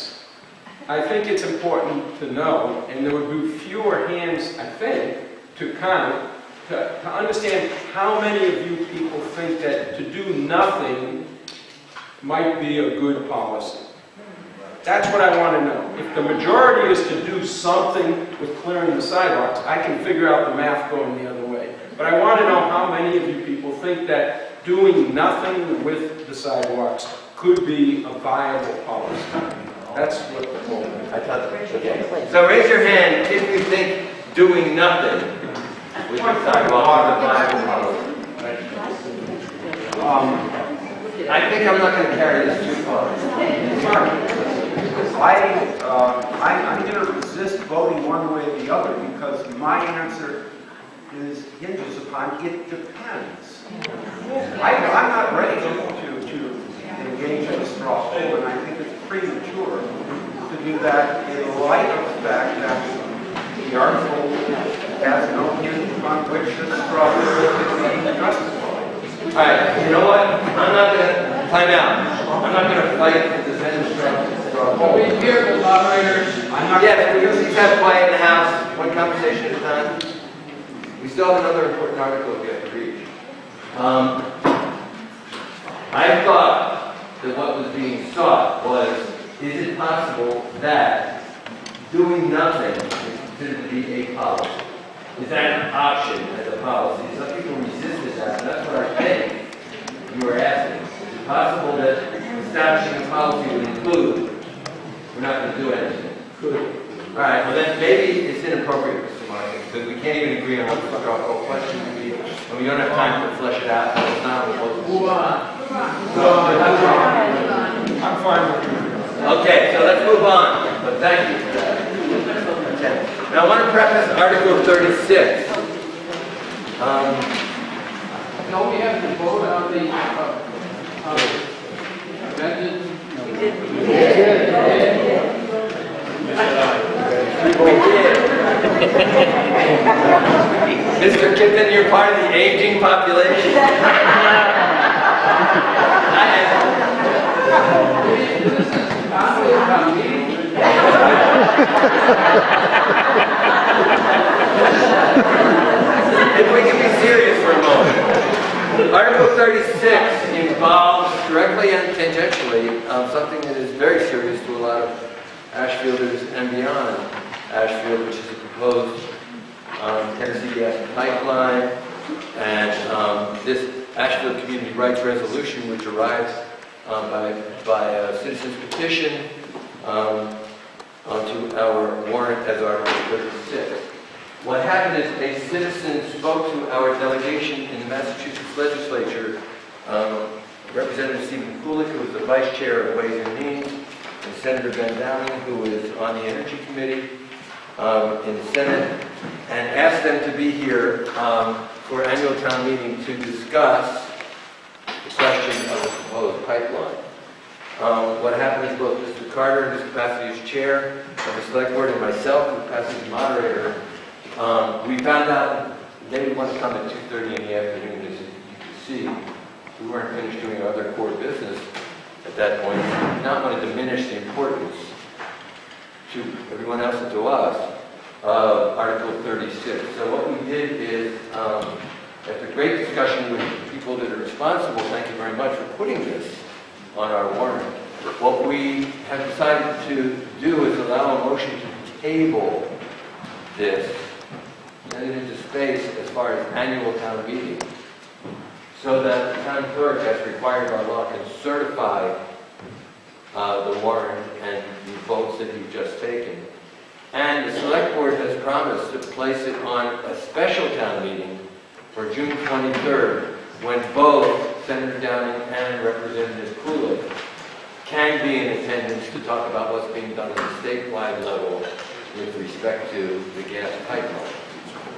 I think it's important to know, and there would be fewer hands, I think, to count, to understand how many of you people think that to do nothing might be a good policy. That's what I want to know. If the majority is to do something with clearing the sidewalks, I can figure out the math going the other way. But I want to know how many of you people think that doing nothing with the sidewalks could be a viable policy. That's what the poll is. I thought, okay. So raise your hand if you think doing nothing with the sidewalk is a viable policy. I think I'm not going to carry this too far. I'm going to resist voting one way or the other because my answer hinges upon it depends. I'm not ready to engage in a straw poll, and I think it's premature to do that in light of the fact that the article has no hinge upon which this problem can be addressed. All right, you know what? I'm not gonna, time out. I'm not gonna fight the defendant's straw We hear the moderators. Yes, we please have quiet in the house, one conversation at a time. We still have another important article we have to read. I thought that what was being sought was, is it possible that doing nothing is considered to be a policy? Is that an option as a policy? Some people resisted that, and that's what I think you were asking. Is it possible that establishing a policy would include, we're not going to do anything? Good. All right, well then maybe it's inappropriate, Mr. Martin, because we can't even agree on what the straw poll question would be, and we don't have time to flesh it out. It's not what we're Move on. I'm fine with you. Okay, so let's move on, but thank you for that. Now I want to preface Article 36. Don't we have to vote on the amended? Mr. Kippen, you're part of the aging population. If we can be serious for a moment. Article 36 involves directly and tangentially something that is very serious to a lot of Ashfielders and beyond Ashfield, which is a proposed Tennessee gas pipeline, and this Ashfield Community Rights Resolution, which arrives by a citizen's petition onto our warrant as Article 36. What happened is a citizen spoke to our delegation in the Massachusetts legislature, Representative Stephen Kulik, who is the vice chair of Ways and Means, and Senator Ben Downing, who is on the Energy Committee in the Senate, and asked them to be here for annual town meeting to discuss the question of the proposed pipeline. What happened is both Mr. Carter, in his capacity as chair of the select board, and myself, in capacity as moderator, we found out they would want to come at 2:30 in the afternoon. As you can see, we weren't finished doing our other core business at that point. We did not want to diminish the importance to everyone else and to us of Article 36. So what we did is, after great discussion with people that are responsible, thank you very much for putting this on our warrant, what we have decided to do is allow a motion to table this and it into space as far as annual town meeting, so that the town clerk, as required by law, can certify the warrant and the votes that you've just taken. And the select board has promised to place it on a special town meeting for June 23rd, when both Senator Downing and Representative Kulik can be in attendance to talk about what's being done at the statewide level with respect to the gas pipeline.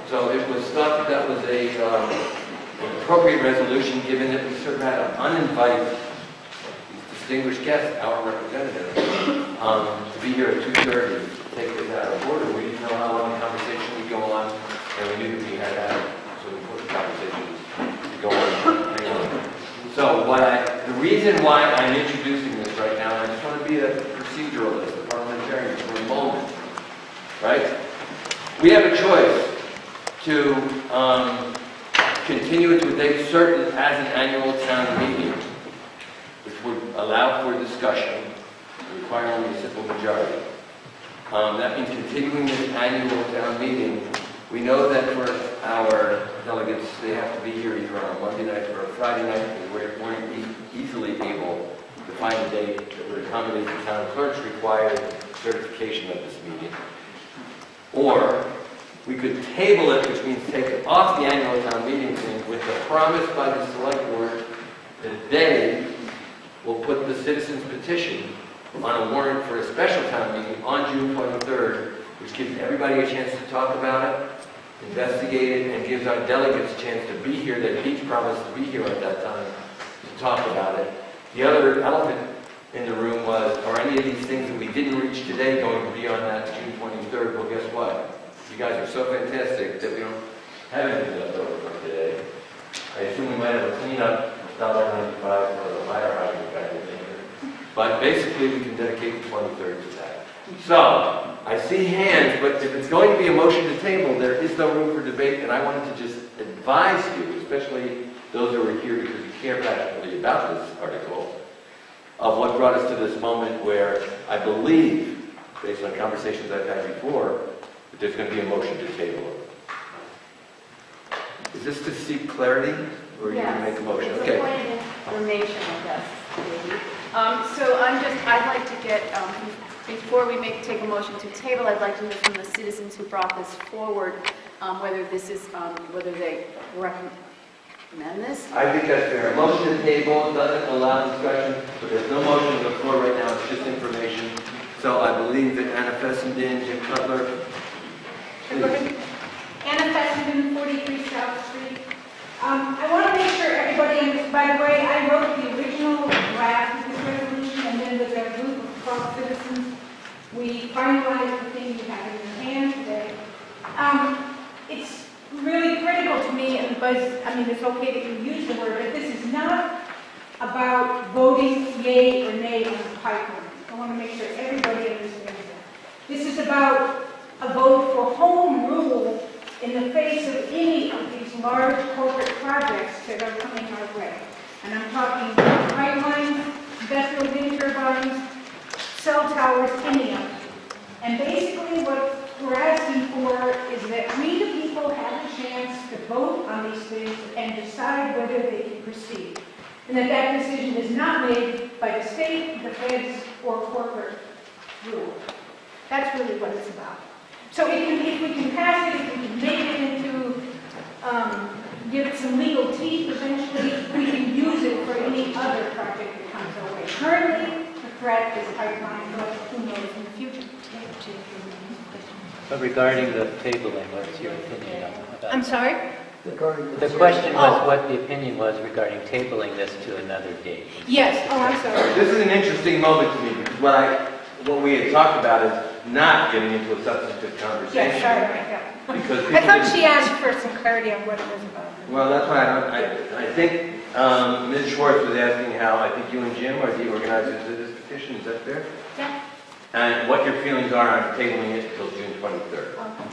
So it was thought that that was an appropriate resolution, given that we sort of had an uninvited distinguished guest, our representative, to be here at 2:30 to take this out of order. We didn't know how long the conversation would go on, and we knew that we had had some important conversations to go on. Hang on. So the reason why I'm introducing this right now, and I just want to be a proceduralist, a parliamentarian for a moment, right? We have a choice to continue it to a date certain as an annual town meeting, which would allow for discussion, require only a simple majority. That means continuing this annual town meeting. We know that for our delegates, they have to be here either on a Monday night or a Friday night, and we weren't easily able to find a date that would accommodate the town clerk's required certification of this meeting. Or we could table it, which means take it off the annual town meeting thing, with the promise by the select board that they will put the citizens' petition on a warrant for a special town meeting on June 23rd, which gives everybody a chance to talk about it, investigate it, and gives our delegates a chance to be here. They each promised to be here at that time to talk about it. The other element in the room was, are any of these things that we didn't reach today going to be on that June 23rd? Well, guess what? you guys are so fantastic that we don't have anything left over from today. I assume we might have a cleanup, $1.95 for the fire hydrant back in there. But basically, we can dedicate the 23rd to that. So, I see hands, but if it's going to be a motion to table, there is no room for debate, and I wanted to just advise you, especially those who are here because you care passionately about this article, of what brought us to this moment where I believe, based on conversations I've had before, that there's going to be a motion to table it. Is this to seek clarity, or are you going to make a motion? It's Okay. a point of information, I guess, maybe. So I'd like to get, before we take a motion to table, I'd like to hear from the citizens who brought this forward, whether they recommend this. I think that's fair. A motion to table doesn't allow discussion, but there's no motion on the floor right now, it's just information. So I believe that Anna Fessenden, Jim Cutler, please. Anna Fessenden, 43 South Street. I want to make sure everybody, by the way, I wrote the original draft of this resolution, and then with a group of cross-citizens, we finalized the thing you have in your hand today. It's really critical to me, and it's okay that you use the word, but this is not about voting yay or nay on the pipeline. I want to make sure everybody understands that. This is about a vote for home rule in the face of any of these large corporate projects that are coming our way. And I'm talking pipelines, industrial wind turbines, cell towers, any of them. And basically what we're asking for is that we, the people, have a chance to vote on these things and decide whether they can proceed. And that decision is not made by the state, the feds, or corporate rule. That's really what it's about. So if we can pass it, if we can make it into, give it some legal teeth eventually, we can use it for any other project that comes our way. Currently, the threat is pipeline, but who knows in the future. But regarding the tabling, what's your opinion on that? I'm sorry? The question was what the opinion was regarding tabling this to another date. Yes, I'm sorry. This is an interesting moment to me because what we had talked about is not getting into a substantive conversation. Yes, sorry about that. Because I thought she asked for some clarity on what it was about. Well, that's why I think Ms. Schwartz was asking how I think you and Jim are the organizers of this petition. Is that fair? Yeah. And what your feelings are on tabling it until June 23rd. Okay.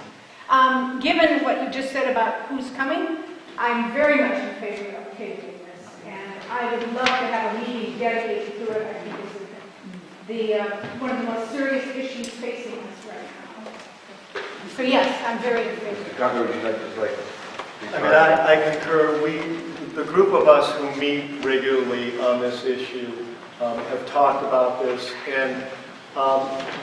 Given what you just said about who's coming, I'm very much in favor of tabling this. And I would love to have a meeting dedicated to it. I think it's one of the most serious issues facing us right now. So yes, I'm very in favor. Mr. Conner, would you like to I concur. The group of us who meet regularly on this issue have talked about this, and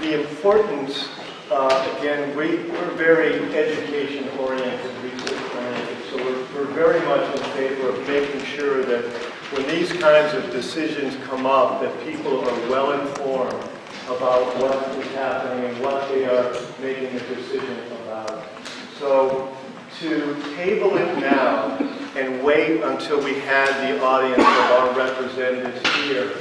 the importance, again, we're very education-oriented, research-oriented, so we're very much in favor of making sure that when these kinds of decisions come up, that people are well informed about what is happening and what they are making a decision about. So to table it now and wait until we had the audience of our representatives here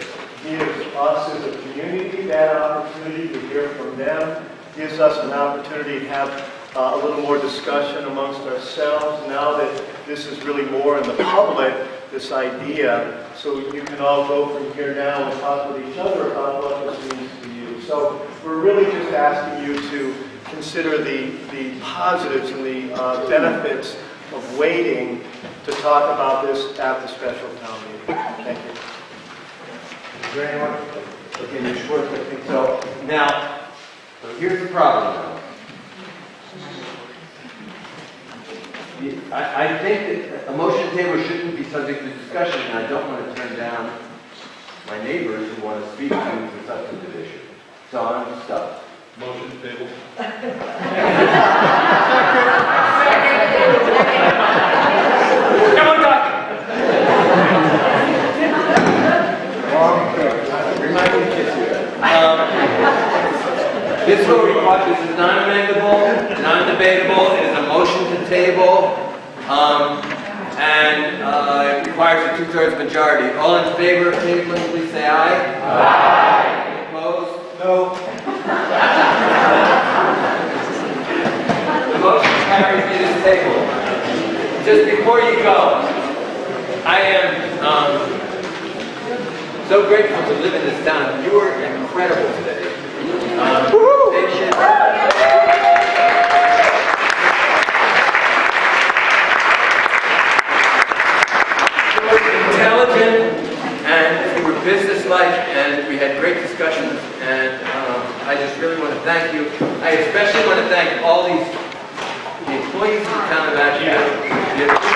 gives us as a community that opportunity to hear from them, gives us an opportunity to have a little more discussion amongst ourselves now that this is really more in the public, this idea, so you can all go from here now and talk with each other about what this means to you. So we're really just asking you to consider the positives and the benefits of waiting to talk about this at the special town meeting. Thank you. Is there anyone? Okay, Ms. Schwartz, I think so. Now, here's the problem now. I think that a motion table shouldn't be subject to discussion, and I don't want to turn down my neighbors who want to speak to the substantive issue. So I'm stuck. Motion to table. Come on, talk. Remind me to kiss you. This is non-amendable, non-debatable. It is a motion to table, and it requires a 2/3 majority. All in favor of tabling, please say aye. Aye. Opposed? No. The just before you go, I am so grateful to live in this town. You were incredible today. You were intelligent, and you were businesslike, and we had great discussions, and I just really want to thank you. I especially want to thank all the employees of the town of Ashfield.